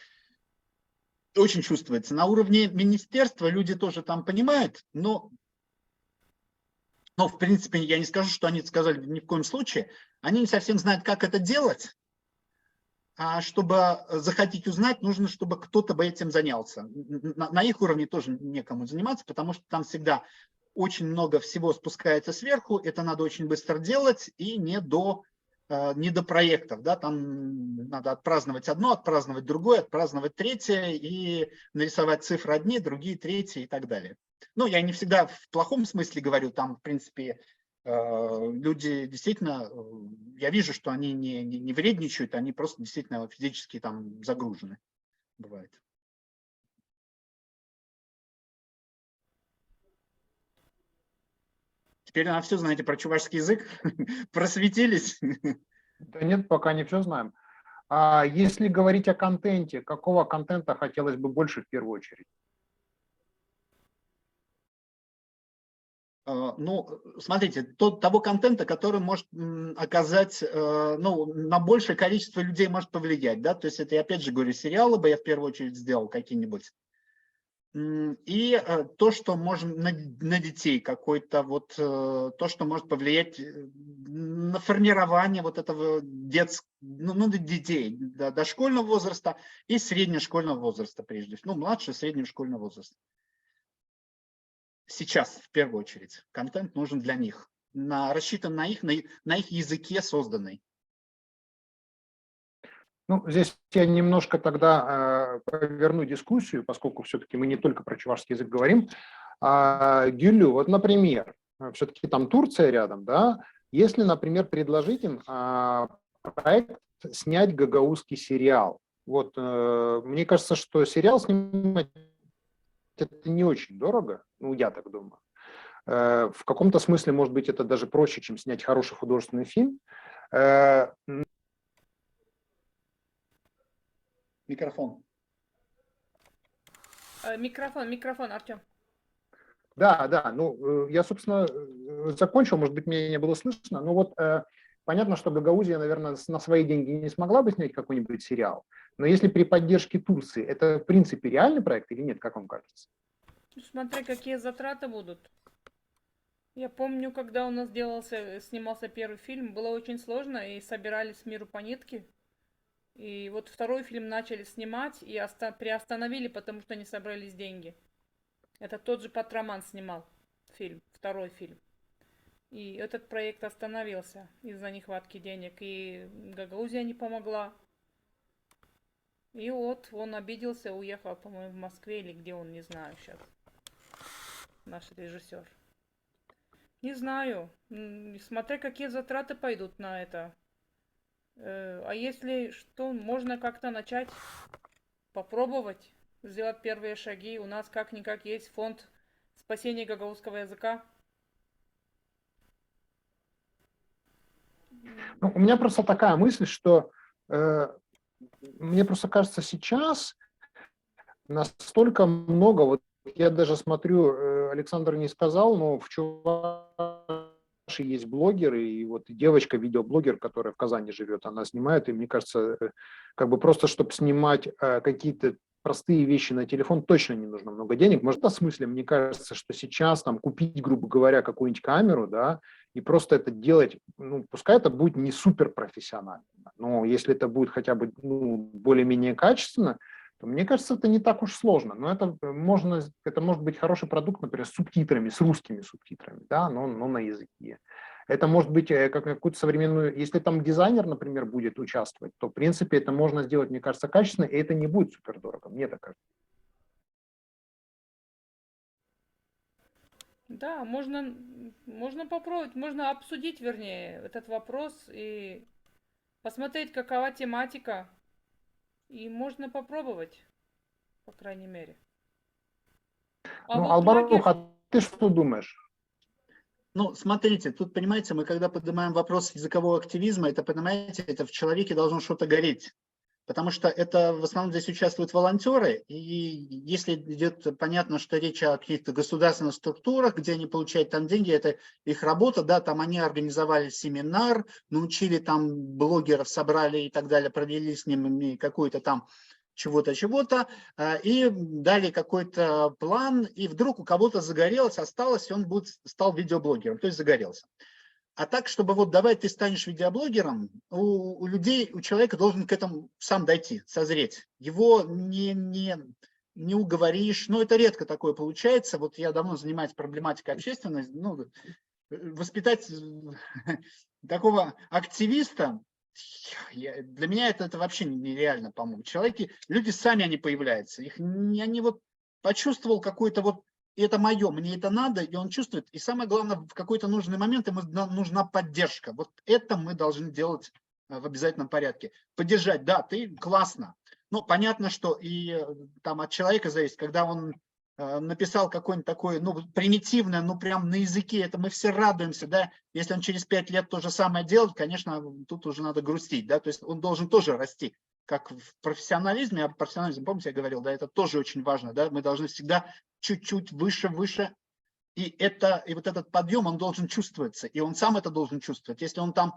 очень чувствуется. На уровне министерства люди тоже там понимают, но в принципе, я не скажу, что они сказали ни в коем случае. Они не совсем знают, как это делать. А чтобы захотеть узнать, нужно, чтобы кто-то бы этим занялся. На их уровне тоже некому заниматься, потому что там всегда очень много всего спускается сверху, это надо очень быстро делать и не до проектов. Да? Там надо отпраздновать одно, отпраздновать другое, отпраздновать третье и нарисовать цифры одни, другие, третьи и так далее. Ну, я не всегда в плохом смысле говорю, там, в принципе, люди действительно, я вижу, что они не вредничают, они просто действительно физически там загружены. Бывает. Теперь на все знаете про чувашский язык? Просветились? Да нет, пока не все знаем. А если говорить о контенте, какого контента хотелось бы больше в первую очередь? Ну, смотрите, того контента, который может оказать, ну, на большее количество людей может повлиять, да, то есть это, я опять же говорю, сериалы бы я в первую очередь сделал какие-нибудь. И то, что можно на детей, какой-то вот, то, что может повлиять на формирование вот этого детей, дошкольного возраста и среднешкольного возраста прежде всего, ну, младшего, среднего школьного возраста. Сейчас, в первую очередь, контент нужен для них, рассчитан на их языке созданный. Ну, здесь я немножко тогда поверну дискуссию, поскольку все-таки мы не только про чувашский язык говорим. Гюлю, вот, например, все-таки там Турция рядом, да, если, например, предложить им проект снять гагаузский сериал. Вот, мне кажется, что сериал снимать это не очень дорого, ну, я так думаю. В каком-то смысле, может быть, это даже проще, чем снять хороший художественный фильм. Микрофон. Микрофон, Артем. Да, ну, я, собственно, закончил, может быть, меня не было слышно, но вот понятно, что Гагаузия, наверное, на свои деньги не смогла бы снять какой-нибудь сериал, но если при поддержке Турции, это, в принципе, реальный проект или нет, как вам кажется? Смотри, какие затраты будут. Я помню, когда у нас снимался первый фильм, было очень сложно, и собирались миру по нитке. И вот второй фильм начали снимать и приостановили, потому что не собрались деньги. Это тот же Патраман снимал второй фильм. И этот проект остановился из-за нехватки денег. И Гагаузия не помогла. И вот он обиделся, уехал, по-моему, в Москве или где он, не знаю сейчас. Наш режиссер. Не знаю. Смотря какие затраты пойдут на это. А если что, можно как-то начать попробовать сделать первые шаги. У нас как-никак есть фонд спасения гагаузского языка. Ну, у меня просто такая мысль, что мне просто кажется, сейчас настолько много, вот я даже смотрю, Александр не сказал, но в Чувашии есть блогеры, и вот девочка, видеоблогер, которая в Казани живет, она снимает, и мне кажется, как бы просто, чтобы снимать какие-то простые вещи на телефон, точно не нужно много денег. Может, в смысле, мне кажется, что сейчас там купить, грубо говоря, какую-нибудь камеру, да, и просто это делать, ну, пускай это будет не супер профессионально, но если это будет хотя бы более-менее качественно, то, мне кажется, это не так уж сложно. Но это может быть хороший продукт, например, с субтитрами, с русскими субтитрами, да, но на языке. Это может быть как какую-то современную, если там дизайнер, например, будет участвовать, то, в принципе, это можно сделать, мне кажется, качественно, и это не будет супер дорого, мне так кажется. Да, можно попробовать, можно обсудить, вернее, этот вопрос и посмотреть, какова тематика. И можно попробовать, по крайней мере. Ну, вот Албарух, а ты что думаешь? Ну, смотрите, тут, понимаете, мы когда поднимаем вопрос языкового активизма, это, понимаете, это в человеке должно что-то гореть. потому что это в основном здесь участвуют волонтеры, и если идет, понятно, что речь о каких-то государственных структурах, где они получают там деньги, это их работа, да, там они организовали семинар, научили там блогеров, собрали и так далее, провели с ними какую-то там чего-то, и дали какой-то план, и вдруг у кого-то загорелось, осталось, и он стал видеоблогером, то есть загорелся. А так, чтобы вот давай ты станешь видеоблогером, у людей, у человека должен к этому сам дойти, созреть. Его не уговоришь, но это редко такое получается. Вот я давно занимаюсь проблематикой общественности, ну, воспитать такого активиста, для меня это вообще нереально, по-моему. Люди сами они появляются. Они вот почувствовал какой-то вот, и это мое, мне это надо, и он чувствует. И самое главное, в какой-то нужный момент ему нужна поддержка. Вот это мы должны делать в обязательном порядке. Поддержать, да, ты классно. Ну, понятно, что и там от человека зависит, когда он написал какое-нибудь такое, ну, примитивное, ну, прям на языке, это мы все радуемся, да, если он через 5 лет то же самое делает, конечно, тут уже надо грустить, да, то есть он должен тоже расти, как в профессионализме, а профессионализм, помните, я говорил, да, это тоже очень важно, да, мы должны всегда чуть-чуть выше, и вот этот подъем, он должен чувствоваться, и он сам это должен чувствовать, если он там,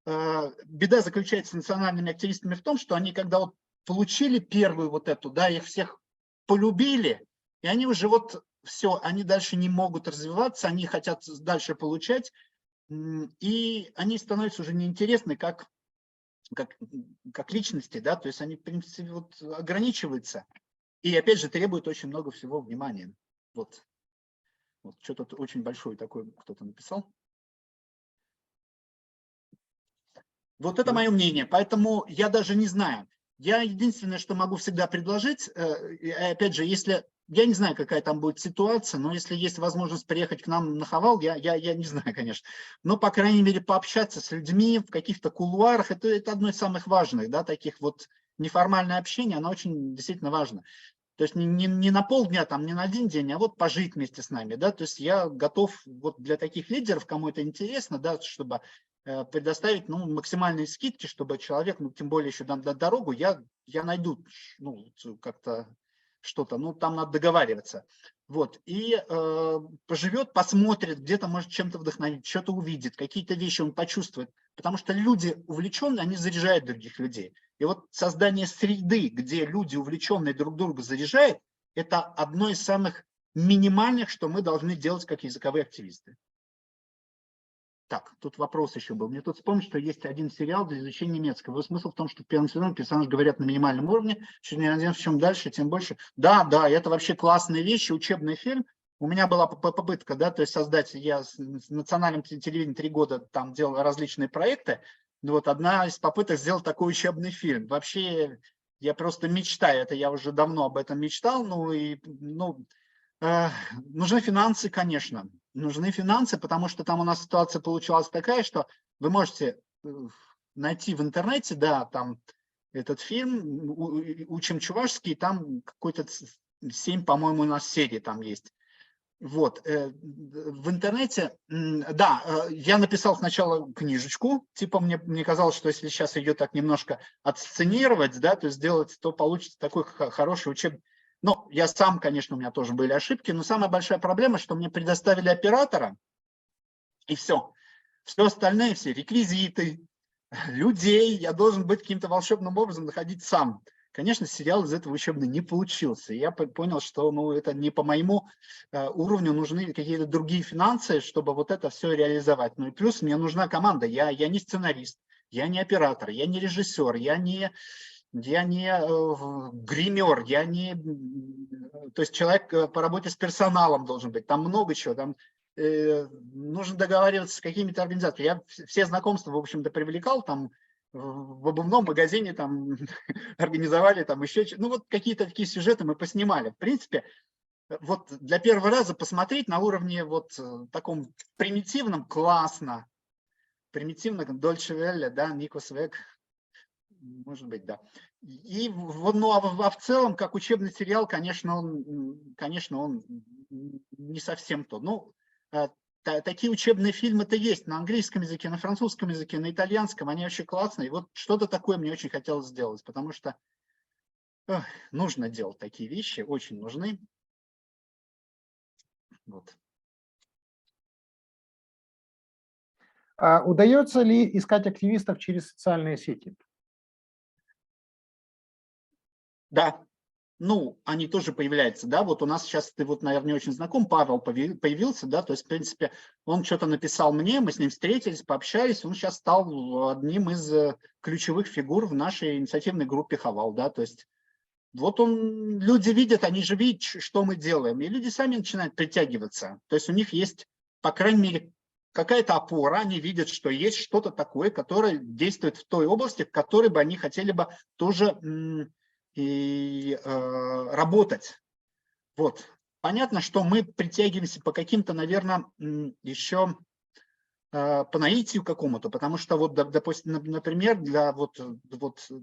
беда заключается с национальными активистами в том, что они, когда вот получили первую вот эту, да, их всех полюбили, и они уже вот все, они дальше не могут развиваться, они хотят дальше получать, и они становятся уже неинтересны как личности, да, то есть они, в принципе, вот ограничиваются. И опять же требуют очень много всего внимания. Вот что-то очень большое такое кто-то написал. Вот это мое мнение, поэтому я даже не знаю. Я единственное, что могу всегда предложить, опять же, если, я не знаю, какая там будет ситуация, но если есть возможность приехать к нам на Хавал, я не знаю, конечно, но, по крайней мере, пообщаться с людьми в каких-то кулуарах, это одно из самых важных, да, таких вот неформальное общение, оно очень действительно важно. То есть не на полдня, там, не на один день, а вот пожить вместе с нами, да, то есть я готов вот для таких лидеров, кому это интересно, да, чтобы предоставить, ну, максимальные скидки, чтобы человек, ну, тем более еще на дорогу, я найду, ну, как-то что-то, ну, там надо договариваться, вот, и поживет, посмотрит, где-то может чем-то вдохновить, что-то увидит, какие-то вещи он почувствует, потому что люди увлеченные, они заряжают других людей. И вот создание среды, где люди, увлеченные друг друга, заряжают, это одно из самых минимальных, что мы должны делать как языковые активисты. Так, тут вопрос еще был. Мне тут вспомнить, что есть один сериал для изучения немецкого. Его смысл в том, что в первом сезоне персонажи говорят на минимальном уровне, чем дальше, тем больше. Да, это вообще классные вещи, учебный фильм. У меня была попытка, да, то есть создать, я с национальным телевидением 3 года там делал различные проекты. Вот одна из попыток сделать такой учебный фильм. Вообще, я просто мечтаю, это я уже давно об этом мечтал, нужны финансы, конечно. Нужны финансы, потому что там у нас ситуация получалась такая, что вы можете найти в интернете, да, там этот фильм «Учим чувашский», там какой-то 7, по-моему, у нас серий там есть. Вот, в интернете, да, я написал сначала книжечку, типа мне казалось, что если сейчас ее так немножко отсценировать, да, то сделать, то получится такой хороший учебник. Ну, я сам, конечно, у меня тоже были ошибки, но самая большая проблема, что мне предоставили оператора, и все. Все остальное, все реквизиты, людей, я должен быть каким-то волшебным образом находить сам. Конечно, сериал из этого учебный не получился. Я понял, что это не по моему уровню, нужны какие-то другие финансы, чтобы вот это все реализовать. Ну и плюс мне нужна команда. Я не сценарист, я не оператор, я не режиссер, я не гример, то есть человек по работе с персоналом должен быть. Там много чего, там нужно договариваться с какими-то организациями. Я все знакомства, в общем-то, привлекал, там в обувном магазине там организовали там еще, ну вот какие-то такие сюжеты мы поснимали. В принципе, вот для первого раза посмотреть на уровне вот таком примитивном классно, примитивно, Дольче Велле, да, Никос Век, может быть, да. И в целом, как учебный сериал, конечно, он не совсем то. Ну, такие учебные фильмы-то есть на английском языке, на французском языке, на итальянском, они вообще классные. Вот что-то такое мне очень хотелось сделать, потому что нужно делать такие вещи, очень нужны. Вот. Удается ли искать активистов через социальные сети? Да, ну, они тоже появляются, да, вот у нас сейчас, ты вот, наверное, не очень знаком, Павел появился, да, то есть, в принципе, он что-то написал мне, мы с ним встретились, пообщались, он сейчас стал одним из ключевых фигур в нашей инициативной группе Хавал, да, то есть, вот люди видят, они же видят, что мы делаем, и люди сами начинают притягиваться, то есть, у них есть, по крайней мере, какая-то опора, они видят, что есть что-то такое, которое действует в той области, в которой бы они хотели бы тоже работать. Вот. Понятно, что мы притягиваемся по каким-то, наверное, еще по наитию какому-то, потому что вот, допустим, например, для вот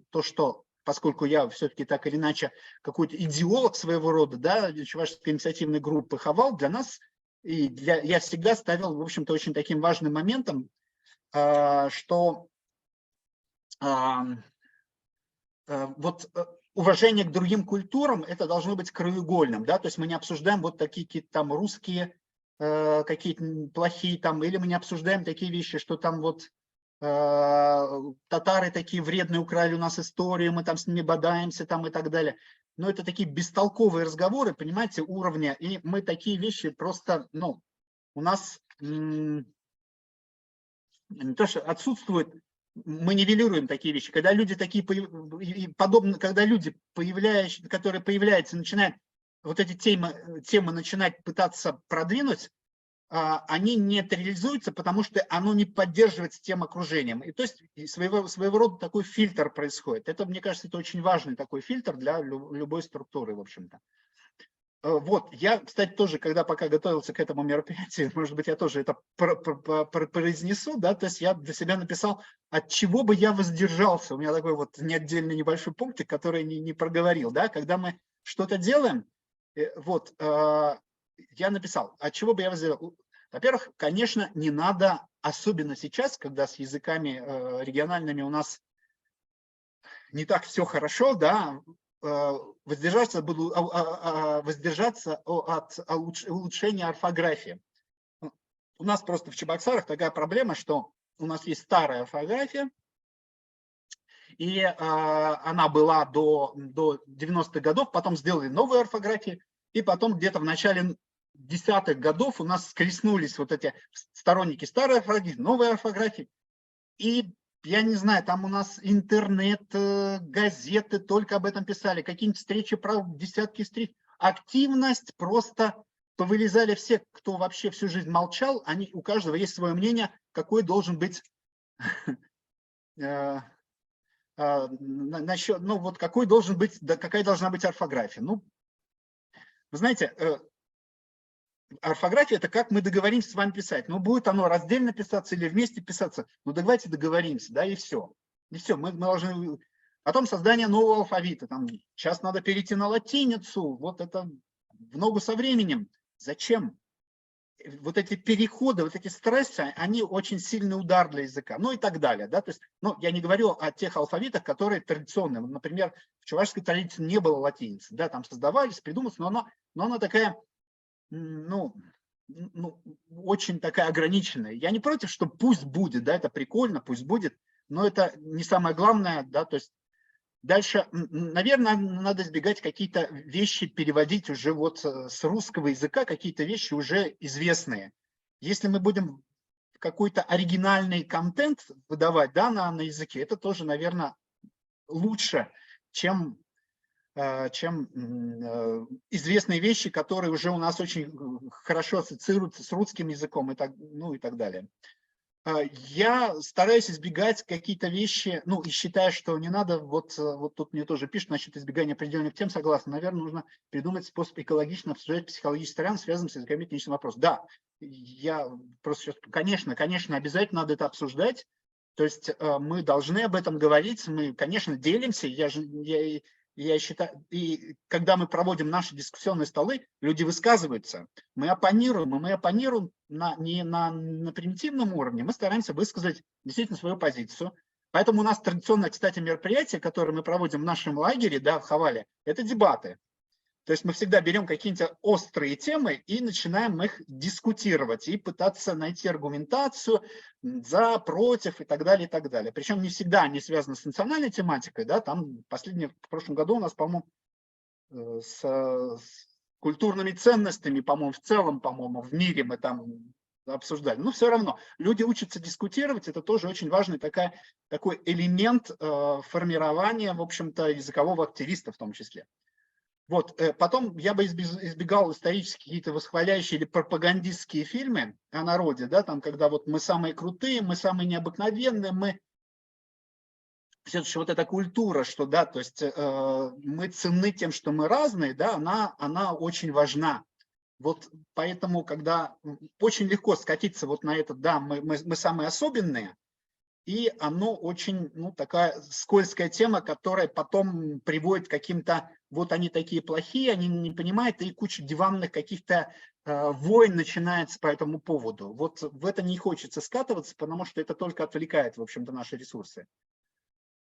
то, что, поскольку я все-таки так или иначе какой-то идеолог своего рода, да, чувашской инициативной группы Хавал, для нас, я всегда ставил, в общем-то, очень таким важным моментом, что вот уважение к другим культурам, это должно быть краеугольным, да, то есть мы не обсуждаем вот такие какие-то там русские, какие-то плохие там, или мы не обсуждаем такие вещи, что там вот татары такие вредные украли у нас историю, мы там с ними бодаемся там и так далее. Но это такие бестолковые разговоры, понимаете, уровня, и мы такие вещи просто, ну, у нас не то, что отсутствует, мы нивелируем такие вещи. Когда люди такие подобные, когда люди, которые появляются, начинают вот эти темы начинать пытаться продвинуть, они не реализуются, потому что оно не поддерживается тем окружением. И то есть своего рода такой фильтр происходит. Это, мне кажется, это очень важный такой фильтр для любой структуры, в общем-то. Вот, я, кстати, тоже, пока готовился к этому мероприятию, может быть, я тоже это произнесу, да, то есть я для себя написал, от чего бы я воздержался. У меня такой вот отдельный небольшой пунктик, который не проговорил, да, когда мы что-то делаем, вот, я написал, от чего бы я воздержался. Во-первых, конечно, не надо, особенно сейчас, когда с языками региональными у нас не так все хорошо, да, воздержаться от улучшения орфографии. У нас просто в Чебоксарах такая проблема, что у нас есть старая орфография, и она была до 90-х годов, потом сделали новую орфографию, и потом где-то в начале 10-х годов у нас скрестнулись вот эти сторонники старой орфографии, новой орфографии, и я не знаю, там у нас интернет, газеты только об этом писали, какие-нибудь встречи, десятки встреч. Активность просто повылезали все, кто вообще всю жизнь молчал, у каждого есть свое мнение, какой должен быть, ну вот какой должен быть, какая должна быть орфография. Ну, вы знаете, орфография – это как мы договоримся с вами писать. Ну, будет оно раздельно писаться или вместе писаться. Ну, давайте договоримся, да, и все. И все, мы должны… Потом создание нового алфавита. Там, сейчас надо перейти на латиницу. Вот это в ногу со временем. Зачем? Вот эти переходы, вот эти стрессы, они очень сильный удар для языка. Ну и так далее. Да? То есть, ну, я не говорю о тех алфавитах, которые традиционные. Например, в чувашской традиции не было латиницы. Да, там создавались, придумывались, но она такая… Ну, очень такая ограниченная. Я не против, что пусть будет, да, это прикольно, пусть будет, но это не самое главное, да, то есть дальше, наверное, надо избегать какие-то вещи, переводить уже вот с русского языка, какие-то вещи уже известные. Если мы будем какой-то оригинальный контент выдавать, да, на языке, это тоже, наверное, лучше, чем известные вещи, которые уже у нас очень хорошо ассоциируются с русским языком и так далее. Я стараюсь избегать какие-то вещи, ну и считаю, что не надо, вот тут мне тоже пишут насчет избегания определенных тем, согласен, наверное, нужно придумать способ экологично обсуждать психологический сторон, связанный с языками этническим вопросом. Да, я просто сейчас, конечно, обязательно надо это обсуждать, то есть мы должны об этом говорить, мы, конечно, делимся, Я считаю, и когда мы проводим наши дискуссионные столы, люди высказываются, мы оппонируем, и мы оппонируем не на примитивном уровне, мы стараемся высказать действительно свою позицию. Поэтому у нас традиционное, кстати, мероприятие, которое мы проводим в нашем лагере, да, в Хавале, это дебаты. То есть мы всегда берем какие-нибудь острые темы и начинаем их дискутировать и пытаться найти аргументацию за, против и так далее, и так далее. Причем не всегда они связаны с национальной тематикой, да, там в прошлом году у нас, по-моему, с культурными ценностями, по-моему, в целом, по-моему, в мире мы там обсуждали. Но все равно люди учатся дискутировать, это тоже очень важный такой элемент формирования, в общем-то, языкового активиста в том числе. Вот, потом я бы избегал исторические какие-то восхваляющие или пропагандистские фильмы о народе, да, там, когда вот мы самые крутые, мы самые необыкновенные, мы все-таки вот эта культура, что, да, то есть мы ценны тем, что мы разные, да, она очень важна. Вот поэтому, когда очень легко скатиться вот на этот, да, мы самые особенные, и оно очень, ну, такая скользкая тема, которая потом приводит к каким-то, вот они такие плохие, они не понимают, и куча диванных каких-то войн начинается по этому поводу. Вот в это не хочется скатываться, потому что это только отвлекает, в общем-то, наши ресурсы.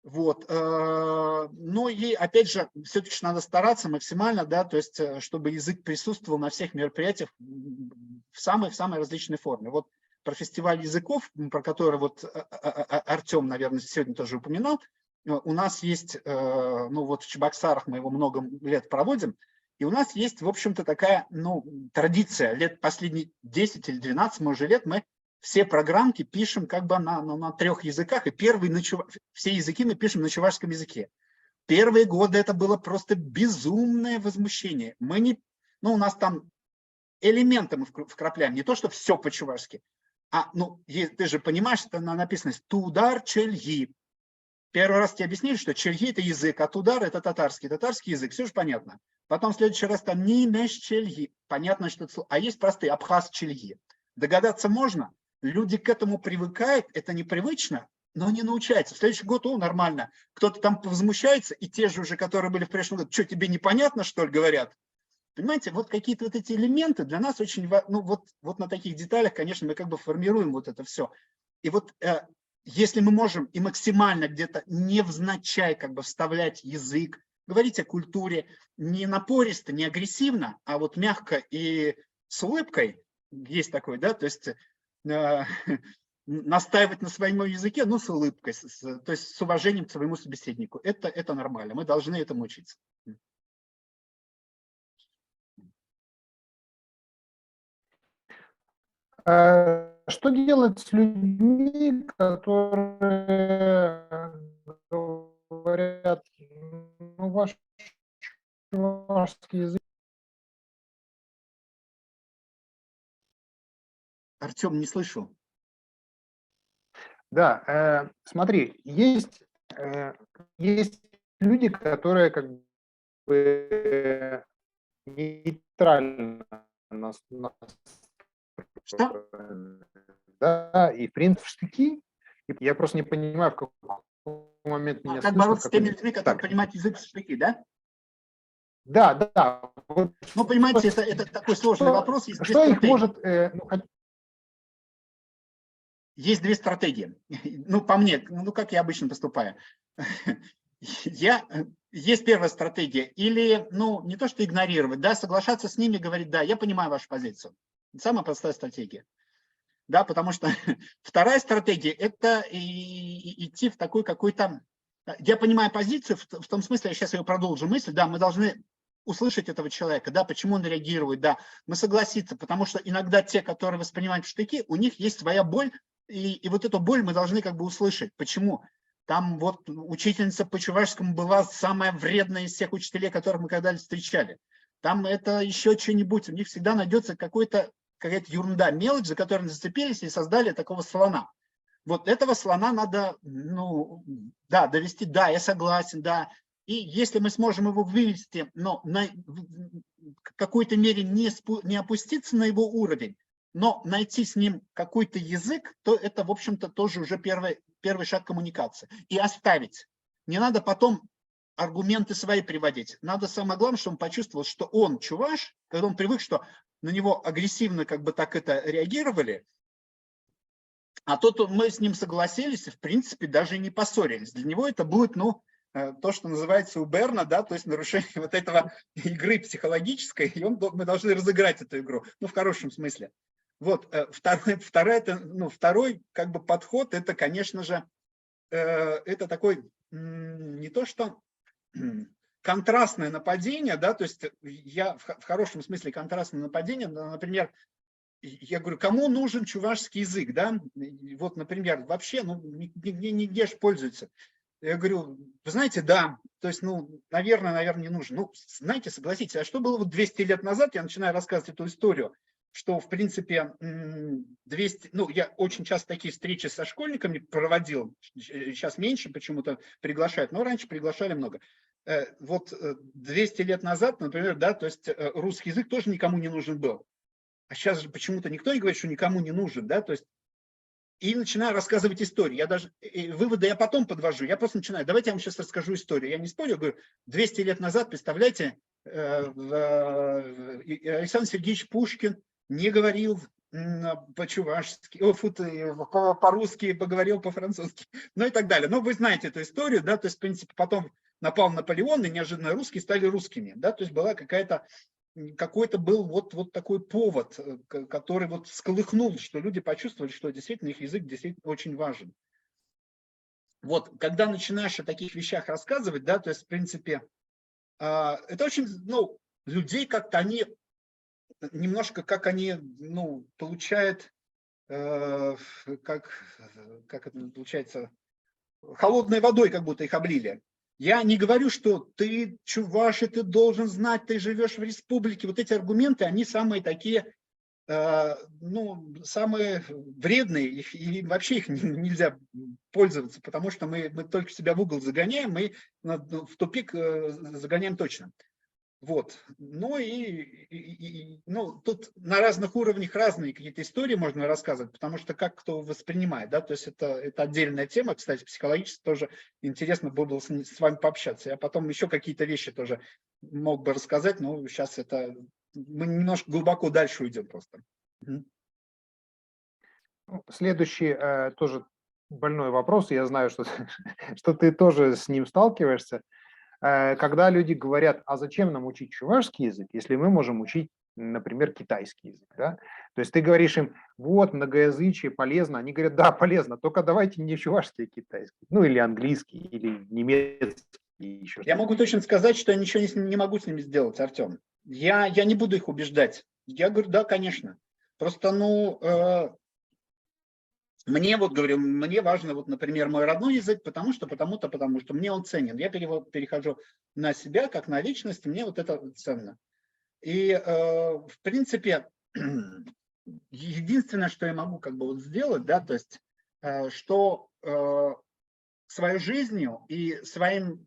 Вот. Ну и опять же, все-таки надо стараться максимально, да, то есть, чтобы язык присутствовал на всех мероприятиях в самой различной форме. Вот про фестиваль языков, про который вот Артем, наверное, сегодня тоже упоминал, у нас есть, ну вот в Чебоксарах мы его много лет проводим, и у нас есть, в общем-то, такая, ну, традиция, лет последние 10 или 12, может, лет мы все программки пишем как бы на 3 языках, и все языки мы пишем на чувашском языке. Первые годы это было просто безумное возмущение. Мы не, ну, у нас там элементы мы вкрапляем, не то, что все по-чувашски, ну, ты же понимаешь, что написано «тудар чельги». Первый раз тебе объяснили, что чельги – это язык, а тудар – это татарский язык, все же понятно. Потом в следующий раз там «нимеш чельги», понятно, что это слово. А есть простые абхаз чельги. Догадаться можно, люди к этому привыкают, это непривычно, но не научаются. В следующий год, нормально, кто-то там возмущается, и те же уже, которые были в прошлом году, что, тебе непонятно, что ли, говорят? Понимаете, вот какие-то вот эти элементы для нас очень важны. Ну, вот на таких деталях, конечно, мы как бы формируем вот это все. И вот если мы можем и максимально где-то невзначай как бы вставлять язык, говорить о культуре не напористо, не агрессивно, а вот мягко и с улыбкой, есть такой, да, то есть настаивать на своем языке, но с улыбкой, то есть с уважением к своему собеседнику. Это нормально, мы должны этому учиться. Что делать с людьми, которые говорят, ну, ваш чувашский язык? Артем, не слышу. Да, смотри, есть люди, которые как бы нейтрально нас Что? да, и в принципе штыки. Я просто не понимаю, в какой момент меня Как слышно. бороться с теми людьми, которые понимают язык в штыки, да? Да. Вот, ну, понимаете, это такой сложный вопрос. Есть что их может... Есть две стратегии. Ну, по мне, ну, как я обычно поступаю. Есть первая стратегия. Или, ну, не то, что игнорировать, да, соглашаться с ними, говорить, да, я понимаю вашу позицию. Самая простая стратегия. Да, потому что вторая стратегия – это идти в такой какой-то… Я понимаю позицию, в том смысле, я сейчас ее продолжу мысль, да, мы должны услышать этого человека, да, почему он реагирует, да, мы согласиться, потому что иногда те, которые воспринимают в штыки, у них есть своя боль, и вот эту боль мы должны как бы услышать. Почему? Там вот учительница по чувашскому была самая вредная из всех учителей, которых мы когда-либо встречали. Там это еще что-нибудь, у них всегда найдется какая-то ерунда, мелочь, за которую зацепились и создали такого слона. Вот этого слона надо, ну, да, довести, да, я согласен, да. И если мы сможем его вывести, но в какой-то мере не опуститься на его уровень, но найти с ним какой-то язык, то это, в общем-то, тоже уже первый шаг коммуникации. И оставить. Не надо потом аргументы свои приводить. Надо самое главное, чтобы он почувствовал, что он чуваш, когда он привык, что на него агрессивно как бы так это реагировали, а тут мы с ним согласились и, в принципе, даже не поссорились. Для него это будет, ну, то, что называется у Берна, да, то есть нарушение вот этого игры психологической, и мы должны разыграть эту игру, ну, в хорошем смысле. Вот, второй как бы подход, это, конечно же, это такой, не то что контрастное нападение, да, то есть я в хорошем смысле контрастное нападение, например, я говорю, кому нужен чувашский язык, да, вот, например, вообще, ну, нигде же пользуется. Я говорю, вы знаете, да, то есть, ну, наверное, не нужен. Ну, знаете, согласитесь, а что было вот 200 лет назад, я начинаю рассказывать эту историю, что, в принципе, 200, ну, я очень часто такие встречи со школьниками проводил, сейчас меньше почему-то приглашают, но раньше приглашали много. Вот 200 лет назад, например, да, то есть русский язык тоже никому не нужен был. А сейчас же почему-то никто не говорит, что никому не нужен, да, то есть и начинаю рассказывать историю. Я даже выводы я потом подвожу. Я просто начинаю. Давайте я вам сейчас расскажу историю. Я не спорю, я говорю, 200 лет назад, представляете, Александр Сергеевич Пушкин не говорил по-чувашски, по-русски, поговорил по-французски, ну и так далее. Но вы знаете эту историю, да, то есть, в принципе, потом напал Наполеон, и неожиданно русские стали русскими, да, то есть была какой-то был вот такой повод, который вот всколыхнул, что люди почувствовали, что действительно их язык действительно очень важен. Вот, когда начинаешь о таких вещах рассказывать, да, то есть, в принципе, это очень, ну, людей как-то они, немножко как они, ну, получают, как это получается, холодной водой как будто их облили. Я не говорю, что ты чуваш, и ты должен знать, ты живешь в республике. Вот эти аргументы, они самые такие, ну, самые вредные, и вообще их нельзя пользоваться, потому что мы только себя в угол загоняем, мы в тупик загоняем точно. Вот. Ну ну, тут на разных уровнях разные какие-то истории можно рассказывать, потому что как кто воспринимает, да, то есть это отдельная тема, кстати, психологически тоже интересно было с вами пообщаться. Я потом еще какие-то вещи тоже мог бы рассказать, но сейчас мы немножко глубоко дальше уйдем просто. Следующий тоже больной вопрос, я знаю, что, что ты тоже с ним сталкиваешься. Когда люди говорят, а зачем нам учить чувашский язык, если мы можем учить, например, китайский язык, да? То есть ты говоришь им, вот, многоязычие полезно, они говорят, да, полезно, только давайте не чувашский, а китайский, ну или английский, или немецкий, еще что-то. Я могу точно сказать, что я ничего не могу с ними сделать, Артем. Я не буду их убеждать. Я говорю, да, конечно. Просто, ну, мне вот, говорю, мне важно, вот, например, мой родной язык, потому что мне он ценен. Я перехожу на себя, как на личность, мне вот это ценно. И, в принципе, единственное, что я могу как бы вот сделать, да, то есть, что своей жизнью и своим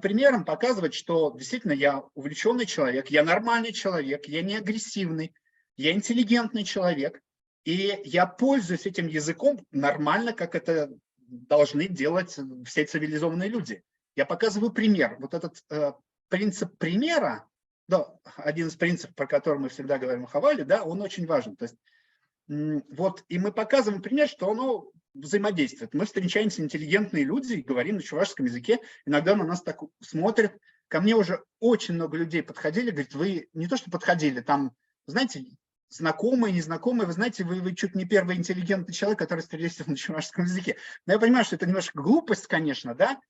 примером показывать, что действительно я увлеченный человек, я нормальный человек, я не агрессивный, я интеллигентный человек. И я пользуюсь этим языком нормально, как это должны делать все цивилизованные люди. Я показываю пример. Вот этот принцип примера, да, один из принципов, про который мы всегда говорим о Хавале, да, он очень важен. То есть, вот, и мы показываем пример, что оно взаимодействует. Мы встречаемся, интеллигентные люди, и говорим на чувашском языке. Иногда на нас так смотрят. Ко мне уже очень много людей подходили, говорят, вы не то что подходили, там, знаете, знакомые, незнакомые, вы знаете, вы чуть не первый интеллигентный человек, который встретился на чувашском языке. Но я понимаю, что это немножко глупость, конечно, да,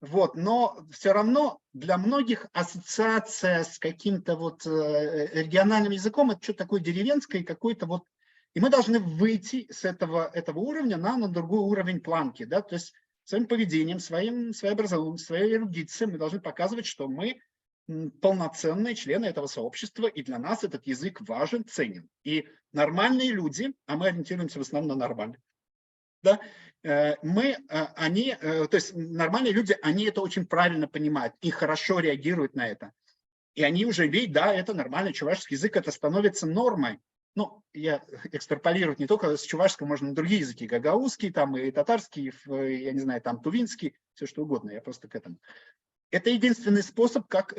вот, но все равно для многих ассоциация с каким-то вот региональным языком это что-то такое деревенское, какое-то вот, и мы должны выйти с этого уровня на другой уровень планки, да, то есть своим поведением, своей образованностью, своей эрудицией мы должны показывать, что мы полноценные члены этого сообщества, и для нас этот язык важен, ценен. И нормальные люди, а мы ориентируемся в основном на нормальных, да, то есть нормальные люди, они это очень правильно понимают и хорошо реагируют на это. И они уже видят, да, это нормально, чувашский язык, это становится нормой. Ну, я экстраполировать не только с чувашского, можно на другие языки, гагаузский, там и татарский, я не знаю, там тувинский, все что угодно, я просто к этому. Это единственный способ, как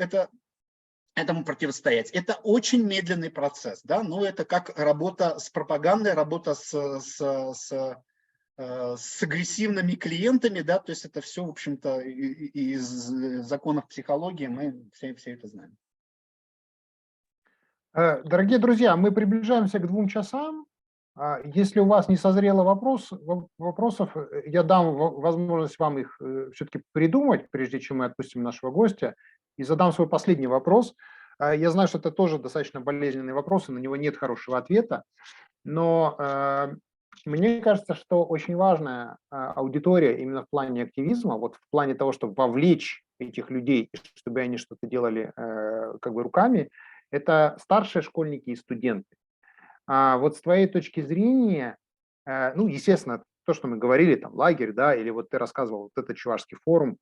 этому противостоять. Это очень медленный процесс, да, но это как работа с пропагандой, работа с агрессивными клиентами, да, то есть это все, в общем-то, из законов психологии мы все это знаем. Дорогие друзья, мы приближаемся к 2 часам. Если у вас не созрело вопросов, я дам возможность вам их все-таки придумать, прежде чем мы отпустим нашего гостя, и задам свой последний вопрос. Я знаю, что это тоже достаточно болезненный вопрос, и на него нет хорошего ответа, но мне кажется, что очень важная аудитория именно в плане активизма, вот в плане того, чтобы вовлечь этих людей, чтобы они что-то делали как бы руками, это старшие школьники и студенты. Вот с твоей точки зрения, ну, естественно, то, что мы говорили, там, лагерь, да, или вот ты рассказывал, вот этот Чувашский форум,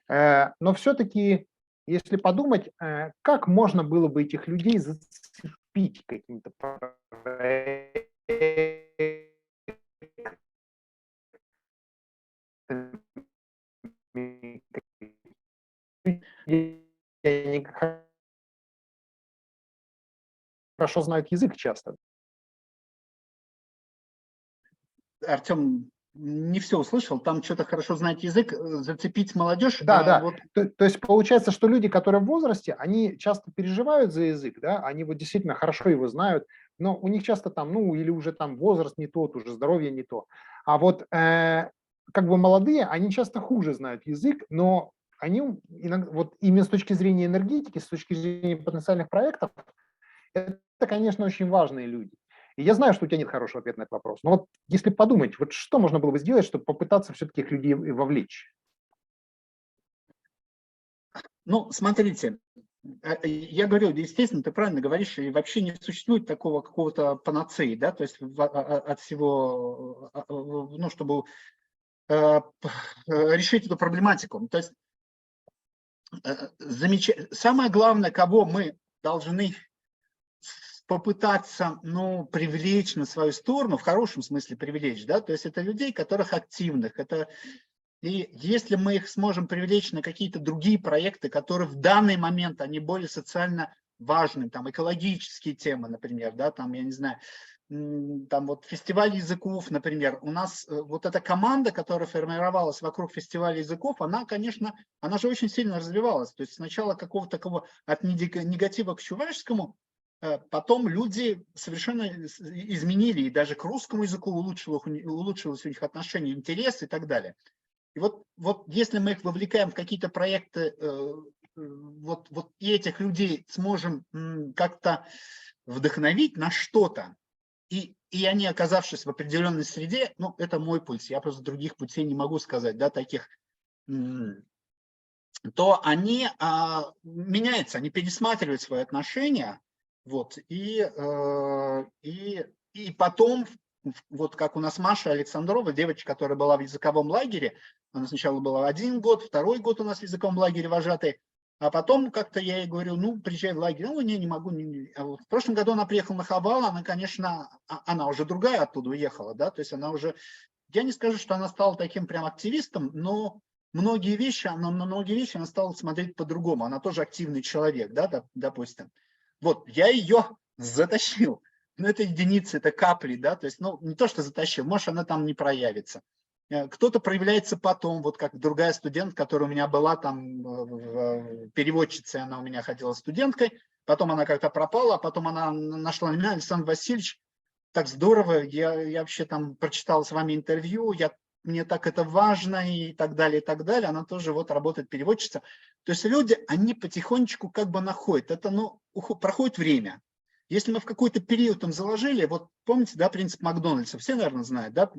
но все-таки, если подумать, как можно было бы этих людей зацепить каким-то они хорошо знают язык часто. Артем, не все услышал, там что-то хорошо знать язык, зацепить молодежь. Да. Вот... То есть получается, что люди, которые в возрасте, они часто переживают за язык, да, они вот действительно хорошо его знают, но у них часто там, ну, или уже там возраст не тот, уже здоровье не то. А вот как бы молодые, они часто хуже знают язык, но они иногда, вот именно с точки зрения энергетики, с точки зрения потенциальных проектов, это, конечно, очень важные люди. И я знаю, что у тебя нет хорошего ответа на этот вопрос. Но вот если подумать, вот что можно было бы сделать, чтобы попытаться все-таки их людей вовлечь? Ну, смотрите, я говорю, естественно, ты правильно говоришь, и вообще не существует такого какого-то панацеи, да, то есть от всего, ну, чтобы решить эту проблематику. То есть самое главное, кого мы должны попытаться, ну, привлечь на свою сторону, в хорошем смысле привлечь, да, то есть это людей, которых активных, и если мы их сможем привлечь на какие-то другие проекты, которые в данный момент, они более социально важны, там, экологические темы, например, да, там, я не знаю, там вот фестиваль языков, например, у нас вот эта команда, которая формировалась вокруг фестиваля языков, она, конечно, она же очень сильно развивалась, то есть сначала какого-то такого от негатива к чувашскому, потом люди совершенно изменили, и даже к русскому языку улучшилось у них отношение, интерес и так далее. И вот если мы их вовлекаем в какие-то проекты, вот и этих людей сможем как-то вдохновить на что-то, и они, оказавшись в определенной среде, ну, это мой пульс, я просто других путей не могу сказать, да, таких, то они меняются, они пересматривают свои отношения, вот, и потом, вот как у нас Маша Александрова, девочка, которая была в языковом лагере, она сначала была 1 год, 2-й год у нас в языковом лагере вожатой, а потом как-то я ей говорю, ну, приезжай в лагерь. Ну, не могу. А вот в прошлом году она приехала на Хавал, она, конечно, она уже другая оттуда уехала, да, то есть она уже, я не скажу, что она стала таким прям активистом, но на многие вещи она стала смотреть по-другому. Она тоже активный человек, да, допустим. Вот, я ее затащил. Ну, это единицы, это капли, да, то есть, ну, не то, что затащил, может, она там не проявится. Кто-то проявляется потом, вот как другая студентка, которая у меня была там переводчицей, она у меня ходила студенткой, потом она как-то пропала, а потом она нашла меня, Александр Васильевич, так здорово, я вообще там прочитала с вами интервью, мне так это важно и так далее, и так далее. Она тоже вот работает переводчица. То есть люди, они потихонечку как бы находят. Это, ну, проходит время. Если мы в какой-то период там заложили, вот помните, да, принцип Макдональдса, все, наверное, знают, да?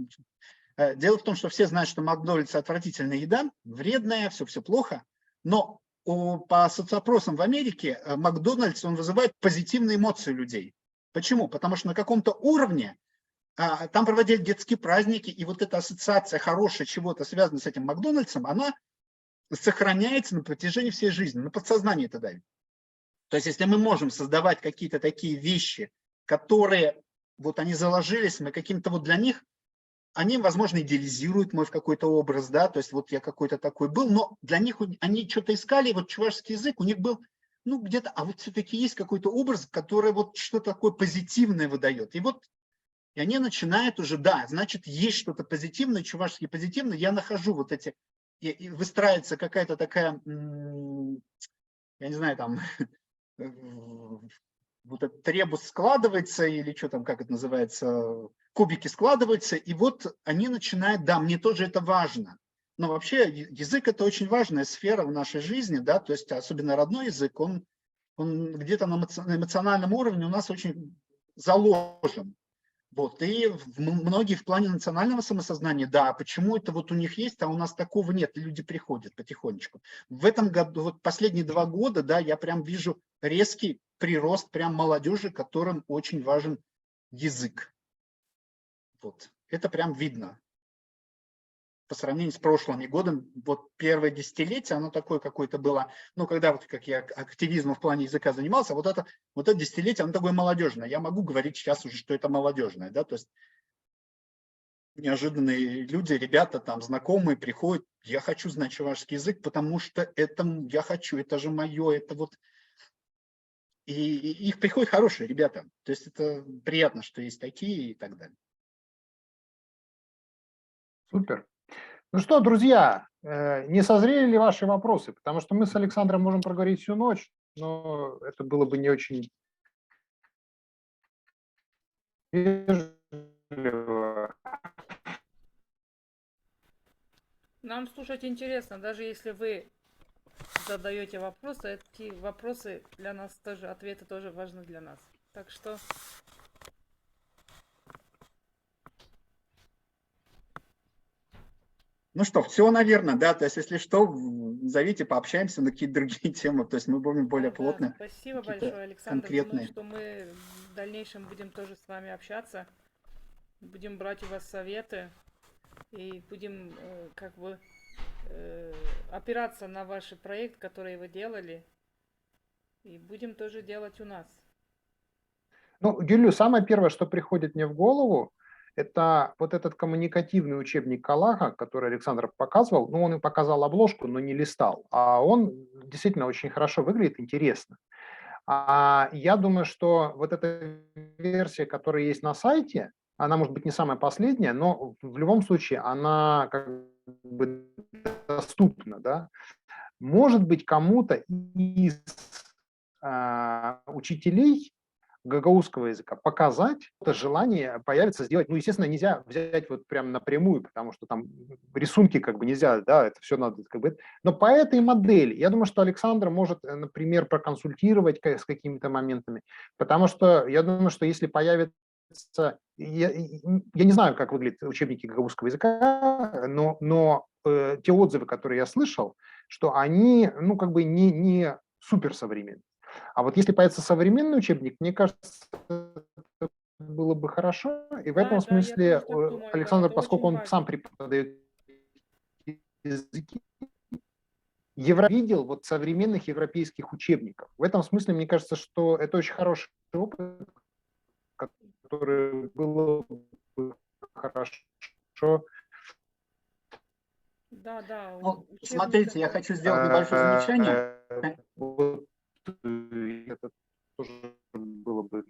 Дело в том, что все знают, что Макдональдс отвратительная еда, вредная, все плохо, но по соцопросам в Америке Макдональдс, он вызывает позитивные эмоции у людей. Почему? Потому что на каком-то уровне там проводили детские праздники, и вот эта ассоциация хорошая чего-то, связанная с этим Макдональдсом, она сохраняется на протяжении всей жизни, на подсознании это давит. То есть если мы можем создавать какие-то такие вещи, которые вот они заложились, мы каким-то вот для них, они, возможно, идеализируют мой в какой-то образ, да, то есть вот я какой-то такой был, но для них они что-то искали, вот чувашский язык у них был, ну, где-то, а вот все-таки есть какой-то образ, который вот что-то такое позитивное выдает. И они начинают уже, да, значит, есть что-то позитивное, чувашский позитивный, я нахожу вот эти, и выстраивается какая-то такая, я не знаю, там, вот этот требус складывается, или что там, как это называется, кубики складываются, и вот они начинают, да, мне тоже это важно. Но вообще язык – это очень важная сфера в нашей жизни, да, то есть особенно родной язык, он где-то на эмоциональном уровне у нас очень заложен. Вот, и многие в плане национального самосознания, да, почему это вот у них есть, а у нас такого нет, люди приходят потихонечку. В этом году, вот последние 2 года, да, я прям вижу резкий прирост прям молодежи, которым очень важен язык. Вот, это прям видно. По сравнению с прошлыми годами, вот первое десятилетие, оно такое какое-то было, ну, когда вот как я активизмом в плане языка занимался, вот это десятилетие, оно такое молодежное. Я могу говорить сейчас уже, что это молодежное, да, то есть неожиданные люди, ребята там, знакомые приходят, я хочу знать чувашский язык, потому что это я хочу, это же мое, это вот. И их приходят хорошие ребята, то есть это приятно, что есть такие и так далее. Супер. Ну что, друзья, не созрели ли ваши вопросы? Потому что мы с Александром можем проговорить всю ночь, но это было бы не очень вежливо. Нам слушать интересно, даже если вы задаете вопросы, эти вопросы для нас тоже, ответы тоже важны для нас. Так что Ну что, все, наверное, да, то есть если что, зовите, пообщаемся на какие-то другие темы, то есть мы будем более да, плотно. спасибо какие-то большое, Александр. конкретные. Думаю, что мы в дальнейшем будем тоже с вами общаться, будем брать у вас советы и будем как бы опираться на ваш проект, который вы делали, и будем тоже делать у нас. Ну, Юлю, самое первое, что приходит мне в голову, это вот этот коммуникативный учебник Калаха, который Александр показывал. Ну, он и показал обложку, но не листал. А он действительно очень хорошо выглядит, интересно. А я думаю, что вот эта версия, которая есть на сайте, она может быть не самая последняя, но в любом случае она как бы доступна, да. Может быть, кому-то из учителей гагаузского языка показать, это желание появится сделать. Ну, естественно, нельзя взять вот прям напрямую, потому что там рисунки как бы нельзя, да, это все надо как бы. Но по этой модели, я думаю, что Александр может, например, проконсультировать с какими-то моментами, потому что я думаю, что если появится, я не знаю, как выглядят учебники гагаузского языка, но те отзывы, которые я слышал, что они, ну, как бы не суперсовременные. А вот если появится современный учебник, мне кажется, это было бы хорошо. И в этом Да, я смысле тоже так думаю, да, Александр, это поскольку очень он сам важно. преподает языки, видел вот современных европейских учебников. В этом смысле, мне кажется, что это очень хороший опыт, который было бы хорошо. Да, Ну, учебник смотрите, я это хочу сделать небольшое замечание. Вот это тоже было бы.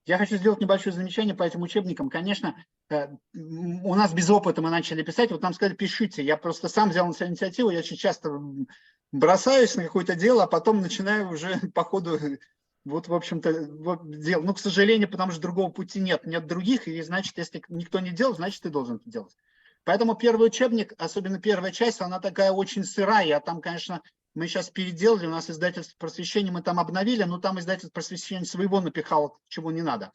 Я хочу сделать небольшое замечание по этим учебникам. Конечно, у нас без опыта мы начали писать. Вот нам сказали, пишите. Я просто сам взял на себя инициативу. Я очень часто бросаюсь на какое-то дело, а потом начинаю уже по ходу вот, в общем-то, вот, делать. Ну, к сожалению, потому что другого пути нет. Нет других, и значит, если никто не делал, значит, ты должен это делать. Поэтому первый учебник, особенно первая часть, она такая очень сырая. А там, конечно, мы сейчас переделали, у нас издательство просвещения мы там обновили, но там издательство просвещения своего напихало, чего не надо.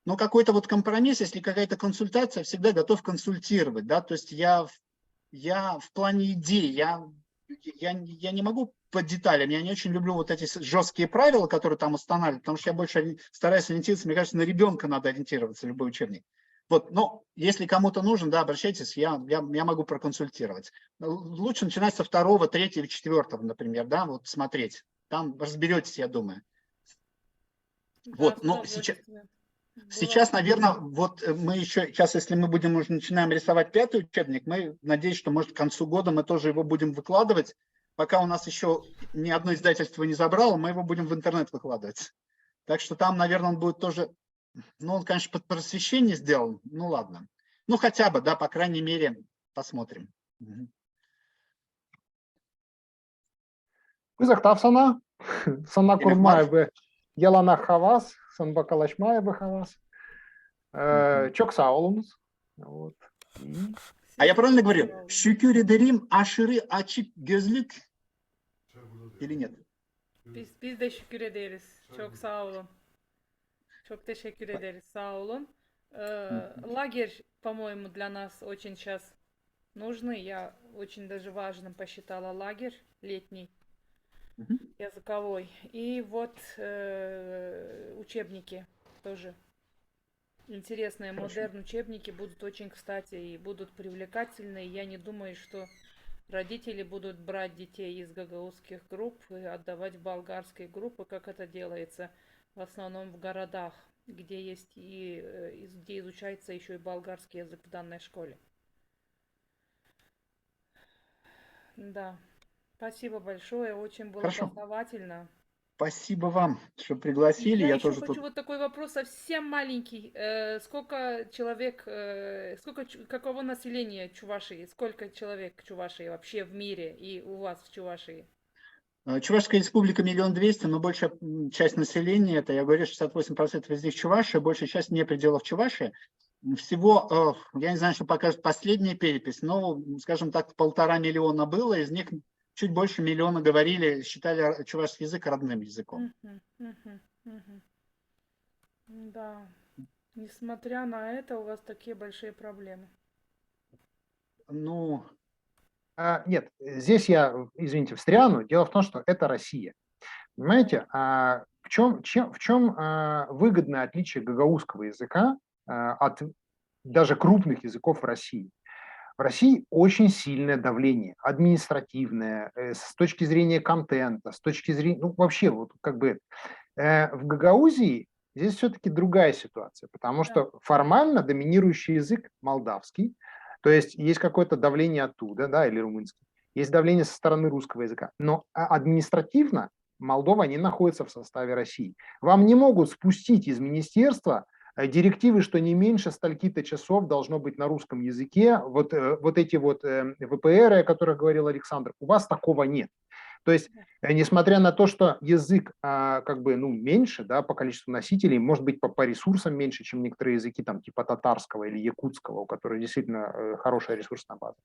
Но какой-то вот компромисс, если какая-то консультация, всегда готов консультировать, да, то есть я в плане идей, я не могу по деталям, я не очень люблю вот эти жесткие правила, которые там устанавливают, потому что я больше стараюсь ориентироваться, мне кажется, на ребенка надо ориентироваться, любой учебник. Вот, но если кому-то нужен, да, обращайтесь, я могу проконсультировать. Лучше начинать со 2, 3, 4, например, да, вот смотреть. Там разберетесь, я думаю. да, Вот, с но сейчас... удовольствием. Сейчас, наверное, вот мы еще, сейчас, если мы будем уже начинаем рисовать 5-й учебник, мы, надеюсь, что, может, к концу года мы тоже его будем выкладывать. Пока у нас еще ни одно издательство не забрало, мы его будем в интернет выкладывать. Так что там, наверное, он будет тоже, ну, он, конечно, под просвещение сделан, ну, ладно. Ну, хотя бы, да, по крайней мере, посмотрим. Кызыктап сана Демек, курмаевы ялана хавас, санбакалашмаевы хавас. Çok sağ olunuz. Вот. И А я правильно говорю? Şükür ederim aşırı açık gözlük или нет? Biz de şükür ederiz. Çok sağ olun. Çok teşekkür ederiz. Sağ olun. Лагерь, по-моему, для нас очень сейчас нужный. Я очень даже важным посчитала лагерь летний, языковой. И вот учебники тоже. Интересные, модерн учебники будут очень кстати и будут привлекательные. Я не думаю, что родители будут брать детей из гагаузских групп и отдавать в болгарские группы, как это делается в основном в городах, где есть где изучается еще и болгарский язык в данной школе. Да, спасибо большое, очень было Хорошо. познавательно. Спасибо вам, что пригласили. Я Я еще тоже хочу тут... вот такой вопрос совсем маленький. Сколько человек, каково население Чувашии? Сколько человек в Чувашии вообще в мире и у вас в Чувашии? Чувашская республика 1 200 000, но большая часть населения, это, я говорю, 68% из них Чувашия, большая часть не пределов Чувашии. Всего, я не знаю, что покажет последняя перепись, но, скажем так, 1,5 миллиона было, из них чуть больше миллиона говорили, считали чувашский язык родным языком. Да, несмотря на это, у вас такие большие проблемы. Ну, Нет, здесь я, извините, встряну. Дело в том, что это Россия. Понимаете, в чем выгодное отличие гагаузского языка от даже крупных языков в России? В России очень сильное давление, административное, с точки зрения контента, с точки зрения, ну вообще, вот как бы в Гагаузии здесь все-таки другая ситуация, потому что формально доминирующий язык молдавский, то есть какое-то давление оттуда, да, или румынский, есть давление со стороны русского языка, но административно Молдова не находится в составе России. Вам не могут спустить из министерства директивы, что не меньше стольки-то часов должно быть на русском языке. Вот эти вот ВПР, о которых говорил Александр, у вас такого нет. То есть, несмотря на то, что язык как бы, ну, меньше, да, по количеству носителей, может быть, по ресурсам меньше, чем некоторые языки, там, типа татарского или якутского, у которых действительно хорошая ресурсная база.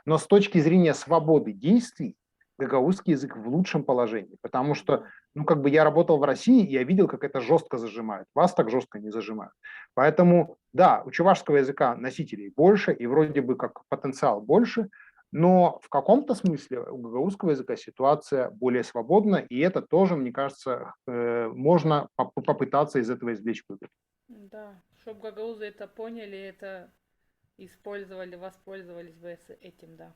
Но с точки зрения свободы действий, гагаузский язык в лучшем положении, потому что, ну, как бы я работал в России, и я видел, как это жестко зажимают. Вас так жестко не зажимают. Поэтому, да, у чувашского языка носителей больше, и вроде бы как потенциал больше, но в каком-то смысле у гагаузского языка ситуация более свободна, и это тоже, мне кажется, можно попытаться из этого извлечь выгоду. Да, чтобы гагаузы это поняли, это использовали, воспользовались бы этим, да.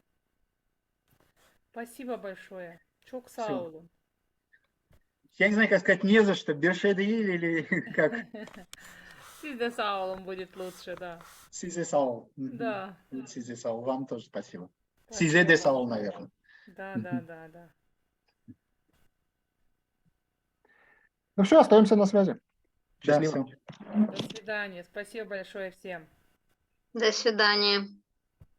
Спасибо большое. Чок саулу. Я не знаю, как сказать, не за что. Бершедеиль или как? Сизе саулом будет лучше, да. Сизе саул. Да. Сизе саул. Вам тоже спасибо. Сизе де саул, наверное. Да. Ну все, остаемся на связи. Да, Счастливо. все. До свидания. Спасибо большое всем. До свидания.